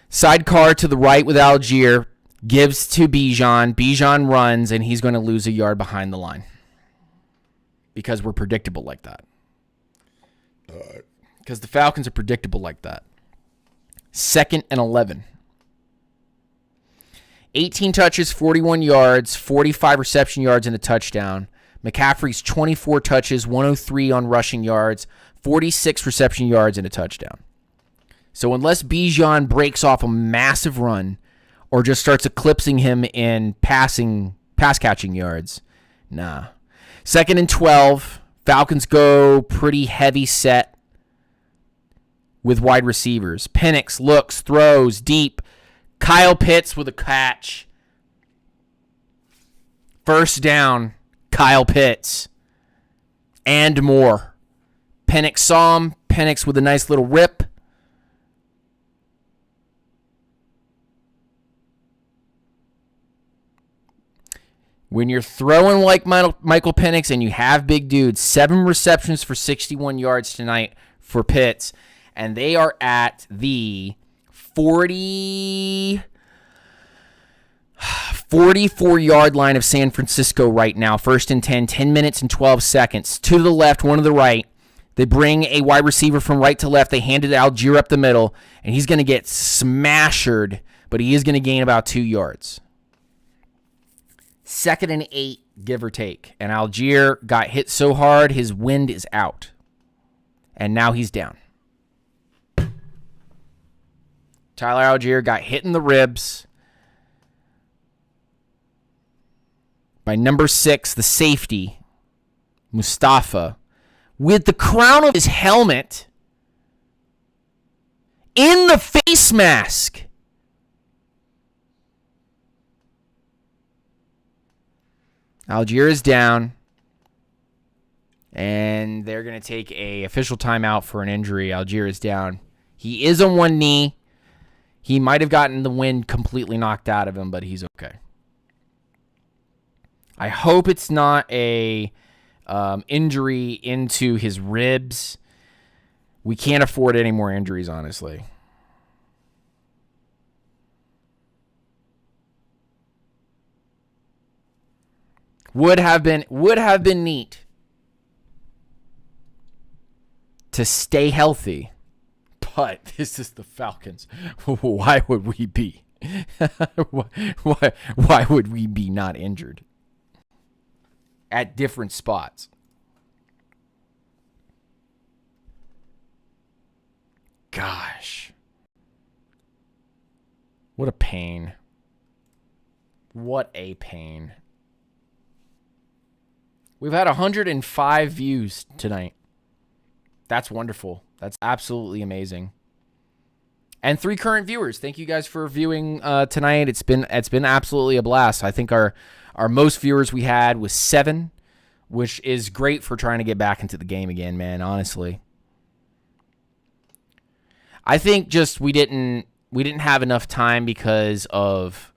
Sidecar to the right with Algier. Gives to Bijan. Bijan runs, and he's going to lose a yard behind the line. Because we're predictable like that. Because the Falcons are predictable like that. 2nd and 11. 18 touches, 41 yards, 45 reception yards, and a touchdown. McCaffrey's 24 touches, 103 on rushing yards, 46 reception yards, and a touchdown. So unless Bijan breaks off a massive run or just starts eclipsing him in pass-catching yards, nah. 2nd and 12. Falcons go pretty heavy set with wide receivers. Penix looks, throws deep. Kyle Pitts with a catch. First down, Kyle Pitts. And more. Penix saw him. Penix with a nice little rip. When you're throwing like Michael Penix and you have big dudes, 7 receptions for 61 yards tonight for Pitts. And they are at the 44-yard line of San Francisco right now. 1st and 10, 10 minutes and 12 seconds. 2 to the left, 1 to the right. They bring a wide receiver from right to left. They hand it Algier up the middle, and he's going to get smashed, but he is going to gain about 2 yards. 2nd and 8, give or take. And Algier got hit so hard, his wind is out. And now he's down. Tyler Algier got hit in the ribs by number 6, the safety, Mustafa, with the crown of his helmet in the face mask. Algier is down, and they're going to take a official timeout for an injury. Algier is down. He is on one knee. He might have gotten the wind completely knocked out of him, but he's okay. I hope it's not a injury into his ribs. We can't afford any more injuries, honestly. Would have been neat to stay healthy, but this is the Falcons. Why would we be? Why would we be not injured at different spots? Gosh, what a pain! What a pain! We've had 105 views tonight. That's wonderful. That's absolutely amazing. And 3 current viewers. Thank you guys for viewing tonight. It's been absolutely a blast. I think our most viewers we had was 7, which is great for trying to get back into the game again, man, honestly. I think just we didn't have enough time because of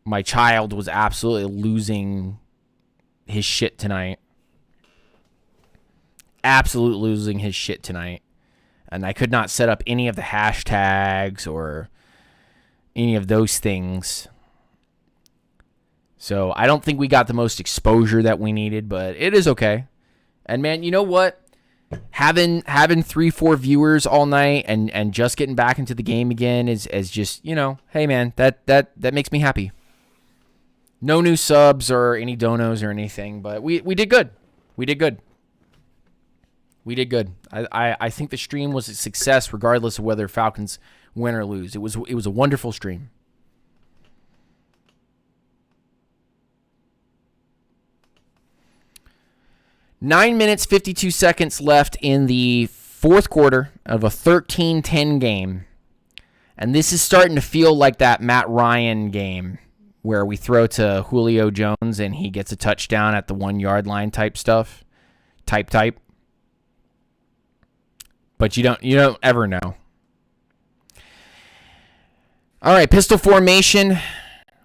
my child was absolutely losing his shit tonight. Absolutely losing his shit tonight. And I could not set up any of the hashtags or any of those things. So I don't think we got the most exposure that we needed, but it is okay. And man, you know what? Having 3-4 viewers all night and just getting back into the game again is just, you know, hey man, that makes me happy. No new subs or any donos or anything, but we did good. We did good. We did good. I think the stream was a success regardless of whether Falcons win or lose. It was a wonderful stream. Nine minutes, 52 seconds left in the Fourth quarter of a 13-10 game. And this is starting to feel like that Matt Ryan game where we throw to Julio Jones and he gets a touchdown at the 1-yard line type stuff. Type. But you don't ever know. All right, pistol formation.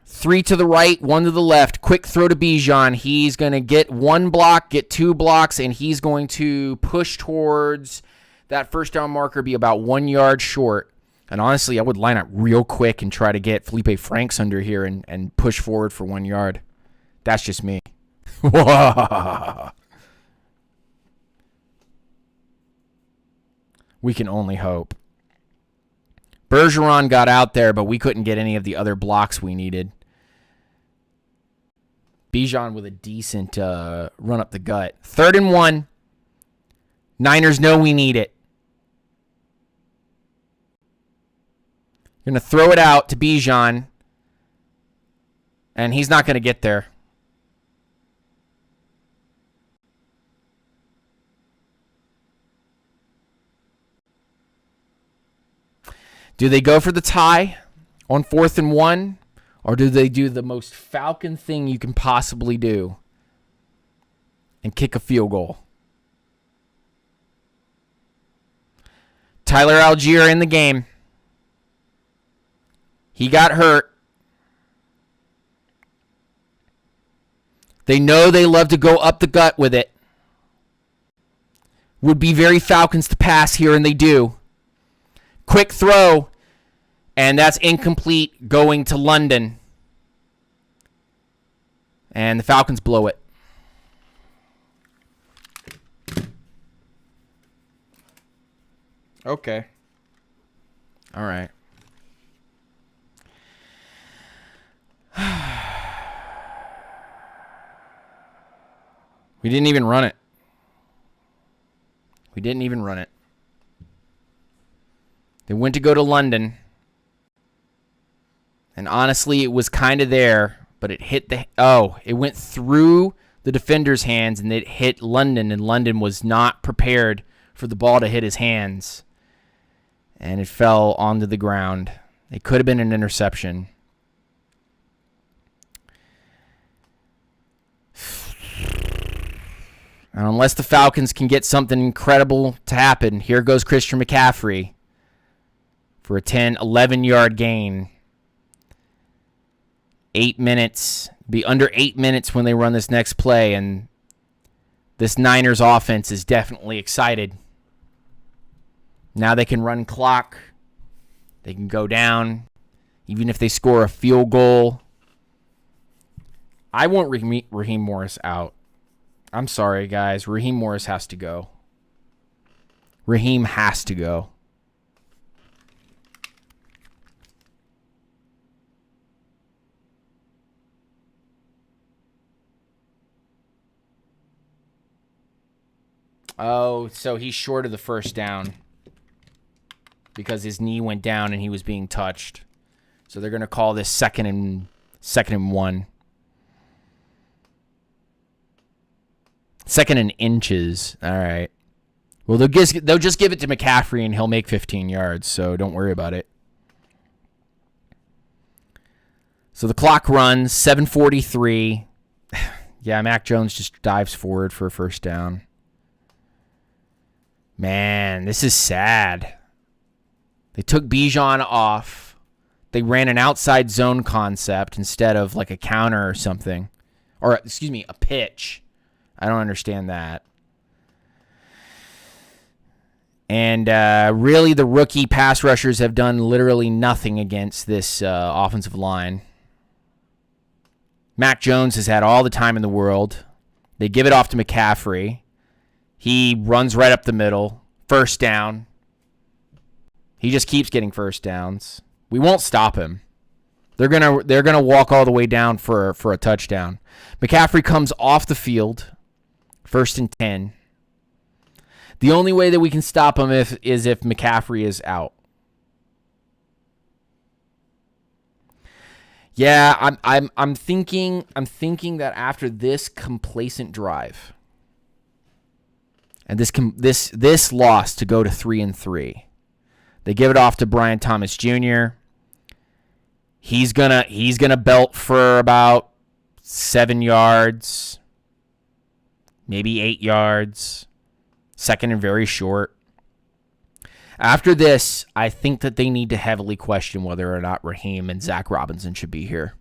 3 to the right, 1 to the left. Quick throw to Bijan. He's going to get 1 block, get 2 blocks, and he's going to push towards that first down marker, be about 1 yard short. And honestly, I would line up real quick and try to get Felipe Franks under here and push forward for 1 yard. That's just me. We can only hope. Bergeron got out there, but we couldn't get any of the other blocks we needed. Bijan with a decent run up the gut. 3rd and 1. Niners know we need it. Going to throw it out to Bijan, and he's not going to get there. Do they go for the tie on 4th and 1, or do they do the most Falcon thing you can possibly do and kick a field goal? Tyler Algier in the game. He got hurt. They know they love to go up the gut with it. Would be very Falcons to pass here, and they do. Quick throw, and that's incomplete, going to London. And the Falcons blow it. Okay. All right. We didn't even run it. They went to go to London. And honestly, it was kind of there, but it hit it went through the defender's hands and it hit London, and London was not prepared for the ball to hit his hands. And it fell onto the ground. It could have been an interception. And unless the Falcons can get something incredible to happen, here goes Christian McCaffrey for a 11-yard gain. 8 minutes. Be under 8 minutes when they run this next play, and this Niners offense is definitely excited. Now they can run clock. They can go down. Even if they score a field goal. I want Raheem Morris out. I'm sorry, guys. Raheem Morris has to go. Raheem has to go. Oh, so he's short of the first down because his knee went down and he was being touched. So they're going to call this second and 1. 2nd and inches. All right. Well, they'll just give it to McCaffrey and he'll make 15 yards, so don't worry about it. So the clock runs, 7:43. Yeah, Mac Jones just dives forward for a first down. Man, this is sad. They took Bijan off. They ran an outside zone concept instead of like a counter or something. Or, excuse me, a pitch. I don't understand that. And really, the rookie pass rushers have done literally nothing against this offensive line. Mac Jones has had all the time in the world. They give it off to McCaffrey. He runs right up the middle. First down. He just keeps getting first downs. We won't stop him. They're gonna walk all the way down for a touchdown. McCaffrey comes off the field. 1st and 10. The only way that we can stop him is if McCaffrey is out. Yeah, I'm thinking that after this complacent drive, And this loss to go to 3-3. They give it off to Brian Thomas Jr. He's gonna belt for about 7 yards, maybe 8 yards. Second and very short. After this, I think that they need to heavily question whether or not Raheem and Zach Robinson should be here.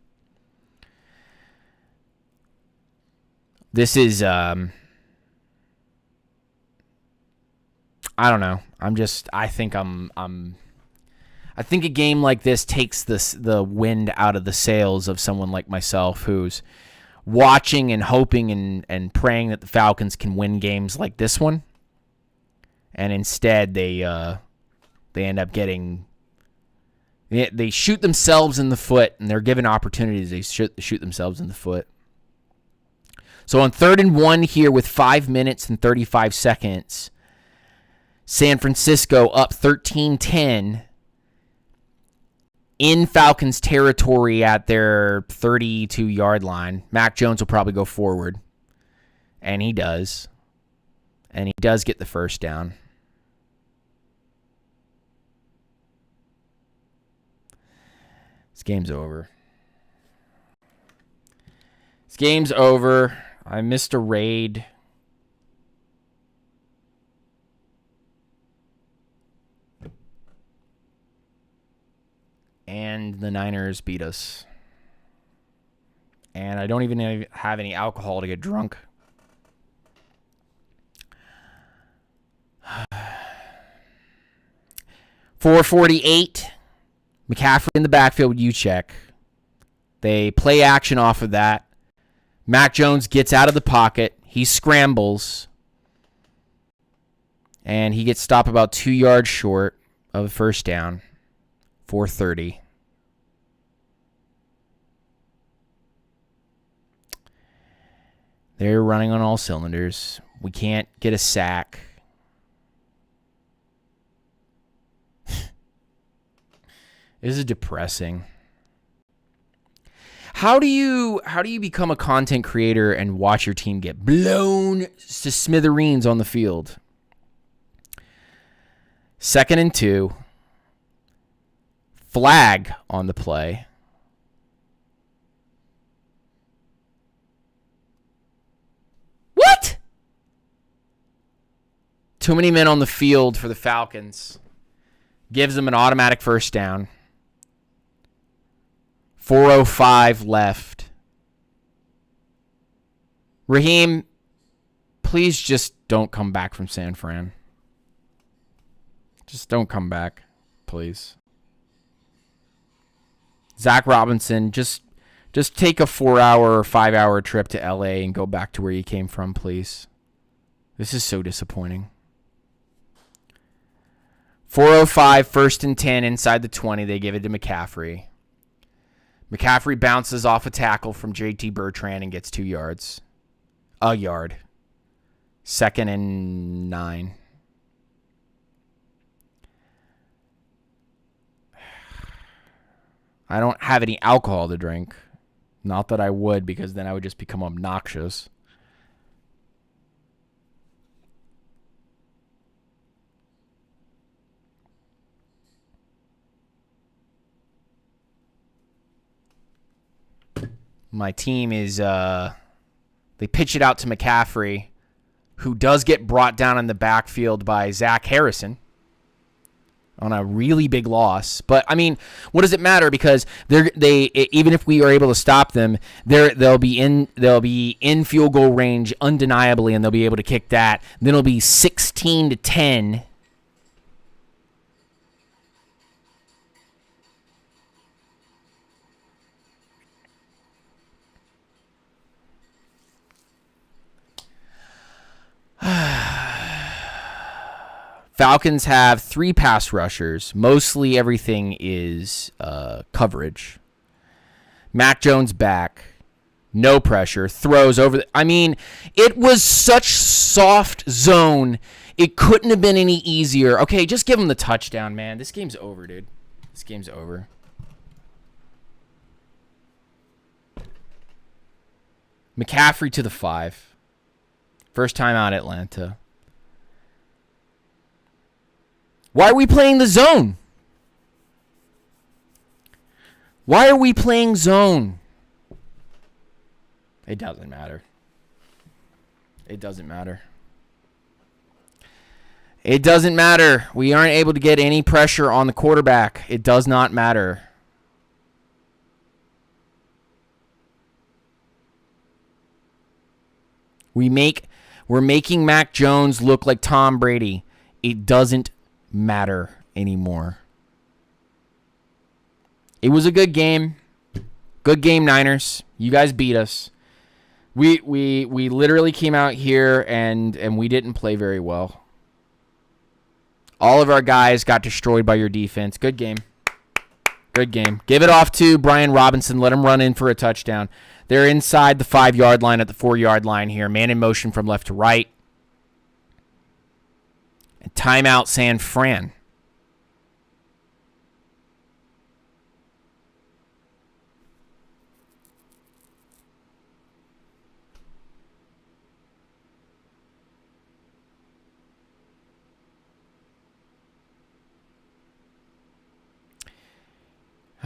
This is I don't know. I think a game like this takes the wind out of the sails of someone like myself who's watching and hoping and praying that the Falcons can win games like this one. And instead they end up getting they shoot themselves in the foot, and they're given opportunities. They shoot themselves in the foot. So on 3rd and 1 here with 5 minutes and 35 seconds, San Francisco up 13-10 in Falcons territory at their 32-yard line. Mac Jones will probably go forward, and he does. And he does get the first down. This game's over. This game's over. I missed a raid. And the Niners beat us. And I don't even have any alcohol to get drunk. .448. McCaffrey in the backfield with Juszczyk. They play action off of that. Mac Jones gets out of the pocket. He scrambles. And he gets stopped about 2 yards short of a first down. 4:30. They're running on all cylinders. We can't get a sack. This is depressing. How do you become a content creator and watch your team get blown to smithereens on the field? 2nd and 2. Flag on the play. What? Too many men on the field for the Falcons. Gives them an automatic first down. 4:05 left. Raheem, please just don't come back from San Fran. Just don't come back, please. Zach Robinson, just take a 4-hour or 5-hour trip to LA and go back to where you came from, please. This is so disappointing. 4:05, 1st and 10 inside the 20. They give it to McCaffrey. McCaffrey bounces off a tackle from JT Bertrand and gets 2 yards. A yard. 2nd and 9. I don't have any alcohol to drink. Not that I would, because then I would just become obnoxious. My team is, they pitch it out to McCaffrey, who does get brought down in the backfield by Zach Harrison on a really big loss. But, I mean, what does it matter? Because they even if we are able to stop them, they'll be in field goal range undeniably, and they'll be able to kick that. Then it'll be 16-10. Falcons have 3 pass rushers. Mostly everything is coverage. Mac Jones back. No pressure. Throws over. It was such soft zone. It couldn't have been any easier. Okay, just give him the touchdown, man. This game's over, dude. This game's over. McCaffrey to the 5. First time out Atlanta. Why are we playing the zone? Why are we playing zone? It doesn't matter. It doesn't matter. It doesn't matter. We aren't able to get any pressure on the quarterback. It does not matter. We're making Mac Jones look like Tom Brady. It doesn't matter anymore. It was a good game. Good game, Niners. You guys beat us. We literally came out here and we didn't play very well. All of our guys got destroyed by your defense. Good game. Good game. Give it off to Brian Robinson. Let him run in for a touchdown. They're inside the 5-yard line at the 4-yard line here. Man in motion from left to right. And timeout San Fran.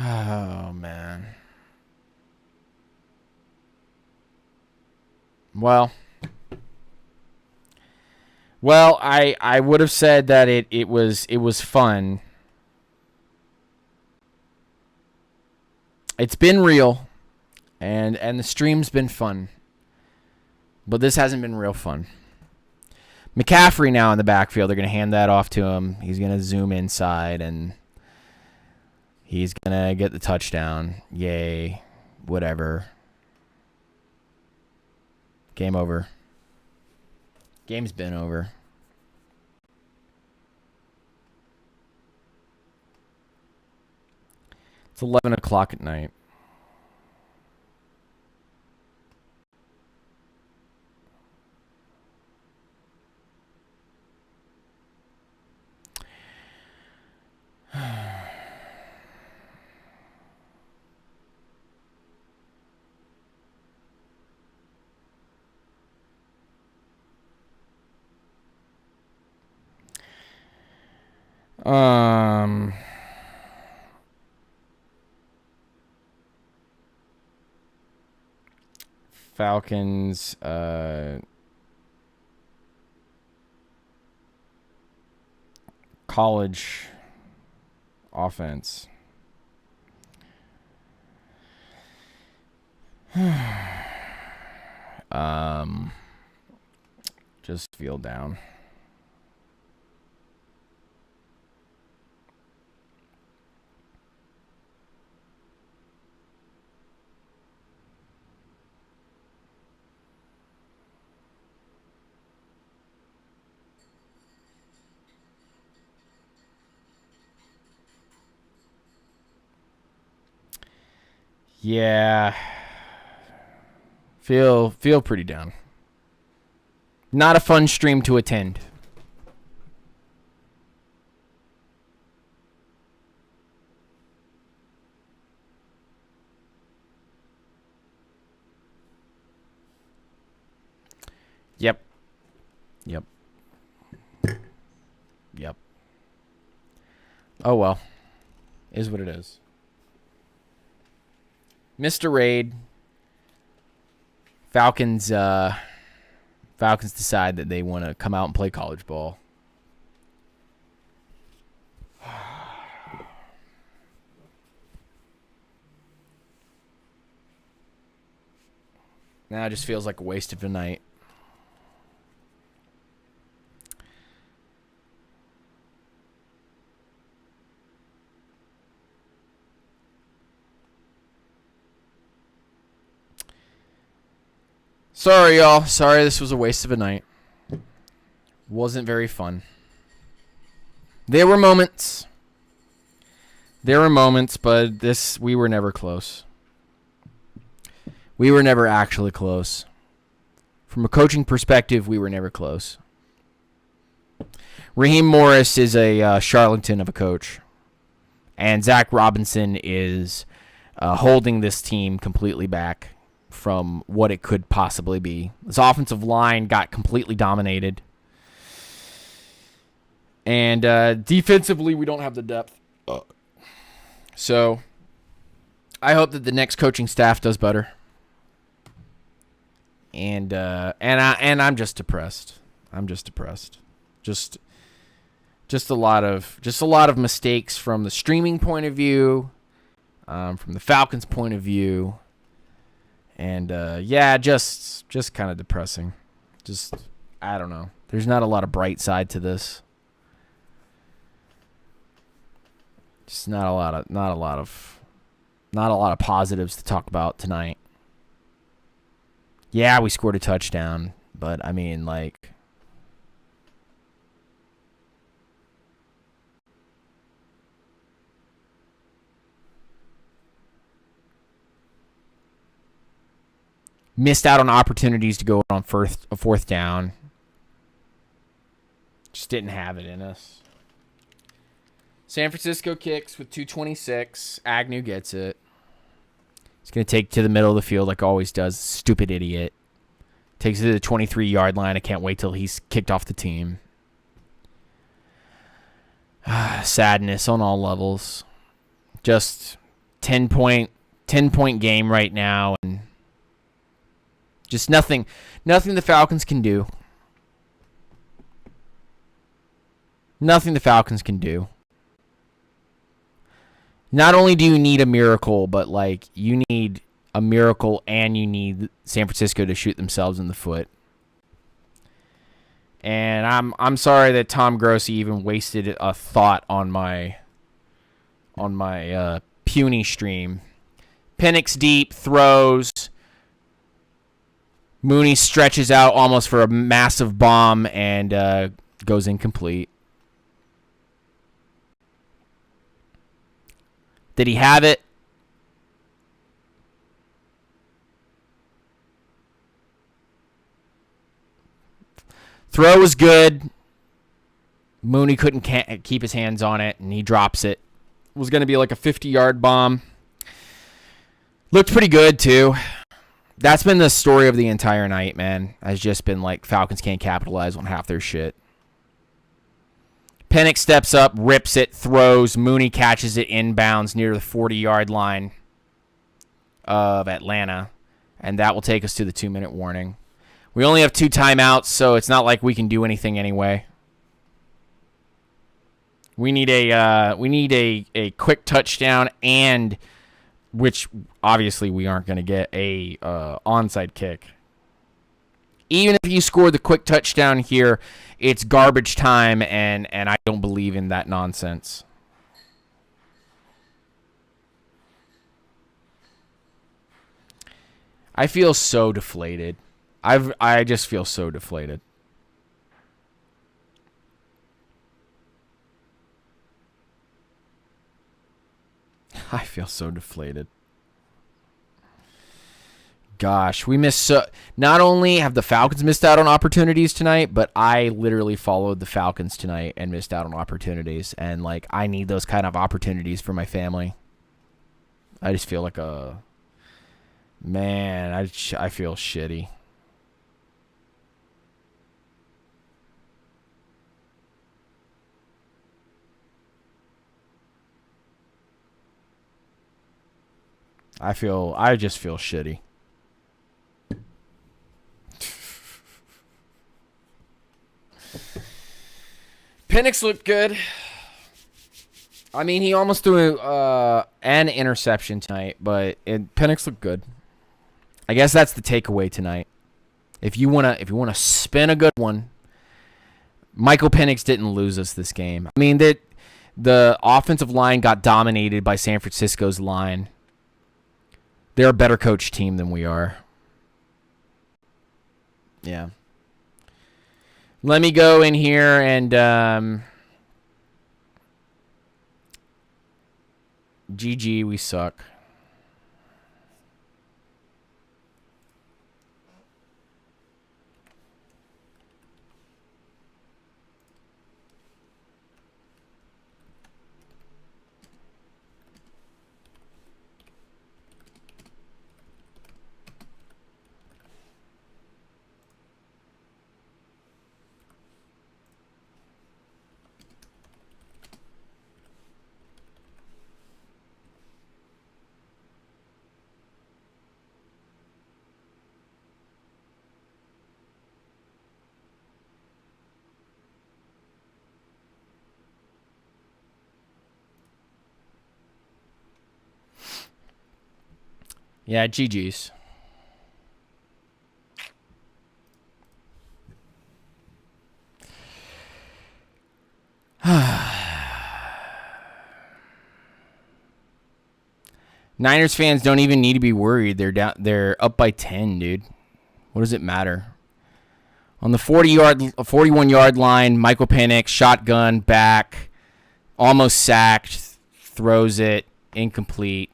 Oh, man. Well, I would have said that it was fun. It's been real, and the stream's been fun, but this hasn't been real fun. McCaffrey now in the backfield. They're going to hand that off to him. He's going to zoom inside, and he's going to get the touchdown. Yay. Whatever. Game over. Game's been over. It's 11 o'clock at night. Falcons, college offense. Just feel down. Yeah. Feel pretty down. Not a fun stream to attend. Yep. Oh well. Is what it is. Mr. Raid. Falcons decide that they want to come out and play college ball. Now it just feels like a waste of a night. Sorry, y'all. Sorry this was a waste of a night. Wasn't very fun. There were moments. But we were never close. We were never actually close. From a coaching perspective, we were never close. Raheem Morris is a charlatan of a coach. And Zach Robinson is holding this team completely back from what it could possibly be. This offensive line got completely dominated. And defensively, we don't have the depth. So I hope that the next coaching staff does better. And I'm just depressed. Just a lot of mistakes from the streaming point of view, from the Falcons point of view, and just kind of depressing. Just, I don't know. There's not a lot of bright side to this. Just not a lot of positives to talk about tonight. Yeah, we scored a touchdown, but I mean, like, missed out on opportunities to go on fourth down. Just didn't have it in us. San Francisco kicks with 2:26. Agnew gets it. He's going to take to the middle of the field like always does. Stupid idiot. Takes it to the 23-yard line. I can't wait till he's kicked off the team. Sadness on all levels. Just 10-point game right now, and just nothing the Falcons can do. Nothing the Falcons can do. Not only do you need a miracle, but like you need a miracle and you need San Francisco to shoot themselves in the foot. And I'm sorry that Tom Grossi even wasted a thought on my puny stream. Penix deep, throws. Mooney stretches out almost for a massive bomb and goes incomplete. Did he have it? Throw was good. Mooney couldn't keep his hands on it, and he drops it. It was going to be like a 50-yard bomb. Looked pretty good, too. That's been the story of the entire night, man. Has just been like Falcons can't capitalize on half their shit. Penix steps up, rips it, throws. Mooney catches it inbounds near the 40-yard line of Atlanta. And that will take us to the 2-minute warning. We only have 2 timeouts, so it's not like we can do anything anyway. We need a quick touchdown, and which obviously we aren't going to get a onside kick. Even if you score the quick touchdown here, it's garbage time, and I don't believe in that nonsense. I feel so deflated. I just feel so deflated. I feel so deflated. Gosh, we missed so. Not only have the Falcons missed out on opportunities tonight, but I literally followed the Falcons tonight and missed out on opportunities. And like, I need those kind of opportunities for my family. I just feel like a man. I feel shitty. I just feel shitty. Penix looked good. I mean, he almost threw an interception tonight, but Penix looked good. I guess that's the takeaway tonight. If you wanna spin a good one, Michael Penix didn't lose us this game. I mean, the offensive line got dominated by San Francisco's line. They're a better coach team than we are. Yeah. Let me go in here and GG, we suck. Yeah, GG's. Niners fans don't even need to be worried. They're up by 10, dude. What does it matter? On the 41-yard line, Michael Penix, shotgun, back, almost sacked, throws it, incomplete.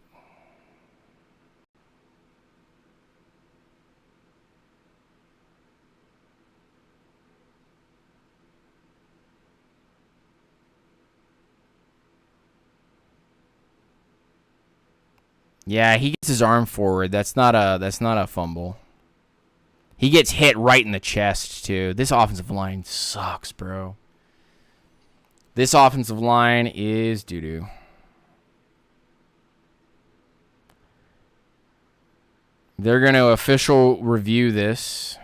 Yeah, he gets his arm forward. That's not a fumble. He gets hit right in the chest, too. This offensive line sucks, bro. This offensive line is doo-doo. They're going to official review this.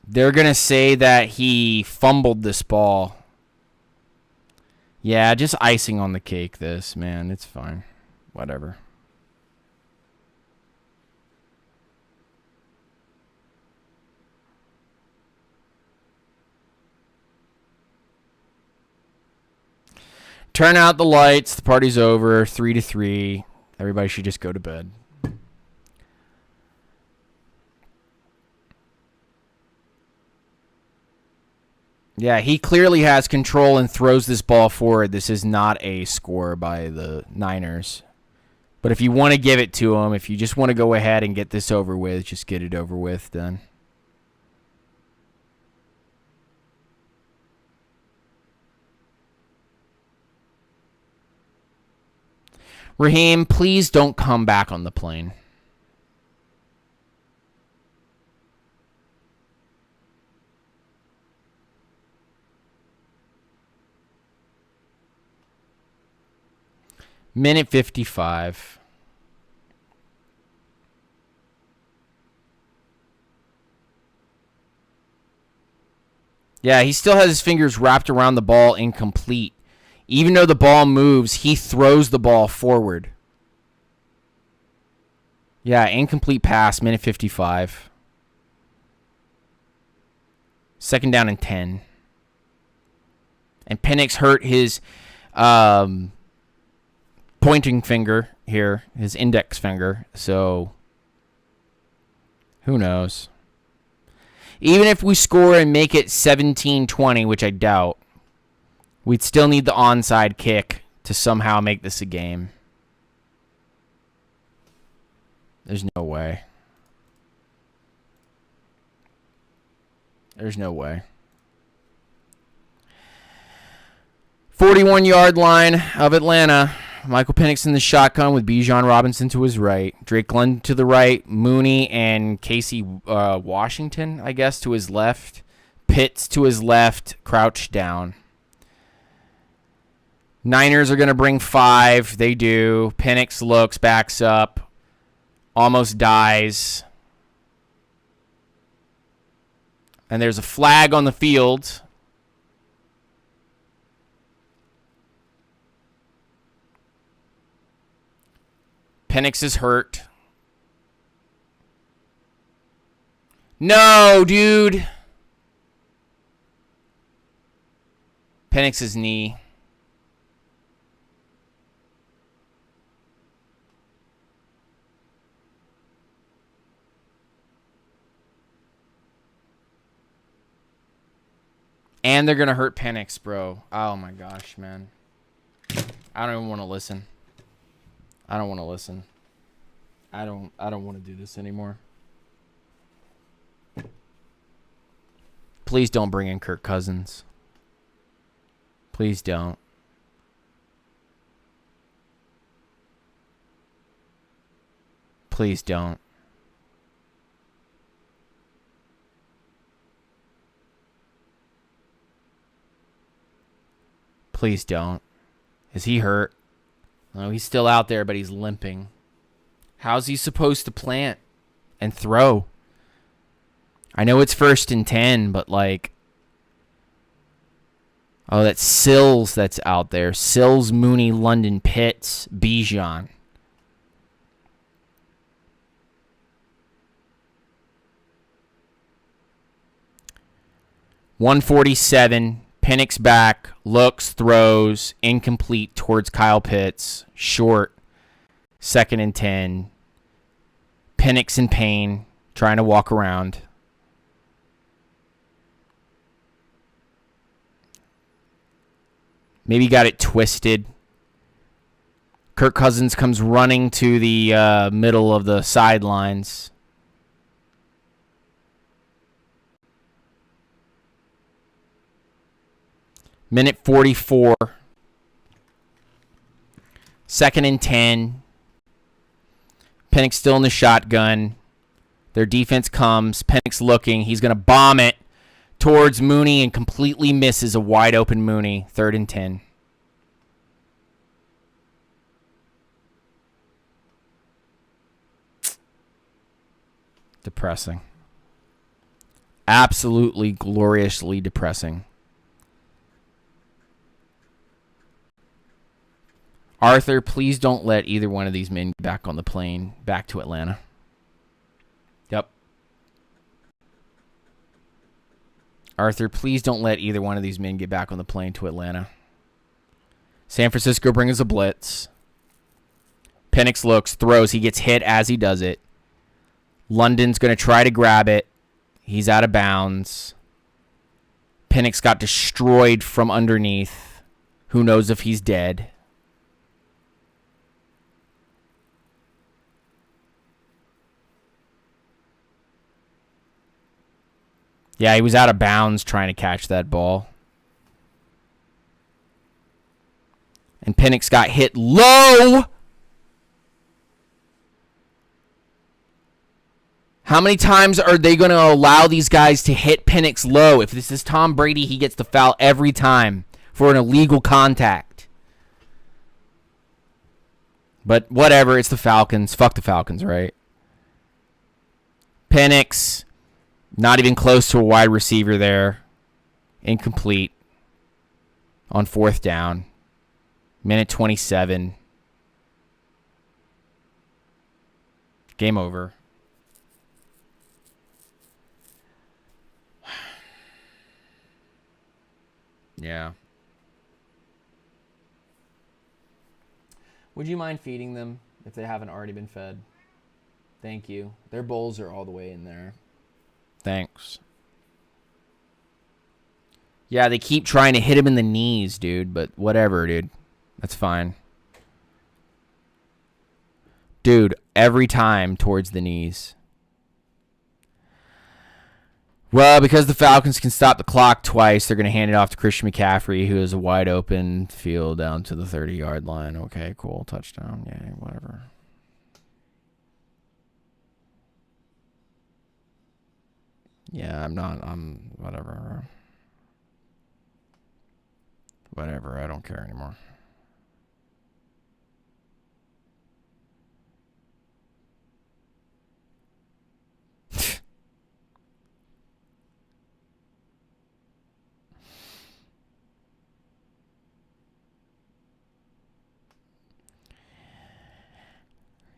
They're going to say that he fumbled this ball. Yeah, just icing on the cake, this, man. It's fine. Whatever. Turn out the lights. The party's over. 3-3. Everybody should just go to bed. Yeah, he clearly has control and throws this ball forward. This is not a score by the Niners. But if you want to give it to him, if you just want to go ahead and get this over with, just get it over with then. Raheem, please don't come back on the plane. Minute 55. Yeah, he still has his fingers wrapped around the ball incomplete. Even though the ball moves, he throws the ball forward. Yeah, incomplete pass, minute 55. Second down and 10. And Penix hurt his pointing finger here, his index finger. So, who knows? Even if we score and make it 17-20, which I doubt, we'd still need the onside kick to somehow make this a game. There's no way. There's no way. 41-yard line of Atlanta. Michael Penix in the shotgun with Bijan Robinson to his right. Drake London to the right. Mooney and Casey Washington, I guess, to his left. Pitts to his left, crouched down. Niners are going to bring 5. They do. Penix looks, backs up, almost dies. And there's a flag on the field. Penix is hurt. No, dude. Penix's knee. And they're going to hurt Penix, bro. Oh, my gosh, man. I don't even want to listen. I don't want to listen. I don't want to do this anymore. Please don't bring in Kirk Cousins. Please don't. Please don't. Please don't. Is he hurt? No, he's still out there, but he's limping. How's he supposed to plant and throw? I know it's 1st and 10, but like, Oh, that's Sills that's out there. Sills, Mooney, London, Pitts, Bijan. .147. Penix back. Looks, throws, incomplete towards Kyle Pitts. Short. 2nd and 10. Penix in pain. Trying to walk around. Maybe got it twisted. Kirk Cousins comes running to the middle of the sidelines. Minute 44. 2nd and 10. Penix still in the shotgun. Their defense comes. Penix looking. He's going to bomb it towards Mooney and completely misses a wide open Mooney. 3rd and 10. Depressing. Absolutely gloriously depressing. Arthur, please don't let either one of these men get back on the plane back to Atlanta. Yep. Arthur, please don't let either one of these men get back on the plane to Atlanta. San Francisco brings a blitz. Penix looks, throws. He gets hit as he does it. London's going to try to grab it. He's out of bounds. Penix got destroyed from underneath. Who knows if he's dead? Yeah, he was out of bounds trying to catch that ball. And Penix got hit low. How many times are they going to allow these guys to hit Penix low? If this is Tom Brady, he gets the foul every time for an illegal contact. But whatever, it's the Falcons. Fuck the Falcons, right? Penix, not even close to a wide receiver there. Incomplete on 4th down. Minute 27. Game over. Yeah. Would you mind feeding them if they haven't already been fed? Thank you. Their bowls are all the way in there. Thanks. Yeah, they keep trying to hit him in the knees, dude, but whatever, dude. That's fine. Dude, every time towards the knees. Well, because the Falcons can stop the clock twice, they're going to hand it off to Christian McCaffrey, who has a wide open field down to the 30-yard line. Okay, cool. Touchdown. Yay, whatever. Yeah, I'm whatever. Whatever, I don't care anymore.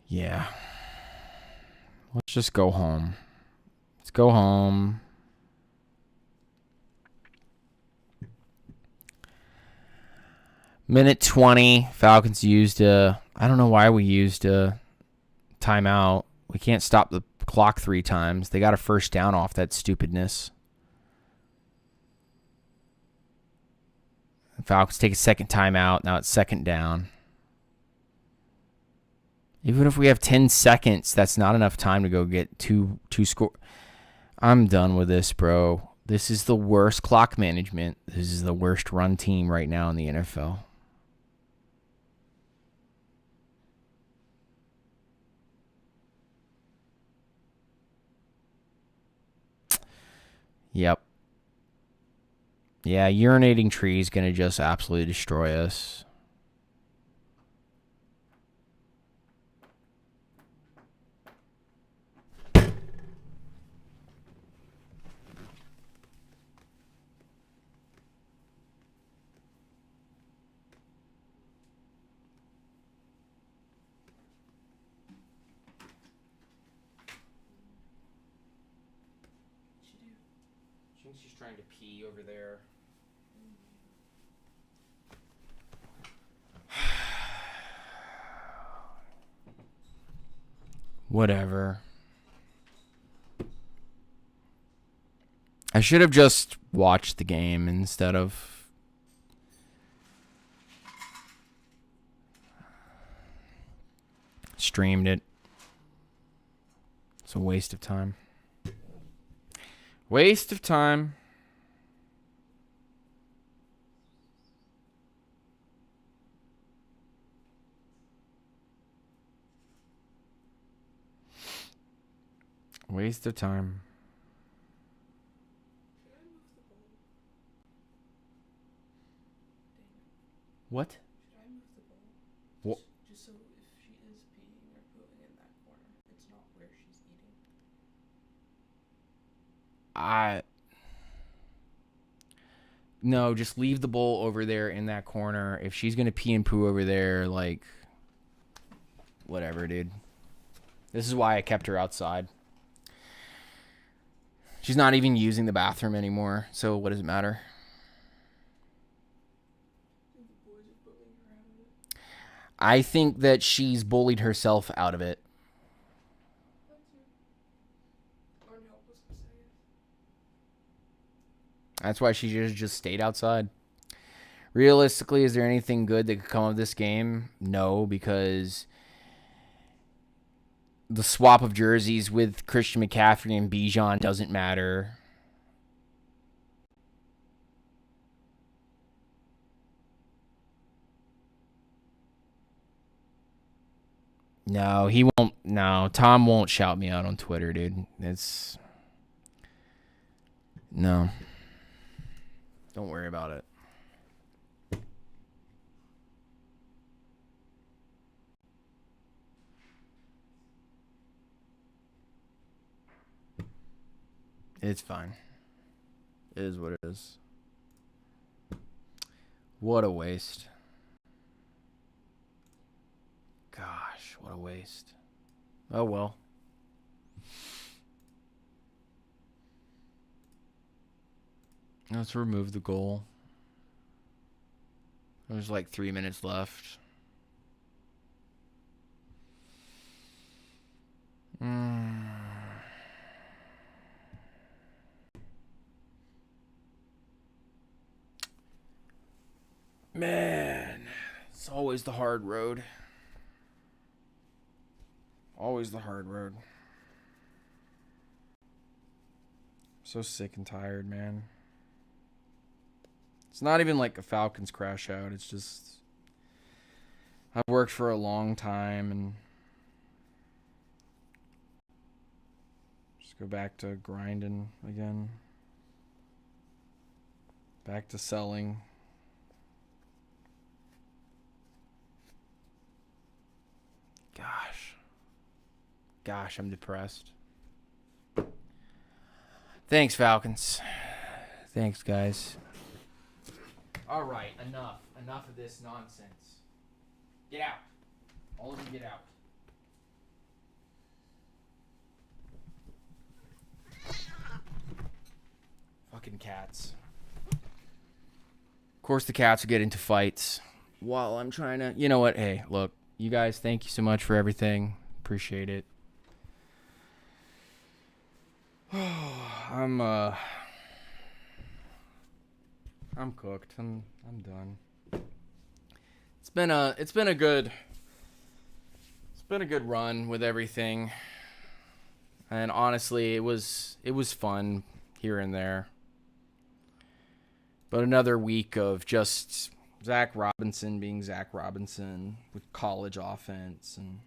Yeah. Let's just go home. Let's go home. Minute 20. Falcons used I don't know why we used a timeout. We can't stop the clock 3 times. They got a first down off that stupidness. Falcons take a second timeout. Now it's 2nd down. Even if we have 10 seconds, that's not enough time to go get two score. I'm done with this, bro. This is the worst clock management. This is the worst run team right now in the NFL. Yep. Yeah, urinating tree is going to just absolutely destroy us. think she's trying to pee over there. Whatever. I should have just watched the game instead of streamed it. It's a waste of time. Waste of time. Waste of time. What? Should I move the bowl? What? Just so if she is peeing or pooing in that corner, it's not where she's eating. No, just leave the bowl over there in that corner. If she's gonna pee and poo over there, like, whatever, dude. This is why I kept her outside. She's not even using the bathroom anymore, so what does it matter? I think that she's bullied herself out of it. That's why she just stayed outside. Realistically, is there anything good that could come of this game? No, because the swap of jerseys with Christian McCaffrey and Bijan doesn't matter. No, he won't. No, Tom won't shout me out on Twitter, dude. It's... No. Don't worry about it. It's fine. It is what it is. What a waste. Gosh, what a waste. Oh well. Let's remove the goal. There's like 3 minutes left. Man, it's always the hard road. Always the hard road. So sick and tired, man. It's not even like a Falcons crash out. It's just I've worked for a long time and just go back to grinding again. Back to selling. Gosh, I'm depressed. Thanks, Falcons. Thanks, guys. All right, enough. Enough of this nonsense. Get out. All of you get out. Fucking cats. Of course the cats will get into fights while I'm trying to... You know what? Hey, look. You guys, thank you so much for everything. Appreciate it. I'm cooked. I'm done. It's been a good run with everything. And honestly, it was fun here and there. But another week of just Zach Robinson being Zach Robinson with college offense and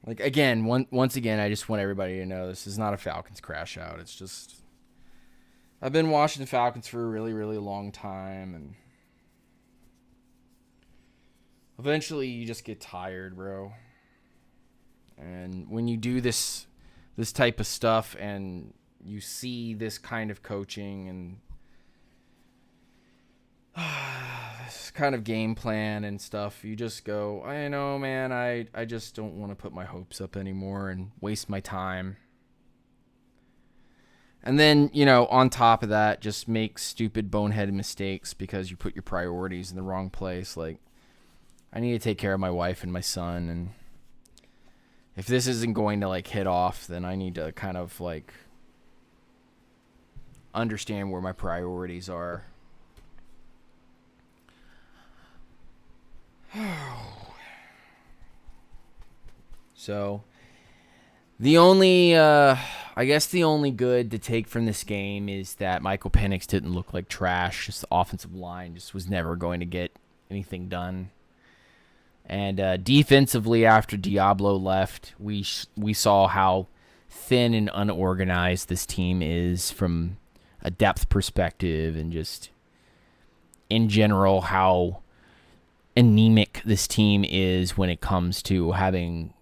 like again, once again, I just want everybody to know this is not a Falcons crash out. It's just I've been watching the Falcons for a really, really long time, and eventually you just get tired, bro. And when you do this type of stuff and you see this kind of coaching and this kind of game plan and stuff, you just go, I know, man, I just don't want to put my hopes up anymore and waste my time. And then, on top of that, just make stupid boneheaded mistakes because you put your priorities in the wrong place. Like, I need to take care of my wife and my son, and if this isn't going to, hit off, then I need to kind of, understand where my priorities are. So, the only good to take from this game is that Michael Penix didn't look like trash. Just the offensive line just was never going to get anything done. And defensively, after Diablo left, we saw how thin and unorganized this team is from a depth perspective, and just in general how anemic this team is when it comes to having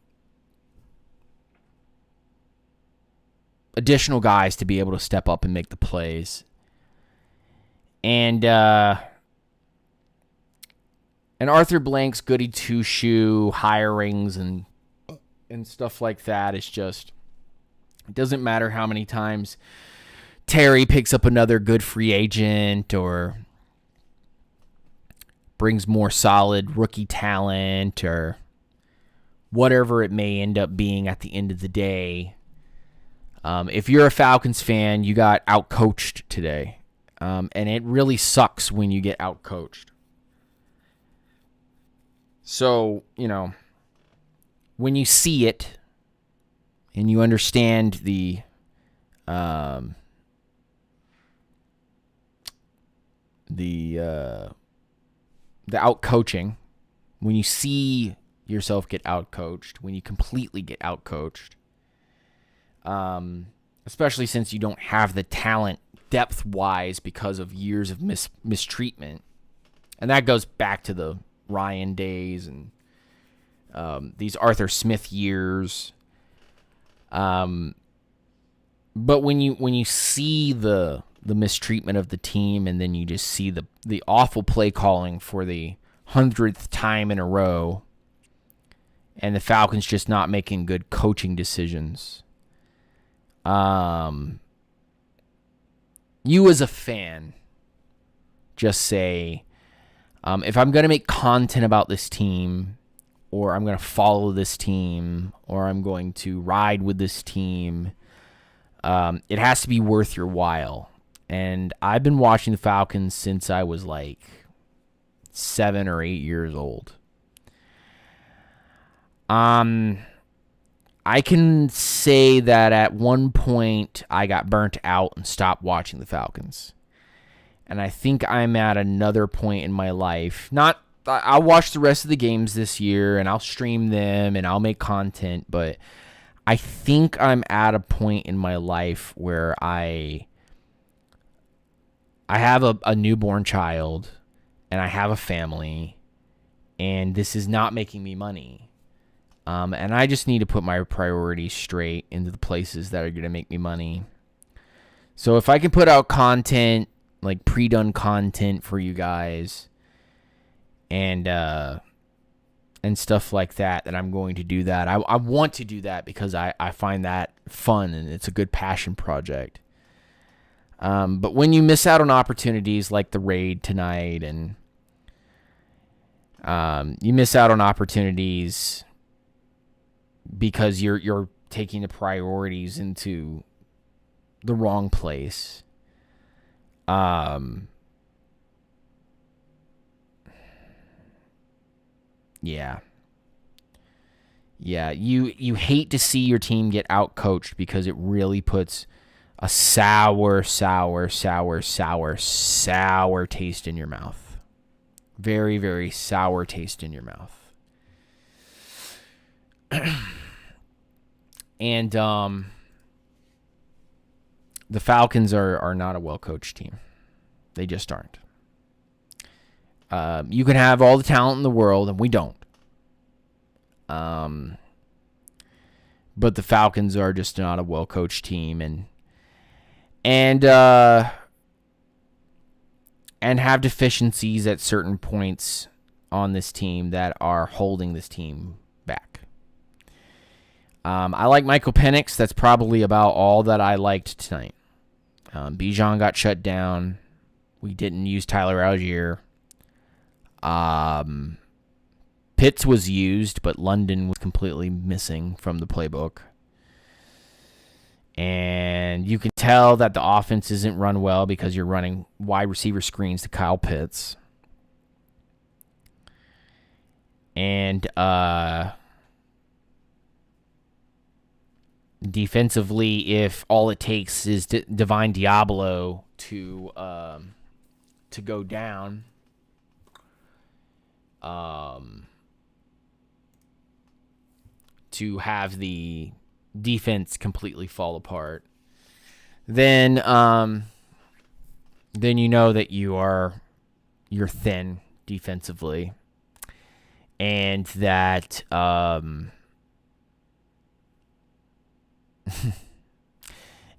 additional guys to be able to step up and make the plays. And Arthur Blank's goody two-shoe hirings and stuff like that is just, it doesn't matter how many times Terry picks up another good free agent or brings more solid rookie talent or whatever it may end up being at the end of the day. If you're a Falcons fan, you got outcoached today. And it really sucks when you get outcoached. So, when you see it and you understand the outcoaching, when you see yourself get outcoached, when you completely get outcoached, especially since you don't have the talent depth-wise because of years of mistreatment. And that goes back to the Ryan days and these Arthur Smith years. But when you see the mistreatment of the team, and then you just see the awful play calling for the 100th time in a row, and the Falcons just not making good coaching decisions, you as a fan just say, if I'm going to make content about this team, or I'm going to follow this team, or I'm going to ride with this team, it has to be worth your while. And I've been watching the Falcons since I was 7 or 8 years old. I can say that at one point I got burnt out and stopped watching the Falcons. And I think I'm at another point in my life. I'll watch the rest of the games this year, and I'll stream them, and I'll make content. But I think I'm at a point in my life where I have a newborn child, and I have a family, and this is not making me money. And I just need to put my priorities straight into the places that are going to make me money. So if I can put out content, pre-done content for you guys, and stuff like that, then I'm going to do that. I want to do that because I find that fun, and it's a good passion project. But when you miss out on opportunities like the raid tonight, and you miss out on opportunities because you're taking the priorities into the wrong place. Yeah, you hate to see your team get outcoached because it really puts a sour taste in your mouth. Very, very sour taste in your mouth. And the Falcons are not a well-coached team. They just aren't. You can have all the talent in the world, and we don't. But the Falcons are just not a well-coached team, and have deficiencies at certain points on this team that are holding this team back. I like Michael Penix. That's probably about all that I liked tonight. Bijan got shut down. We didn't use Tyler Algier. Pitts was used, but London was completely missing from the playbook. And you can tell that the offense isn't run well because you're running wide receiver screens to Kyle Pitts. And defensively, if all it takes is Divine Diablo to go down, to have the defense completely fall apart, then you know that you're thin defensively, and that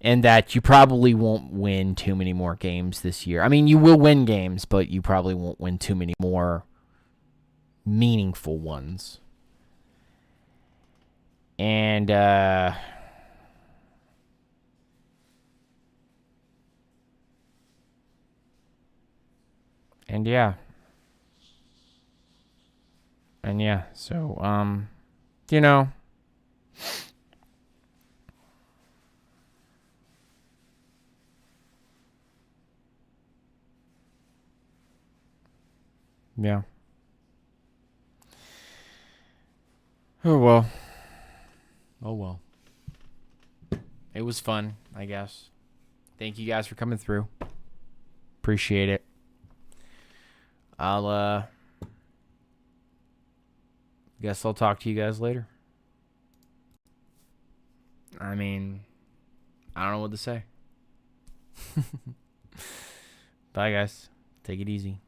and that you probably won't win too many more games this year. I mean, you will win games, but you probably won't win too many more meaningful ones. And yeah. And yeah, so you know, yeah. Oh well. Oh well. It was fun, I guess. Thank you guys for coming through. Appreciate it. I'll guess I'll talk to you guys later. I mean, I don't know what to say. Bye guys. Take it easy.